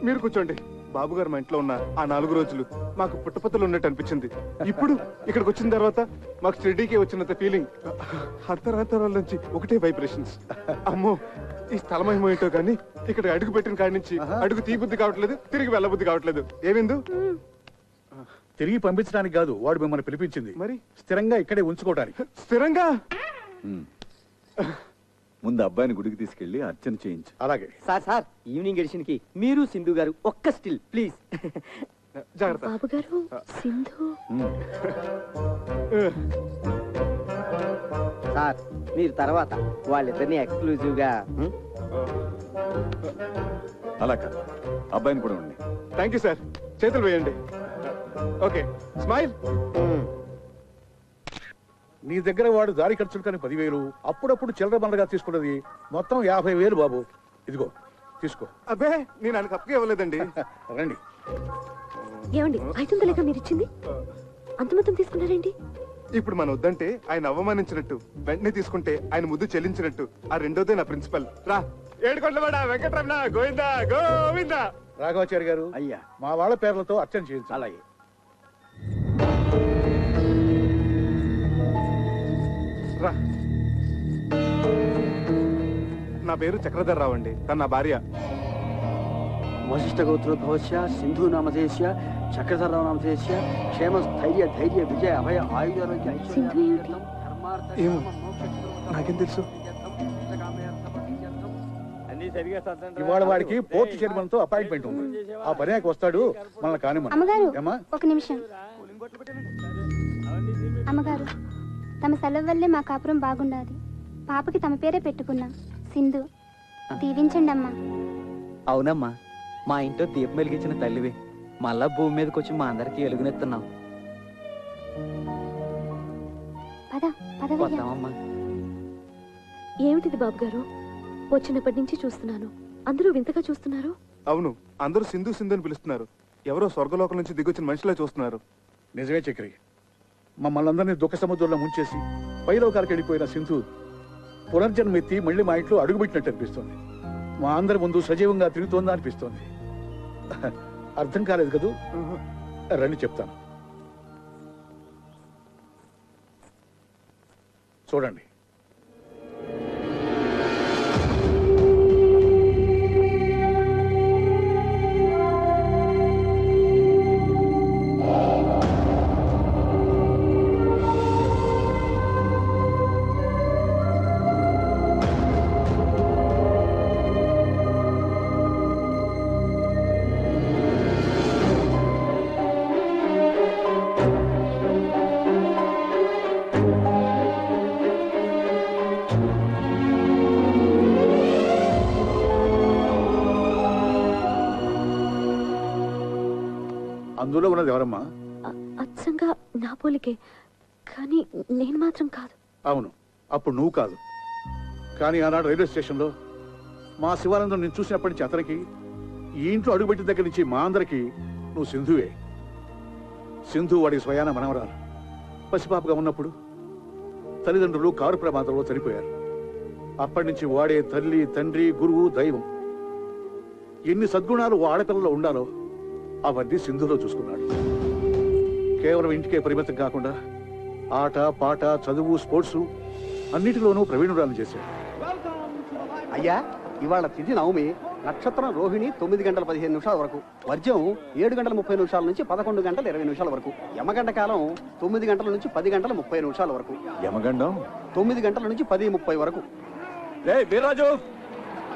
[SPEAKER 9] మీరు కూర్చోండి. బాబు గారు మా ఇంట్లో ఉన్న ఆ 4 రోజులు మాకు పుట్టపత్తలు ఉన్నట్టు అనిపించింది. ఇప్పుడు ఇక్కడికి వచ్చిన తర్వాత మాకు షిరిడీకి వచ్చినంత ఫీలింగ్. అంతరాంతరాల నుంచి ఒకటే వైబ్రేషన్స్. అమ్మో, ఈ స్థలమేమో ఏంటో కానీ ఇక్కడ అడుగు పెట్టిన కాడి నుంచి అడుగు తీబుద్ధి కావట్లేదు, తిరిగి వెళ్ళబుద్ధి కావట్లేదు. ఏమిందు?
[SPEAKER 12] తిరిగి పంపించడానికి కాదు వాడు మిమ్మల్ని పిలిపించింది, మరి స్థిరంగా ఇక్కడే ఉంచుకోవడానికి.
[SPEAKER 9] స్థిరంగా?
[SPEAKER 8] ముందు అబ్బాయిని గుడికి తీసుకెళ్లి అర్చన చేయించు.
[SPEAKER 12] అలాగే
[SPEAKER 20] సార్ ఈవినింగ్ ఎడిషన్ కి మీరు సింధు గారు ఒక్క స్టిల్ ప్లీజ్.
[SPEAKER 9] జాగ్రత్త.
[SPEAKER 1] బాబు గారు, సింధు.
[SPEAKER 20] సార్ మీరు తర్వాత వాళ్ళిద్దరిని ఎక్స్క్లూజివ్ గా.
[SPEAKER 8] అలా కాదు, అబ్బాయిని కూడా ఉండి.
[SPEAKER 9] Thank you sir. చేతులు వేయండి. Okay, smile.
[SPEAKER 12] నీ దగ్గర వాడు దారి ఖర్చులు కానీ 10,000, అప్పుడప్పుడు చిల్లర బండగా తీసుకున్నది మొత్తం 50,000 బాబు. ఇదిగో తీసుకో.
[SPEAKER 9] అబ్బే, నేను ఆయనకు అప్పగా ఇవ్వలేదండి.
[SPEAKER 12] రండి.
[SPEAKER 1] ఏమండి, 500 మీరు ఇచ్చింది? అంత మొత్తం తీసుకున్నారేంటి?
[SPEAKER 9] ఇప్పుడు మనం వద్దంటే ఆయన అవమానించినట్టు, వెంటనే తీసుకుంటే ఆయన ముద్దు చెల్లించినట్టు. ఆ రెండోదే నా ప్రిన్సిపల్. రా, ఏడుకొండవాడ వెంకటరమణ గోవిందా గోవిందా.
[SPEAKER 12] రాఘవాచారి గారు,
[SPEAKER 11] అయ్యా,
[SPEAKER 12] మా వాళ్ళ పేర్లతో అర్చన చేయించు.
[SPEAKER 11] అలాగే.
[SPEAKER 9] రా. నా పేరు చక్రధర్ రావు అండి, తన నా భార్య.
[SPEAKER 21] వశిష్ఠ గోత్రోద్భవస్య సింధు నామధేయస్య చక్రధరరావు నామధేయస్య క్షేమ స్థైర్య ధైర్య విజయ అభయ ఆయుధారోగ్య
[SPEAKER 9] ఏమో నాకేం తెలుసు.
[SPEAKER 12] ఇవాళ వాడికి పోర్ట్ చైర్మన్ తో అపాయింట్మెంట్ ఉంది. ఆ పర్యాకి వస్తాడు, మనల్ని కానివ్వండి.
[SPEAKER 17] అమ్మగారు, ఒక నిమిషం. అమ్మగారు, తమ సెలవు వల్లే మా కాపురం బాగుండాలి. పాపకి తమ పేరే పెట్టుకున్నాం, సింధు. దీవించండి అమ్మా.
[SPEAKER 19] అవునమ్మా, మా ఇంట్లో దీపం వెలిగించిన తల్లివి. మళ్ళా భూమి మీదకి వచ్చి మా అందరికి ఎలుగునెత్తున్నాం. వస్తామమ్మా.
[SPEAKER 1] ఏమిటిది బాబు గారు? వచ్చినప్పటి నుంచి చూస్తున్నాను, అందరూ వింతగా చూస్తున్నారు.
[SPEAKER 9] అవును, అందరూ సింధు సింధు అని పిలుస్తున్నారు. ఎవరో స్వర్గలోకం నుంచి దిగొచ్చిన మనిషిలా చూస్తున్నారు.
[SPEAKER 12] నిజమే చక్రి, మమ్మల్ని అందరినీ దుఃఖ సముద్రంలో ముంచేసి పైలోకాలకు వెళ్ళిపోయిన సింధు పునర్జన్మెత్తి మళ్ళీ మా ఇంట్లో అడుగుపెట్టినట్టు అనిపిస్తుంది. మా అందరి ముందు సజీవంగా తిరుగుతోందా అనిపిస్తోంది. అర్థం కాలేదు కదూ? రండి చెప్తాను. చూడండి. అందులో ఉన్నది ఎవరమ్మా?
[SPEAKER 1] అచ్చంగా నా పోలికే, కానీ నేను మాత్రం కాదు.
[SPEAKER 12] అవును, అప్పుడు నువ్వు కాదు. కానీ ఆనాడు రైల్వే స్టేషన్లో మా శివానందం నేను చూసినప్పటి నుంచి అతనికి, ఈ ఇంట్లో అడుగుపెట్టిన దగ్గర నుంచి మా అందరికి నువ్వు సింధువే. సింధు వాడికి స్వయాన మనవరాలు. పసిపాపగా ఉన్నప్పుడు తల్లిదండ్రులు కారు ప్రమాదంలో చనిపోయారు. అప్పటి నుంచి వాడే తల్లి, తండ్రి, గురువు, దైవం. ఎన్ని సద్గుణాలు ఆడపిల్లలో ఉండాలో అవన్నీ సింధులో చూసుకున్నాడు. కేవలం ఇంటికే పరిమితం కాకుండా ఆట, పాట, చదువు, స్పోర్ట్స్ అన్నిటిలోనూ ప్రవీణురాలు చేశాడు.
[SPEAKER 21] అయ్యా, ఇవాళ తిథి నవమి, నక్షత్రం రోహిణి 9 గంటల 15 నిమిషాల వరకు, వర్జ్యం 7 గంటల 30 నిమిషాల నుంచి 11 గంటల 20 నిమిషాల వరకు, యమగండ కాలం 9 గంటల నుంచి 10 గంటల 30 నిమిషాల వరకు,
[SPEAKER 8] యమగండం
[SPEAKER 21] 9 గంటల నుంచి 10:30 వరకు.
[SPEAKER 8] వీర్రాజు,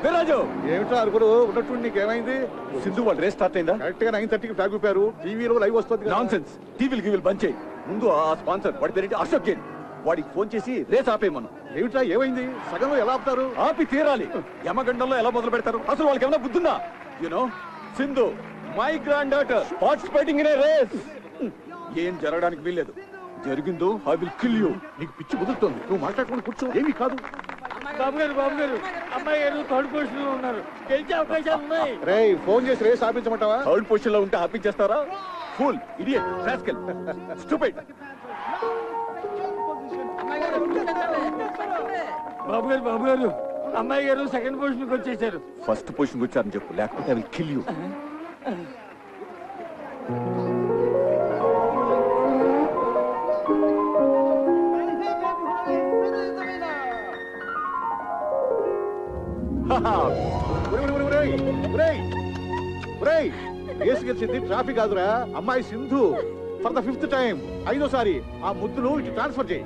[SPEAKER 8] వీర్రాజు,
[SPEAKER 12] ఏమిటో అరుగురు ఉన్నట్టు నీకేమైంది?
[SPEAKER 8] సింధు వాళ్ళ రేస్ స్టార్ట్ అయిందా?
[SPEAKER 12] కరెక్ట్ గా 9:30కి ఫ్లాగ్ ఊపారు. టీవీలో లైవ్ వస్తుంది.
[SPEAKER 8] నాన్సెన్స్. టీవీలు గివీలు బంద్ చేయి. ముందు ఆ స్పాన్సర్ వాడి పేరేంటి, అశోక్ గేన్, వాడికి ఫోన్ చేసి రేస్ ఆపేయమను.
[SPEAKER 12] ఏమిటా ఏమైంది? సగంలో ఎలా ఆపుతారు?
[SPEAKER 8] ఆపి తీరాలి. యమగండంలో ఎలా మొదలు పెడతారు? అసలు వాళ్ళకి ఏమైనా బుద్ధిందా? You know, Sindhu my granddaughter participating in a race. ఏం జరగడానికి వీల్లేదు. జరిగిందో ఐ విల్ కిల్ యూ.
[SPEAKER 12] నీకు పిచ్చి కుదురుతోంది. నువ్వు మాట్లాడుకుని కూర్చో. ఏమీ కాదు.
[SPEAKER 2] బాబు గారు, అమ్మాయి గారు థర్డ్ పొజిషన్ లో ఉన్నారు. గెలిచే అవకాశాలు ఉన్నాయి.
[SPEAKER 12] రేయ్, ఫోన్ చేసి రేస్ ఆపించమంటావా?
[SPEAKER 8] థర్డ్ పొజిషన్ లో ఉంటే ఆపించేస్తారా? Fool, idiot, rascal, stupid.
[SPEAKER 2] బాబు గారు, అమ్మాయి గారు సెకండ్ పొజిషన్ కి వచ్చేసారు.
[SPEAKER 8] ఫస్ట్ పొజిషన్ వచ్చారని చెప్పు, లేకపోతే I will kill you.
[SPEAKER 12] Race గెలిచింది ట్రాఫిక్ కాదురా, అమ్మాయి Sindhu. For the 5th time, 5వ సారి ఆ ముద్దును ఇటు ట్రాన్స్ఫర్ చేయి.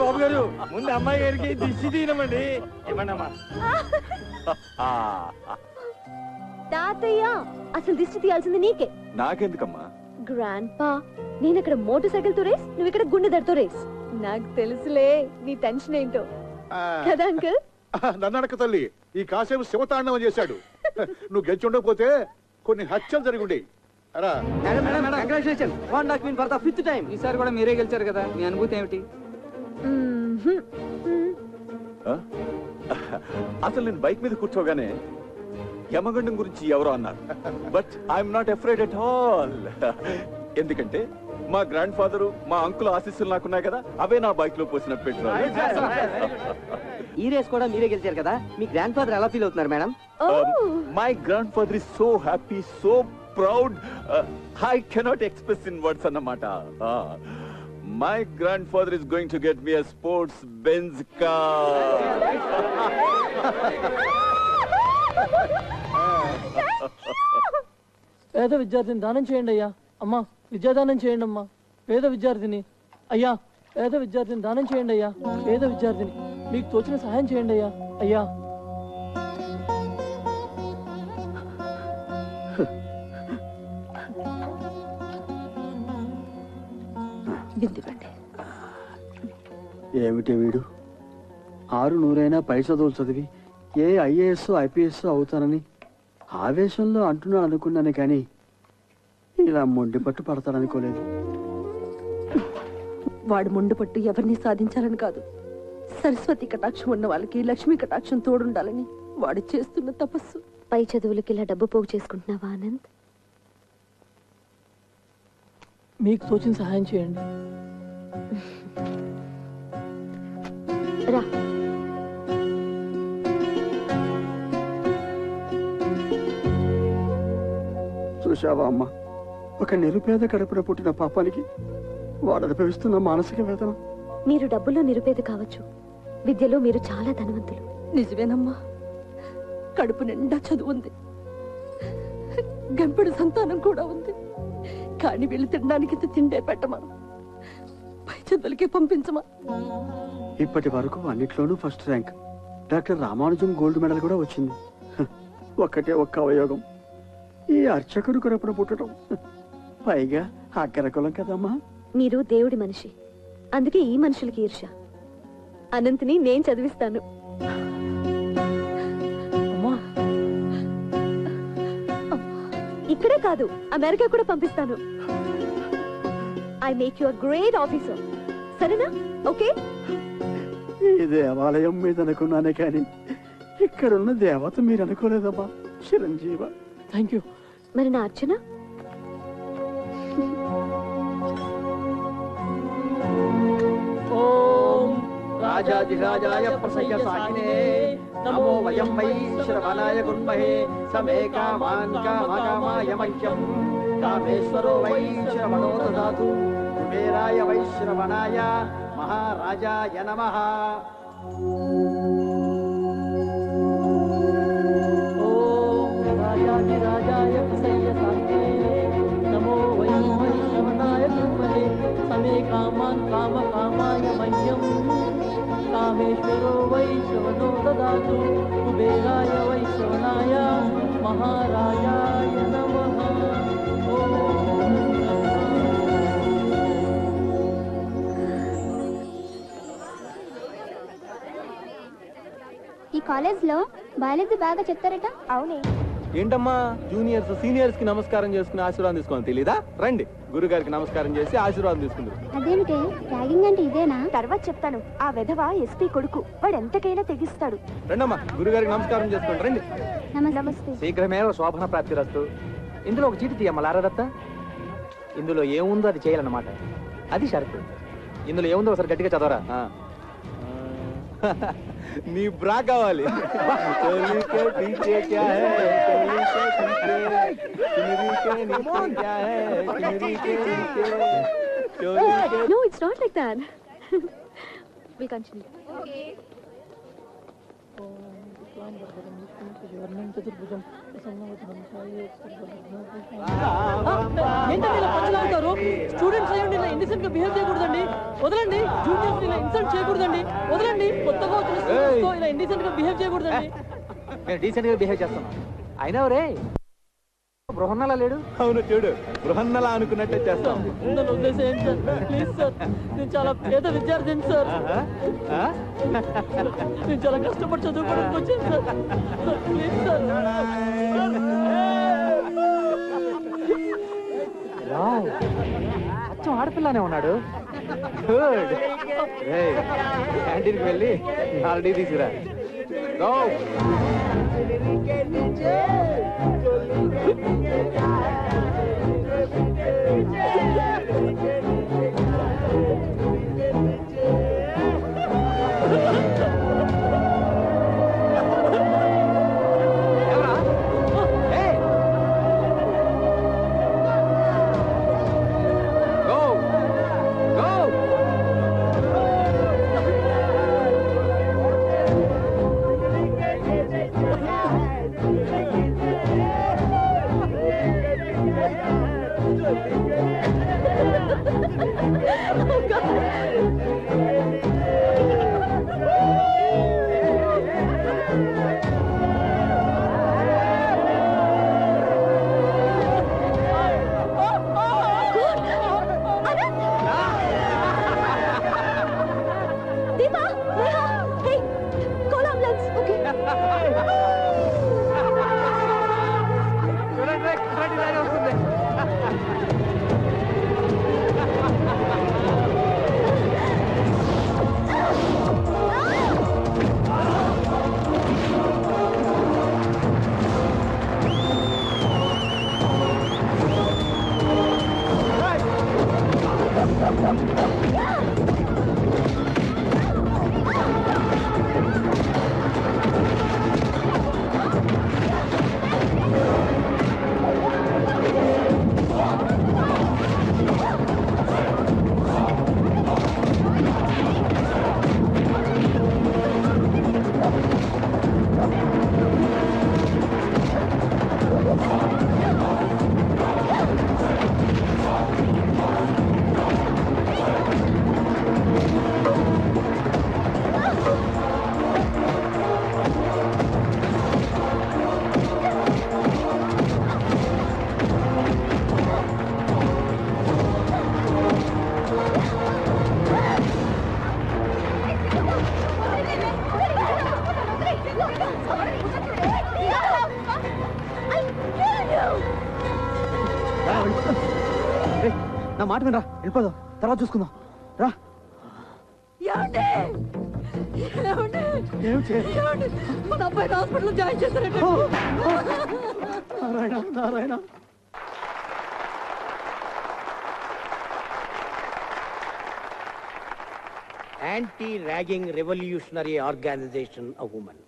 [SPEAKER 2] బాబు గారు, ముందు అమ్మాయి గారికి దిష్టి తీయమండి. ఇవ్వండమ్మా.
[SPEAKER 1] తాతయ్య, అసలు దిష్టి తీయాల్సింది నీకే.
[SPEAKER 8] నాకెందుకమ్మా?
[SPEAKER 1] గ్రాండ్ పా, నేను ఇక్కడ మోటార్ సైకిల్ తో రేస్, నువ్వు ఇక్కడ గుండె దడితో రేస్. నాకు తెలుసులే నీ టెన్షన్ ఏంటో కదా అంకుల్.
[SPEAKER 12] నన్ను అడక తల్లి, ఈ కాసేపు శివతాండవం చేశాడు. నువ్వు గెలిచి ఉండకపోతే కొన్ని హత్యలు జరిగి ఉండేవి.
[SPEAKER 19] ఈసారి కూడా మీరే గెలిచారు కదా, మీ అనుభూతి ఏమిటి?
[SPEAKER 8] అసలు నేను బైక్ మీద కూర్చోగానే యమగండం గురించి ఎవరో అన్నారు. But I'm not afraid at all. ఎందుకంటే మా గ్రాండ్ ఫాదరు, మా అంకుల్ ఆశీస్సులు నాకున్నాయి కదా, అవే నా బైక్ లో పోసిన పెట్రోల్.
[SPEAKER 10] ఈ రేస్ కూడా మీరే గెలిచారు కదా, మీ గ్రాండ్ ఫాదర్ ఎలా ఫీల్ అవుతున్నారు madam?
[SPEAKER 8] My grandfather is so happy, so proud, I cannot express in words అన్నమాట. My grandfather is going to get me a sports Benz car.
[SPEAKER 3] పేద విద్యార్థిని దానం చేయండి అయ్యా. అమ్మా, విద్యాదానం చేయండి అమ్మా. పేద విద్యార్థిని అయ్యా, పేద విద్యార్థిని దానం చేయండి అయ్యా. పేద విద్యార్థిని, మీకు తోచిన సహాయం చేయండి అయ్యా. అయ్యా,
[SPEAKER 21] ఏమిటి వీడు 600 పై చదువులు చదివి ఏ IAS IPS అవుతానని ఆవేశంలో అంటున్నాడు అనుకున్నాను, కానీ ఇలా మొండి పట్టు పడతాడనుకోలేదు.
[SPEAKER 5] వాడు మొండి పట్టు ఎవరిని సాధించాలని కాదు, సరస్వతి కటాక్షం ఉన్న వాళ్ళకి లక్ష్మీ కటాక్షం తోడుండాలని వాడు చేస్తున్న తపస్సు.
[SPEAKER 1] పై చదువులకి ఇలా డబ్బు పోగు చేసుకుంటున్నావా ఆనంద్?
[SPEAKER 3] మీకు తోచిన సహాయం చేయండి.
[SPEAKER 1] రా.
[SPEAKER 21] చూశావా అమ్మ, ఒక నిరుపేద కడుపున పుట్టిన పాపానికి వాడు అనుభవిస్తున్న మానసిక వేదన.
[SPEAKER 1] మీరు డబ్బులో నిరుపేద కావచ్చు, విద్యలో మీరు చాలా ధనవంతులు.
[SPEAKER 5] నిజమేనమ్మా, కడుపు నిండా చదువు ఉంది, గంపెడు సంతానం కూడా ఉంది. కానీ వీళ్ళు తినడానికి తిండే పెట్టమా, పై చదువులకి పంపించమా.
[SPEAKER 21] ఇప్పటి వరకు అన్నిట్లోనూ first rank. Doctor Ramanujam gold medal కూడా వచ్చింది. ఒక్కటే ఒక్క అవయోగం, ఈ అర్చకుడు కడుపున పుట్టడం. పైగా అగ్రకులం కదమ్మా.
[SPEAKER 1] మీరు దేవుడి మనిషి, అందుకే ఈ మనుషులకి ఈర్ష. అనంత్ని నేను చదివిస్తాను. ఇక్కడే కాదు, అమెరికా కూడా పంపిస్తాను. I make you a great officer. సరేనా? ఓకే.
[SPEAKER 21] ఈ దేవాలయం మీద అనుకున్నానే కానీ ఇక్కడున్న దేవత మీరు అనుకోలేదమ్మా చిరంజీవ.
[SPEAKER 3] Thank you.
[SPEAKER 1] మరి నా అర్చన?
[SPEAKER 19] ఓం రాజాధిరాజాయ ప్రసయ్య సాకినే నమో వయం వై శ్రవణాయ గుణమహే సమే కామాన్ కామకామాయ మహ్యం కామేశ్వరో వై శ్రవణో దదాతు కుబేరాయ వై శ్రవణాయ మహారాజాయ నమః.
[SPEAKER 3] రాజాధిరాజాయ ప్రసయ్య సాకినే నమో వయం వై శ్రవణాయ గుణమహే సమే కామాన్ కామకామాయ మహ్యం కామేశ్వరో వై శ్రవణో దదాతు కుబేరాయ వై శ్రవణాయ మహారాజాయ నమః.
[SPEAKER 17] ఈ కాలేజ్ లో బయాలజీ బాగా చెప్తారట. అవునే.
[SPEAKER 6] ఏంటమ్మా జూనియర్స్ సీనియర్స్ కి నమస్కారం చేసుకుని ఆశీర్వాదం తీసుకోని తెలీదా? రండి గురుగారికి నమస్కారం చేసి ఆశీర్వాదం తీసుకుంటారు.
[SPEAKER 17] అదేమిటి ర్యాగింగ్ అంటే ఇదేనా?
[SPEAKER 1] తర్వాత చెప్తాను. ఆ వెధవ ఎస్పీ కొడుకు, వాడు ఎంతకైనా తెగిస్తాడు.
[SPEAKER 6] రండమ్మా గురుగారికి నమస్కారం చేసుకోండి. రండి.
[SPEAKER 1] నమస్తే.
[SPEAKER 19] శీఘ్రమేవ శోభన ప్రాప్తిరస్తు. ఇందులో ఒక చీటి తీయమ్మ లారదత్త. ఇందులో ఏముందో అది చేయాలన్నమాట. అది షరతు. ఇందులో ఏముందో ఒకసారి గట్టిగా చదవరా.
[SPEAKER 6] నీ బ్రా కావాలి.
[SPEAKER 1] No, it's not like that. We'll continue.
[SPEAKER 3] ఏంటండి ఇలా పంచలాగుతారు? స్టూడెంట్స్ అయ్యండి ఇలా ఇండిసెంట్ గా బిహేవ్ చేయకూడదండి. వదలండి. జూనియర్స్ ఇలా ఇన్సల్ట్ చేయకూడదండి. వదలండి. కొత్తగా వచ్చిన స్టూడెంట్స్ తో ఇలా ఇండిసెంట్ గా బిహేవ్ చేయకూడదండి.
[SPEAKER 19] నేను డీసెంట్ గా బిహేవ్ చేస్తాను. అయినా రే బృహన్నలా లేడు.
[SPEAKER 6] అవును చూడు బృహన్నలా అనుకున్నట్టే చేస్తాం.
[SPEAKER 3] నన్ను వదిలేసేయండి సార్. Please sir. నేను చాలా పేద విద్యార్థిని సార్. నేను చాలా కష్టపడి చదువుకోవడానికి వచ్చాను సార్. Please sir.
[SPEAKER 19] అచ్చం ఆడపిల్లనే ఉన్నాడు. గుడ్. క్యాంటీన్కి వెళ్ళి ఆల్రెడీ తీసుకురా. గో. నా మాట వినరా, వెళ్ళిపోదాం, తర్వాత చూసుకుందాం రా.
[SPEAKER 5] మన అబ్బాయిని హాస్పిటల్ జాయిన్ చేశారంటే
[SPEAKER 21] Narayana Narayana
[SPEAKER 20] anti ragging revolutionary organisation of women,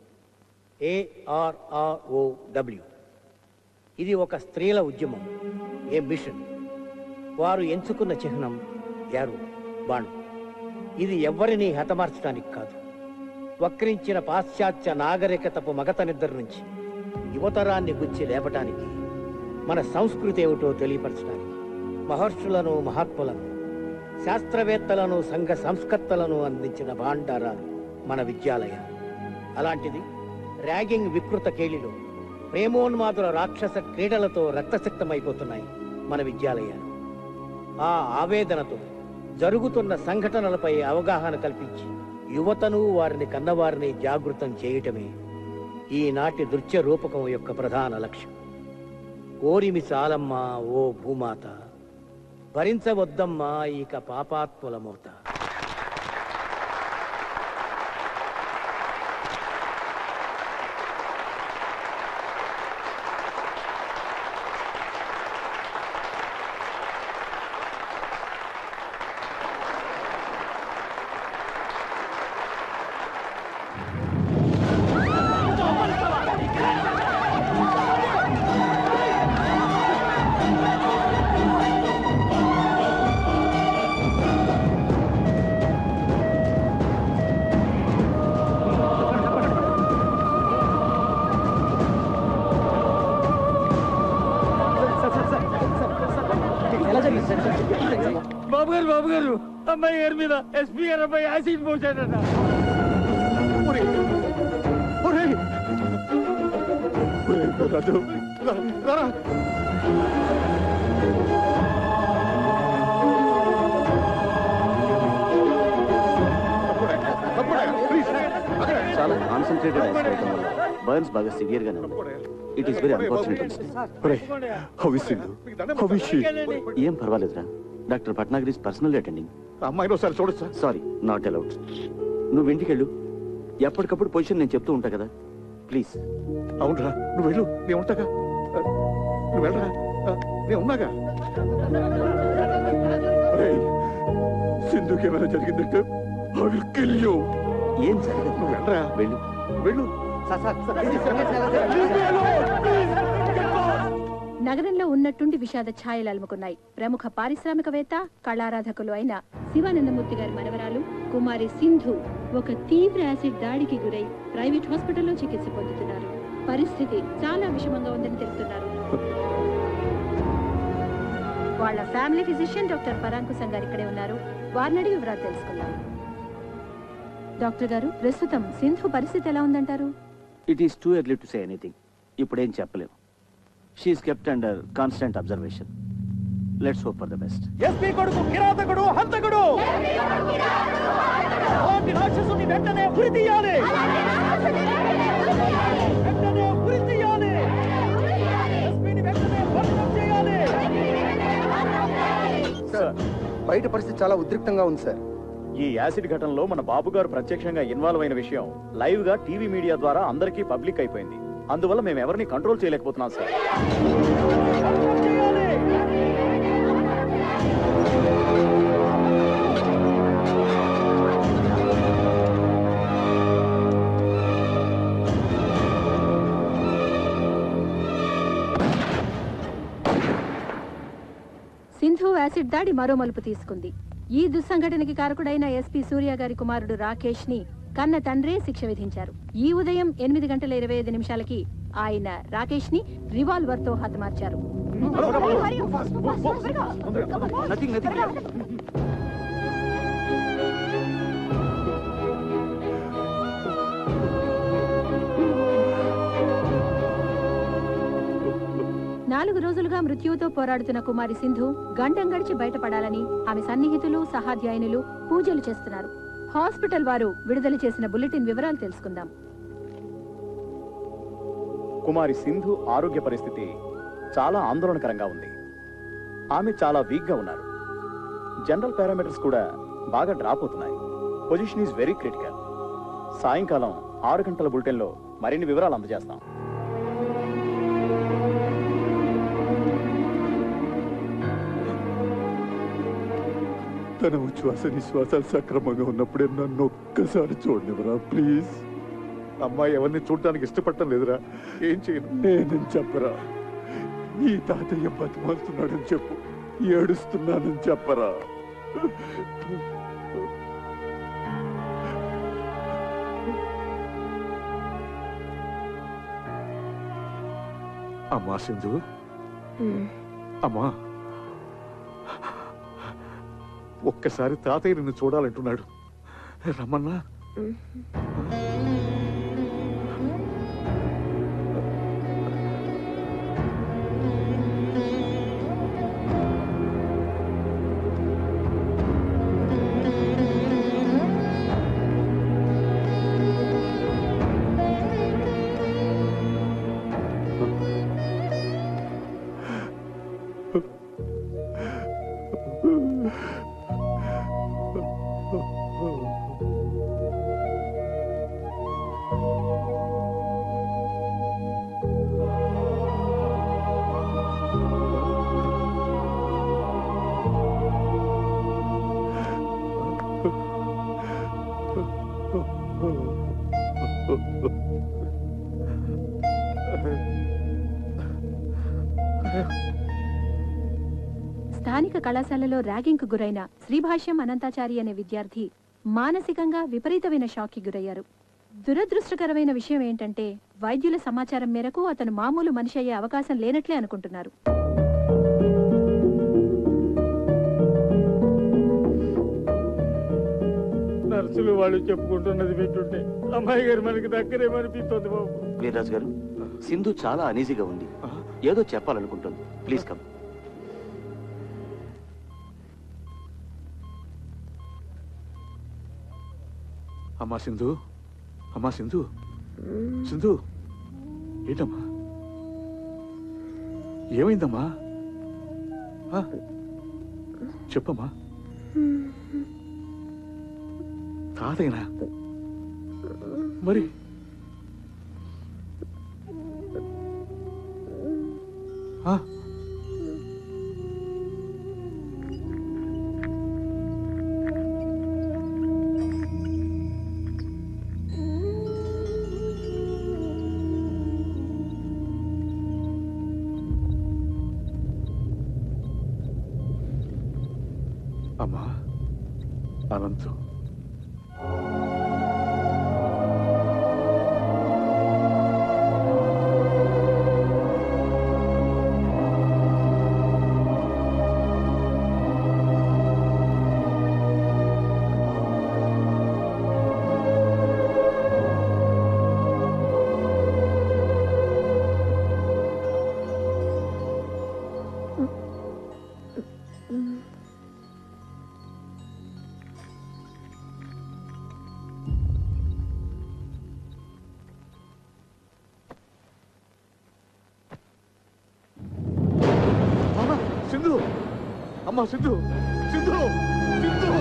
[SPEAKER 20] ARROW. ఇది ఒక స్త్రీల ఉద్యమం, ఏ మిషన్. వారు ఎంచుకున్న చిహ్నం యారు, బాణం. ఇది ఎవ్వరినీ హతమార్చడానికి కాదు, వక్రించిన పాశ్చాత్య నాగరికతపు మగత నిద్ర నుంచి యువతరాన్ని గుచ్చి లేపటానికి, మన సంస్కృతి ఏమిటో తెలియపరచడానికి. మహర్షులను, మహాత్ములను, శాస్త్రవేత్తలను, సంఘ సంస్కర్తలను అందించిన భాండారాలు మన విద్యాలయాలు. అలాంటిది ర్యాగింగ్ వికృత కేళిలో ప్రేమోన్మాదుల రాక్షస క్రీడలతో రక్తసిక్తమైపోతున్నాయి మన విద్యాలయాలు. ఆ ఆవేదనతో జరుగుతున్న సంఘటనలపై అవగాహన కల్పించి యువతను, వారిని కన్నవారిని జాగృతం చేయటమే ఈనాటి నృత్య రూపకం యొక్క ప్రధాన లక్ష్యం. ఓరిమి చాలమ్మా ఓ భూమాత, భరించవద్దమ్మా ఇక పాపాత్ముల మోత.
[SPEAKER 2] బాబు గారు అమ్మాయి గారి మీద ఎస్పీ గారు అబ్బాయి యాసిడ్ పోసాడట.
[SPEAKER 9] రాజు రారా.
[SPEAKER 4] చాలా కాన్సన్ట్రేటెడ్ యాక్సిడెంట్ వల్ల బర్న్స్ బాగా సివియర్ గానే ఉంది. It is very unfortunate. ఏం పర్వాలేదురా, doctor Bhatnagar is personal attending.
[SPEAKER 9] అమ్మాయిని ఒకసారి చూడొచ్చా?
[SPEAKER 4] Sorry, not allowed. నువ్వు ఇంటికి వెళ్ళు, ఎప్పటికప్పుడు పొజిషన్ నేను చెప్తూ ఉంటా కదా, ప్లీజ్.
[SPEAKER 9] అవునరా, నువ్వు వెళ్ళు, నేను ఉంటాగా. నువ్వు వెళ్ళరా, నేను ఉన్నాగా. సింధుకి ఏమైనా జరిగిందంటే I will kill you.
[SPEAKER 4] ఏం జరగదు,
[SPEAKER 9] నువ్వు వెళ్ళరా,
[SPEAKER 4] వెళ్ళు
[SPEAKER 9] వెళ్ళు.
[SPEAKER 13] నగరంలో ఉన్నట్టుండి విషాద ఛాయలు అలుముకున్నాయి. ప్రముఖ పారిశ్రామికవేత్త, కళారాధకులు అయిన శివానందమూర్తి గారి మనవరాలు కుమారి సింధు ఒక తీవ్ర యాసిడ్ దాడికి గురై ప్రైవేట్ హాస్పిటల్లో చికిత్స పొందుతున్నారు. పరిస్థితి చాలా విషమంగా ఉందని తెలుపుతున్నారు. వాళ్ళ ఫ్యామిలీ ఫిజిషియన్ డాక్టర్ పరాంకుశం గారు ఇక్కడే ఉన్నారు. వారిని అడిగి వివరాలు తెలుసుకుందాం. డాక్టర్ గారు, ప్రస్తుతం సింధు పరిస్థితి ఎలా ఉందంటారు?
[SPEAKER 4] It is too early to say anything. ఇప్పుడేం చెప్పలేము. She is kept under constant observation. Let's hope for the best.
[SPEAKER 20] SP కొడుకు కిరాతకుడు, హంతకుడు, అలాంటి రాక్షసుని వెంటనే ఉరి తీయాలి, వెంటనే ఉరి తీయాలి, ఎస్పీని వెంటనే భర్తీ చేయాలి.
[SPEAKER 22] సార్, బయట పరిస్థితి చాలా ఉద్రిక్తంగా ఉంది సార్.
[SPEAKER 24] ఈ యాసిడ్ ఘటనలో మన బాబు గారు ప్రత్యక్షంగా ఇన్వాల్వ్ అయిన విషయం లైవ్ గా టీవీ మీడియా ద్వారా అందరికీ పబ్లిక్ అయిపోయింది. అందువల్ల మేము ఎవరిని కంట్రోల్ చేయలేకపోతున్నాం సార్.
[SPEAKER 13] సింధు యాసిడ్ దాడి మరో మలుపు తీసుకుంది. ఈ దుస్సంఘటనకి కారకుడైన ఎస్పీ సూర్య గారి కుమారుడు రాకేష్ ని కన్న తండ్రే శిక్ష విధించారు. ఈ ఉదయం 8:25 ఆయన రాకేష్ ని రివాల్వర్ తో హతమార్చారు. నాలుగు రోజులుగా మృత్యువుతో పోరాడుతున్న కుమారి సింధు గండం గడిచి బయటపడాలని ఆమె సన్నిహితులు, సహాధ్యాయునులు పూజలు చేస్తున్నారు. హాస్పిటల్ వారు విడుదల చేసిన బులెటిన్ వివరాలు తెలుసుకుందాం.
[SPEAKER 24] కుమారి సింధు ఆరోగ్య పరిస్థితి చాలా ఆందోళనకరంగా ఉంది. ఆమె చాలా వీక్ గా ఉన్నారు. జనరల్ పారామీటర్స్ కూడా బాగా డ్రాప్ అవుతున్నాయి. Position is very critical. సాయంకాలం 6 గంటల బులెటిన్లో మరిన్ని వివరాలు అందజేస్తాం.
[SPEAKER 8] తన ఉచ్ఛ్వాస నిశ్వాసాలు సక్రమంగా ఉన్నప్పుడే నన్ను ఒక్కసారి చూడనివరా ప్లీజ్.
[SPEAKER 12] అమ్మాయి ఎవరిని చూడటానికి ఇష్టపడటం లేదురా, ఏం చేయను?
[SPEAKER 8] నేనని చెప్పరా, ఈ తాతయ్య బతిమాలుతున్నాడని చెప్పు, ఏడుస్తున్నానని చెప్పరా.
[SPEAKER 12] అమ్మా సింధు, అమ్మా ఒక్కసారి తాతయ్య నిన్ను చూడాలంటున్నాడు, రమ్మన్నా.
[SPEAKER 13] స్థానిక కళాశాలలో ర్యాగింగ్కు గురైన శ్రీభాష్యం అనంతాచారి అనే విద్యార్థి మానసికంగా విపరీతమైన షాక్కి గురయ్యారు. దురదృష్టకరమైన విషయం ఏంటంటే వైద్యుల సమాచారం మేరకు అతను మామూలు మనిషి అయ్యే అవకాశం లేనట్లే అనుకుంటున్నారు.
[SPEAKER 2] నర్సులు వాళ్ళు చెప్పుకుంటున్నది వింటుంటే అమ్మాయి గారు మనకి దగ్గరేమనిపిస్తుంది బాబు.
[SPEAKER 4] వీర్రాజు గారు, సింధు చాలా అనీజీగా ఉంది, ఏదో చెప్పాలనుకుంటుంది. Please come.
[SPEAKER 12] అమ్మా సింధు, అమ్మా సింధు, సింధు ఏంటమ్మా, ఏమైందమ్మా? చెప్పమ్మా. తాతయ్యనా? మరి అమ్మా అనంతు, సింధు, అమ్మా సింధు, సింధు, సింధు.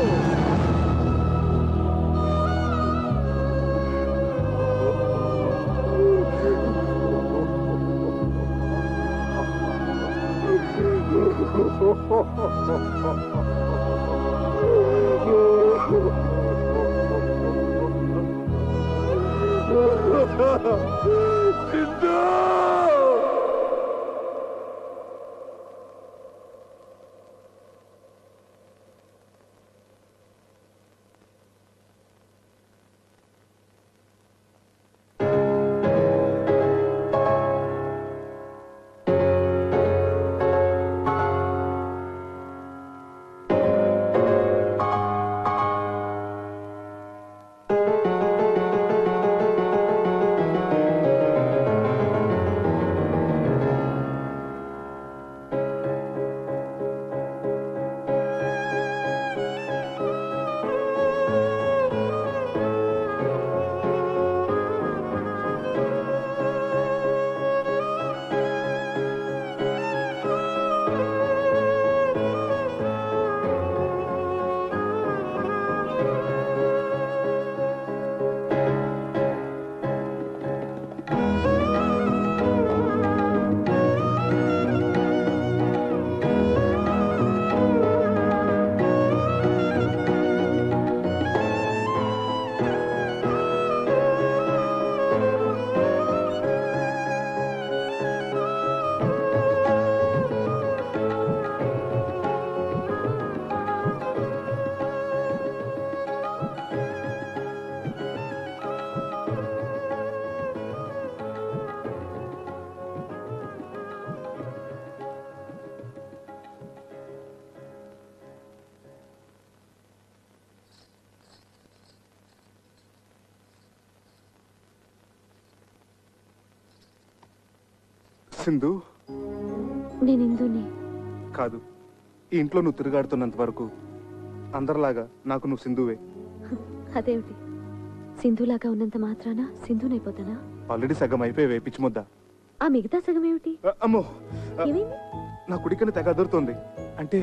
[SPEAKER 12] సింధు.
[SPEAKER 9] సింధు
[SPEAKER 1] నేను ఇందుని
[SPEAKER 9] కాదు, ఈ ఇంట్లో నువ్వు తిరుగాడుతున్నంత వరకు అందరిలాగా నాకు నువ్వు సింధువే.
[SPEAKER 1] అదేమిటి, సింధులాగా ఉన్నంత మాత్రాన సింధునైపోతానా?
[SPEAKER 9] ఆల్రెడీ సగం అయిపోయి పిచ్చి ముద్ద.
[SPEAKER 1] ఆ మిగతా సగం ఏమిటి?
[SPEAKER 9] అమ్మో,
[SPEAKER 1] ఏమైంది?
[SPEAKER 9] నా కుడికని తెగ అదురుతోంది. అంటే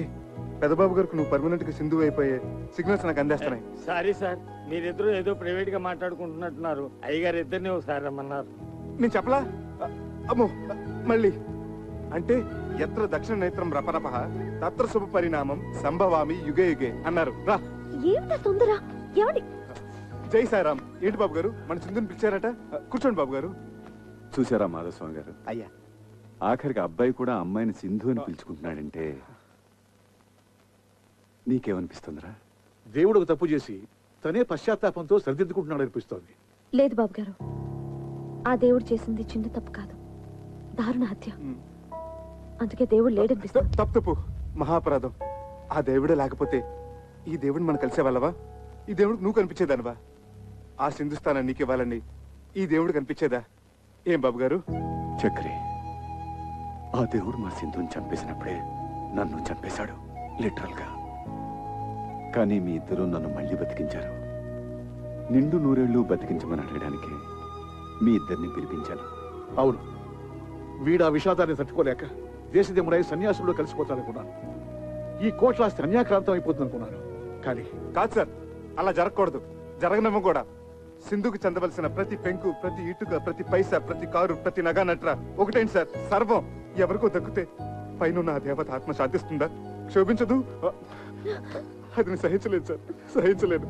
[SPEAKER 9] పెద్దబాబు గారికి నువ్వు పర్మనెంట్ గా సింధు అయిపోయే సిగ్నల్స్ నాకు అందేస్తున్నాయి.
[SPEAKER 2] సారీ సార్, మీరిద్దరూ ఏదో ప్రైవేట్ గా మాట్లాడుకుంటున్నట్టున్నారు. అయ్యగారు ఇద్దరిని ఒకసారి రమ్మన్నారు.
[SPEAKER 9] నేను చెప్పలా? అమ్మో, మళ్ళీ అంటే ఎత్ర దక్షిణ నేత్రం రపరప తత్ర శుభ పరిణామం సంభవామి యుగే యుగే అన్నారు. రా.
[SPEAKER 1] ఏమిటా తొందర? ఏమండి?
[SPEAKER 9] జై సాయిరామ్. ఏంటి బాబు గారు, మన సింధుని పిలిచారట? కూర్చోండి బాబు గారు.
[SPEAKER 8] చూసారా మాధవస్వామి గారు,
[SPEAKER 22] అయ్యా
[SPEAKER 8] ఆఖరికి అబ్బాయి కూడా అమ్మాయిని సింధు అని పిలుచుకుంటున్నాడంటే నీకేమనిపిస్తుందిరా?
[SPEAKER 12] దేవుడు ఒక తప్పు చేసి తనే పశ్చాత్తాపంతో సరిదిద్దుకుంటున్నాడు అనిపిస్తోంది.
[SPEAKER 1] లేదు బాబు గారు, ఆ దేవుడు చేసింది చిన్న తప్పు కాదు, దారుణ హత్య. అందుకే దేవుడు లేడనిపిస్తుంది.
[SPEAKER 9] తప్పు, మహాపరాధం. ఆ దేవుడే లేకపోతే ఈ దేవుడిని మనం కలిసే వాళ్ళవా? ఈ దేవుడికి నువ్వు కనిపించేదానివా? ఆ సింధుస్థానం నీకు ఇవ్వాలని ఈ దేవుడు కనిపించేదా? ఏం బాబు గారు?
[SPEAKER 8] చక్రి, ఆ దేవుడు మా సింధుని చంపేసినప్పుడే నన్ను చంపేశాడు, లిటరల్ గా. కానీ మీ ఇద్దరు నన్ను మళ్ళీ బతికించారు. నిండు నూరేళ్లు బతికించమని అడగడానికి మీ ఇద్దరిని పిలిపించాను.
[SPEAKER 12] అవును, వీడు ఆ విషాదాన్ని తట్టుకోలేక దేశదేముడై సన్యాసుల్లో కలిసిపోతాడనుకున్నాను. ఈ కోట్లాస్తి అన్యాక్రాంతం అయిపోతుంది అనుకున్నాను. కానీ
[SPEAKER 9] కాదు సార్, అలా జరగకూడదు, జరగనమ్మ కూడా. సింధుకు చెందవలసిన ప్రతి పెంకు, ప్రతి ఇటుక, ప్రతి పైసా, ప్రతి కారు, ప్రతి నగా నట్ర ఒకటేంటి సార్, సర్వం ఎవరికో దక్కితే పైన నా దేవత ఆత్మ శాంతిస్తుందా? క్షోభించదు. అది నేను సహించలేదు సార్, సహించలేదు.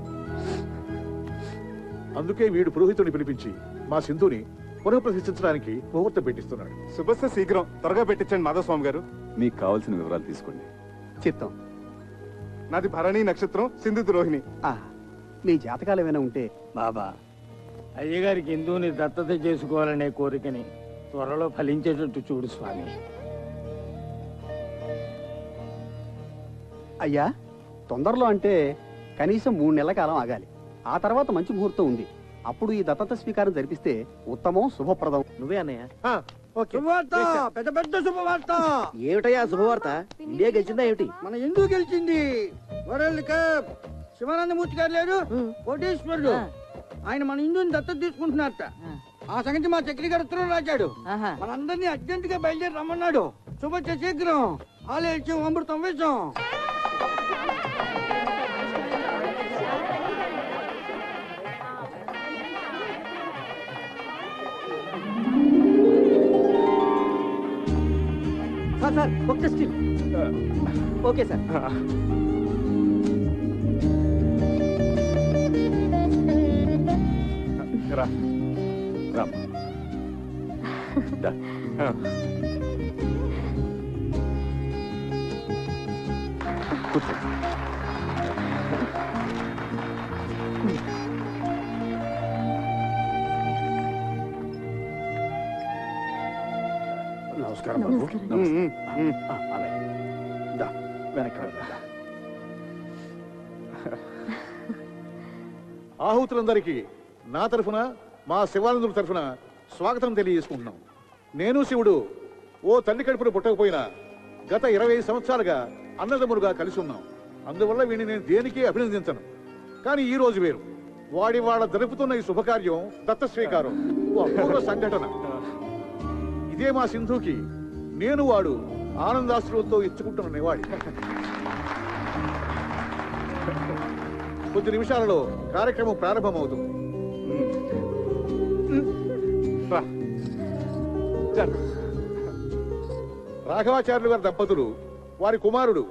[SPEAKER 12] అందుకే వీడు పురోహితుడిని పిలిపించి మా సింధుని పునఃప్రతిష్ఠించడానికి ముహూర్తం పెట్టిస్తున్నాడు.
[SPEAKER 9] శుభస్య శీఘ్రం, త్వరగా పెట్టించండి మాధవస్వామి గారు.
[SPEAKER 8] మీకు కావాల్సిన వివరాలు తీసుకోండి.
[SPEAKER 22] చిత్తం.
[SPEAKER 9] నాది భరణి నక్షత్రం, సింధు రోహిణి.
[SPEAKER 22] నీ జాతకాలు ఏమైనా ఉంటే బాబా.
[SPEAKER 2] అయ్యగారికి హిందువుని దత్తత చేసుకోవాలనే కోరికని త్వరలో ఫలించేటట్టు చూడు స్వామి.
[SPEAKER 22] అయ్యా, తొందరలో అంటే కనీసం 3 నెలల కాలం ఆగాలి. ఆ తర్వాత మంచి ముహూర్తం ఉంది. అప్పుడు ఈ దత్తత స్వీకారం జరిపిస్తే ఉత్తమం, శుభప్రదం.
[SPEAKER 10] నువ్వే అన్నయ్య.
[SPEAKER 11] శుభవార్త, పెద్ద పెద్ద శుభవార్త.
[SPEAKER 10] ఏమిటయ్యా శుభవార్త? ఇండియా గెలిచిందా ఏమిటి?
[SPEAKER 11] మన ఎందుకు గెలిచింది? World cup. శివానందమూర్తి గారు లేరు, కోటేశ్వరుడు, ఆయన మన హిందూని దత్తత తీసుకుంటున్నారట. ఆ సంగతి మా చక్రి గారు ఉత్తరం రాశాడు. మనందరినీ అర్జెంట్ గా బయలుదేరి రమ్మన్నాడు. శుభచ్చ శీఘ్రం, ఆలయం అమృతం వేషం.
[SPEAKER 10] సార్ ఒక్క స్టిల్. Okay sir.
[SPEAKER 8] రా రామ్. దా. కూర్చో.
[SPEAKER 12] నమస్కారం బాబు. వెనక్కి ఆహుతులందరికీ నా తరఫున, మా శివానందుల తరఫున స్వాగతం తెలియజేసుకుంటున్నాం. నేను శివుడు ఓ తల్లి కడుపున పుట్టకపోయినా గత 20 సంవత్సరాలుగా అన్నదమ్ములుగా కలిసి ఉన్నాం. అందువల్ల వీడిని నేను దేనికి అభినందించను. కానీ ఈ రోజు వేరు. వాడి వాళ్ళ జరుపుతున్న ఈ శుభకార్యం దత్త స్వీకారం ఓ అపూర్వ సంఘటన. ఇదే మా సింధుకి నేను వాడు ఆనందాశ్రులతో ఇచ్చుకుంటున్న నివాళి. కొద్ది నిమిషాలలో కార్యక్రమం ప్రారంభమవుతుంది. రాఘవాచార్యులు గారి దంపతులు వారి కుమారుడు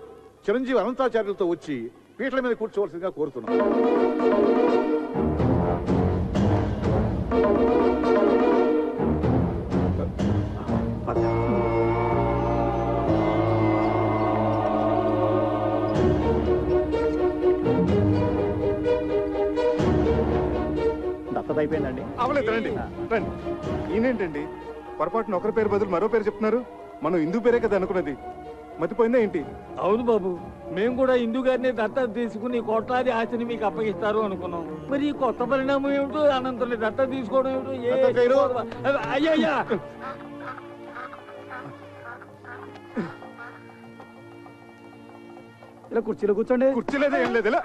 [SPEAKER 12] చిరంజీవి అనంతాచార్యులతో వచ్చి పీటల మీద కూర్చోవలసిందిగా కోరుతున్నాం.
[SPEAKER 22] దత్తత అయిపోయిందండి.
[SPEAKER 9] అవలేదు, రండి రండి. ఈయనేంటండి పొరపాటున ఒకరి పేరు బదులు మరో పేరు చెప్తున్నారు? మనం హిందూ పేరే కదా అనుకున్నది, మతిపోయిందా ఏంటి?
[SPEAKER 2] అవును బాబు, మేము కూడా హిందూ గారిని దత్తత తీసుకుని కోట్లాది ఆస్తిని మీకు అప్పగిస్తారు అనుకున్నాం. మరి ఈ కొత్త పరిణామం ఏమిటో, అనంతరం దత్తత తీసుకోవడం ఏమిటో. అయ్యయ్యా,
[SPEAKER 21] ఇలా కుర్చీలో కూర్చోండి.
[SPEAKER 9] కుర్చీలేదే ఏం లేదు ఇలా.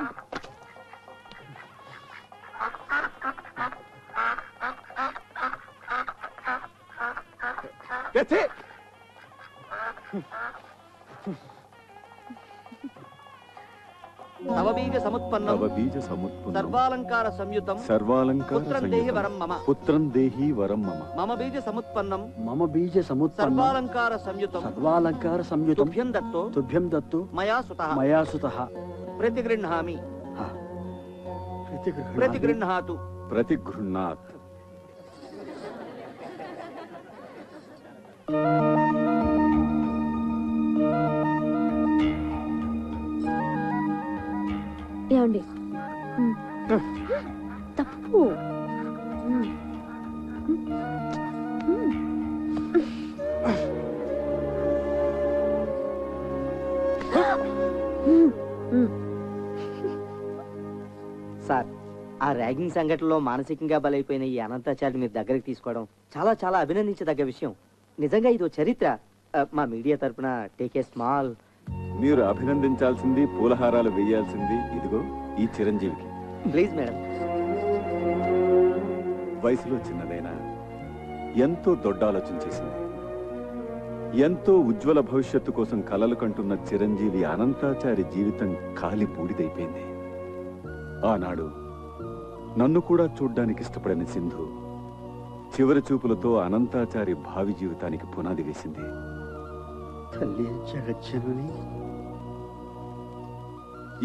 [SPEAKER 10] నవబీజ సముత్పన్నం సర్వాలంకార సంయుతం పుత్రం దేహి వరం మమ.
[SPEAKER 8] పుత్రం దేహి వరం మమ.
[SPEAKER 10] మమ బీజ సముత్పన్నం
[SPEAKER 21] మమ బీజ సముత్పన్నం
[SPEAKER 10] సర్వాలంకార సంయుతం
[SPEAKER 21] తుభ్యం దత్తు
[SPEAKER 10] మయా సుతః ప్రతిగృహ్ణామి ప్రతిగృహ్ణాతు
[SPEAKER 8] ప్రతిగృహ్ణాత్.
[SPEAKER 1] ఏమండి తప్పు.
[SPEAKER 10] సార్, ఆ ర్యాగింగ్ సంఘటనలో మానసికంగా బలైపోయిన ఈ అనంతాచార్య మీరు దగ్గరికి తీసుకోవడం చాలా చాలా అభినందించదగ్గ విషయం. నిజంగా ఇదో చరిత్ర. మా మీడియా తరపున టేక్ ఏ స్మాల్.
[SPEAKER 8] మీరు అభినందించాల్సింది, పూలహారాలు వేయాల్సింది ఇదిగో ఈ చిరంజీవికి.
[SPEAKER 10] Please madam.
[SPEAKER 8] వయసులో చిన్నదైనా ఎంతో దొడ్డ ఆలోచన చేసింది. ఎంతో ఉజ్వల భవిష్యత్తు కోసం కలలు కంటున్న చిరంజీవి అనంతాచారి జీవితం కాలి బూడిదైపోయింది. ఆనాడు నన్ను కూడా చూడ్డానికి ఇష్టపడని సింధు చివరి చూపులతో అనంతాచారి భావి జీవితానికి పునాది వేసింది.
[SPEAKER 21] తల్లి జగజ్జనని.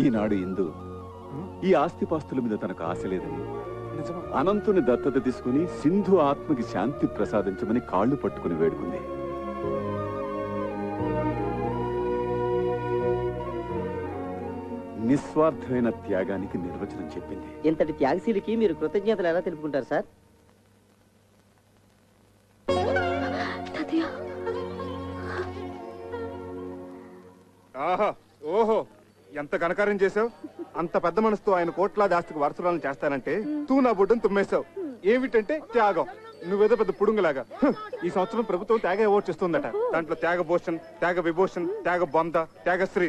[SPEAKER 8] ఈనాడు ఇందు ఈ ఆస్తిపాస్తుల మీద తనకు ఆశ లేదని అనంతుని దత్తత తీసుకుని సింధు ఆత్మకి శాంతి ప్రసాదించమని కాళ్లు పట్టుకుని వేడుకుంది. నిస్వార్థమైన త్యాగానికి నిర్వచనం చెప్పింది.
[SPEAKER 10] ఇంతటి త్యాగశీలికి మీరు కృతజ్ఞతలు ఎలా తెలుపుకుంటారు సార్?
[SPEAKER 9] ఆహా, ఓహో, ఎంత ఘనకార్యం చేసావు. అంత పెద్ద మనసుతో ఆయన కోట్లాది ఆస్తికి వారసురాలను చేస్తానంటే తూ నా బుడ్డను తుమ్మేశావు. ఏమిటంటే త్యాగం. నువ్వేదో పెద్ద పుడుంగులాగా. ఈ సంవత్సరం ప్రభుత్వం త్యాగ అవార్డు ఇస్తుందట. దాంట్లో త్యాగ భూషణ్, త్యాగ విభూషణ్, త్యాగ బొంద, త్యాగశ్రీ,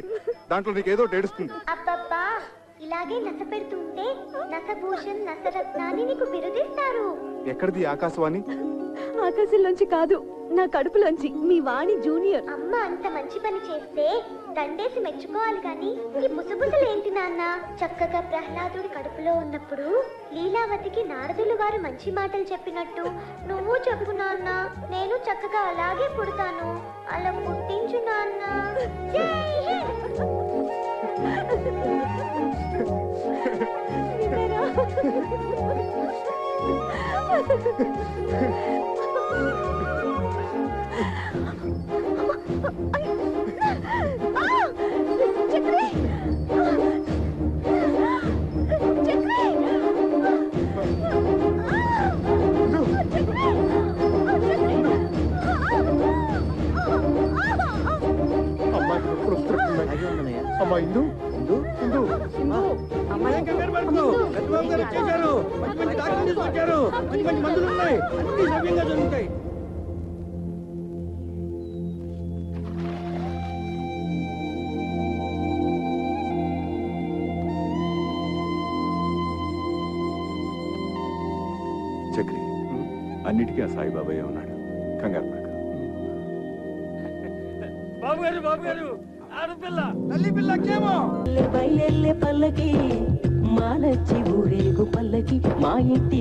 [SPEAKER 9] దాంట్లో నీకేదో ఏడుస్తుంది.
[SPEAKER 7] అబ్బబ్బా, ఇలాగే నస పెడుతుంటే నసభూషణ్ నసరత్నాన్ని నీకు బిరుదిస్తారు.
[SPEAKER 9] ఎక్కడిది ఆకాశవాణి?
[SPEAKER 1] ఆకాశంలోంచి కాదు, నా కడుపులోంచి. మీ వాణి జూనియర్.
[SPEAKER 7] అమ్మ అంత మంచి పని చేస్తే దండేసి మెచ్చుకోవాలి గాని ఈ ముసుగుసలేంటి నాన్న? చక్కగా ప్రహ్లాదుడి కడుపులో ఉన్నప్పుడు లీలావతికి నారదులు వారు మంచి మాటలు చెప్పినట్టు నువ్వు చెప్పు నాన్న. నేను చక్కగా అలాగే పుడతాను. అలా పుట్టించు నాన్న.
[SPEAKER 9] అమ్మా ఇందు, ఇందు, ఇందు,
[SPEAKER 20] అమ్మాయి కంగారు పడకు. పెద్దబాబు గారు వచ్చేసారు. మంచి మంచి డాక్టర్లు తీసుకొచ్చారు. మంచి మంచి మందులు ఉన్నాయి. అన్ని సవ్యంగా జరుగుతాయి.
[SPEAKER 8] చక్రి, అన్నిటికీ ఆ సాయిబాబాయే ఉన్నాడు. కంగారు పడకు.
[SPEAKER 20] బాబు గారు, బాబు గారు, ఆడపిల్ల, తల్లి పిల్ల క్షేమం.
[SPEAKER 15] బయలెల్లే పల్లకి మాలచ్చి ఊరేగు పల్లకి మా ఇంటి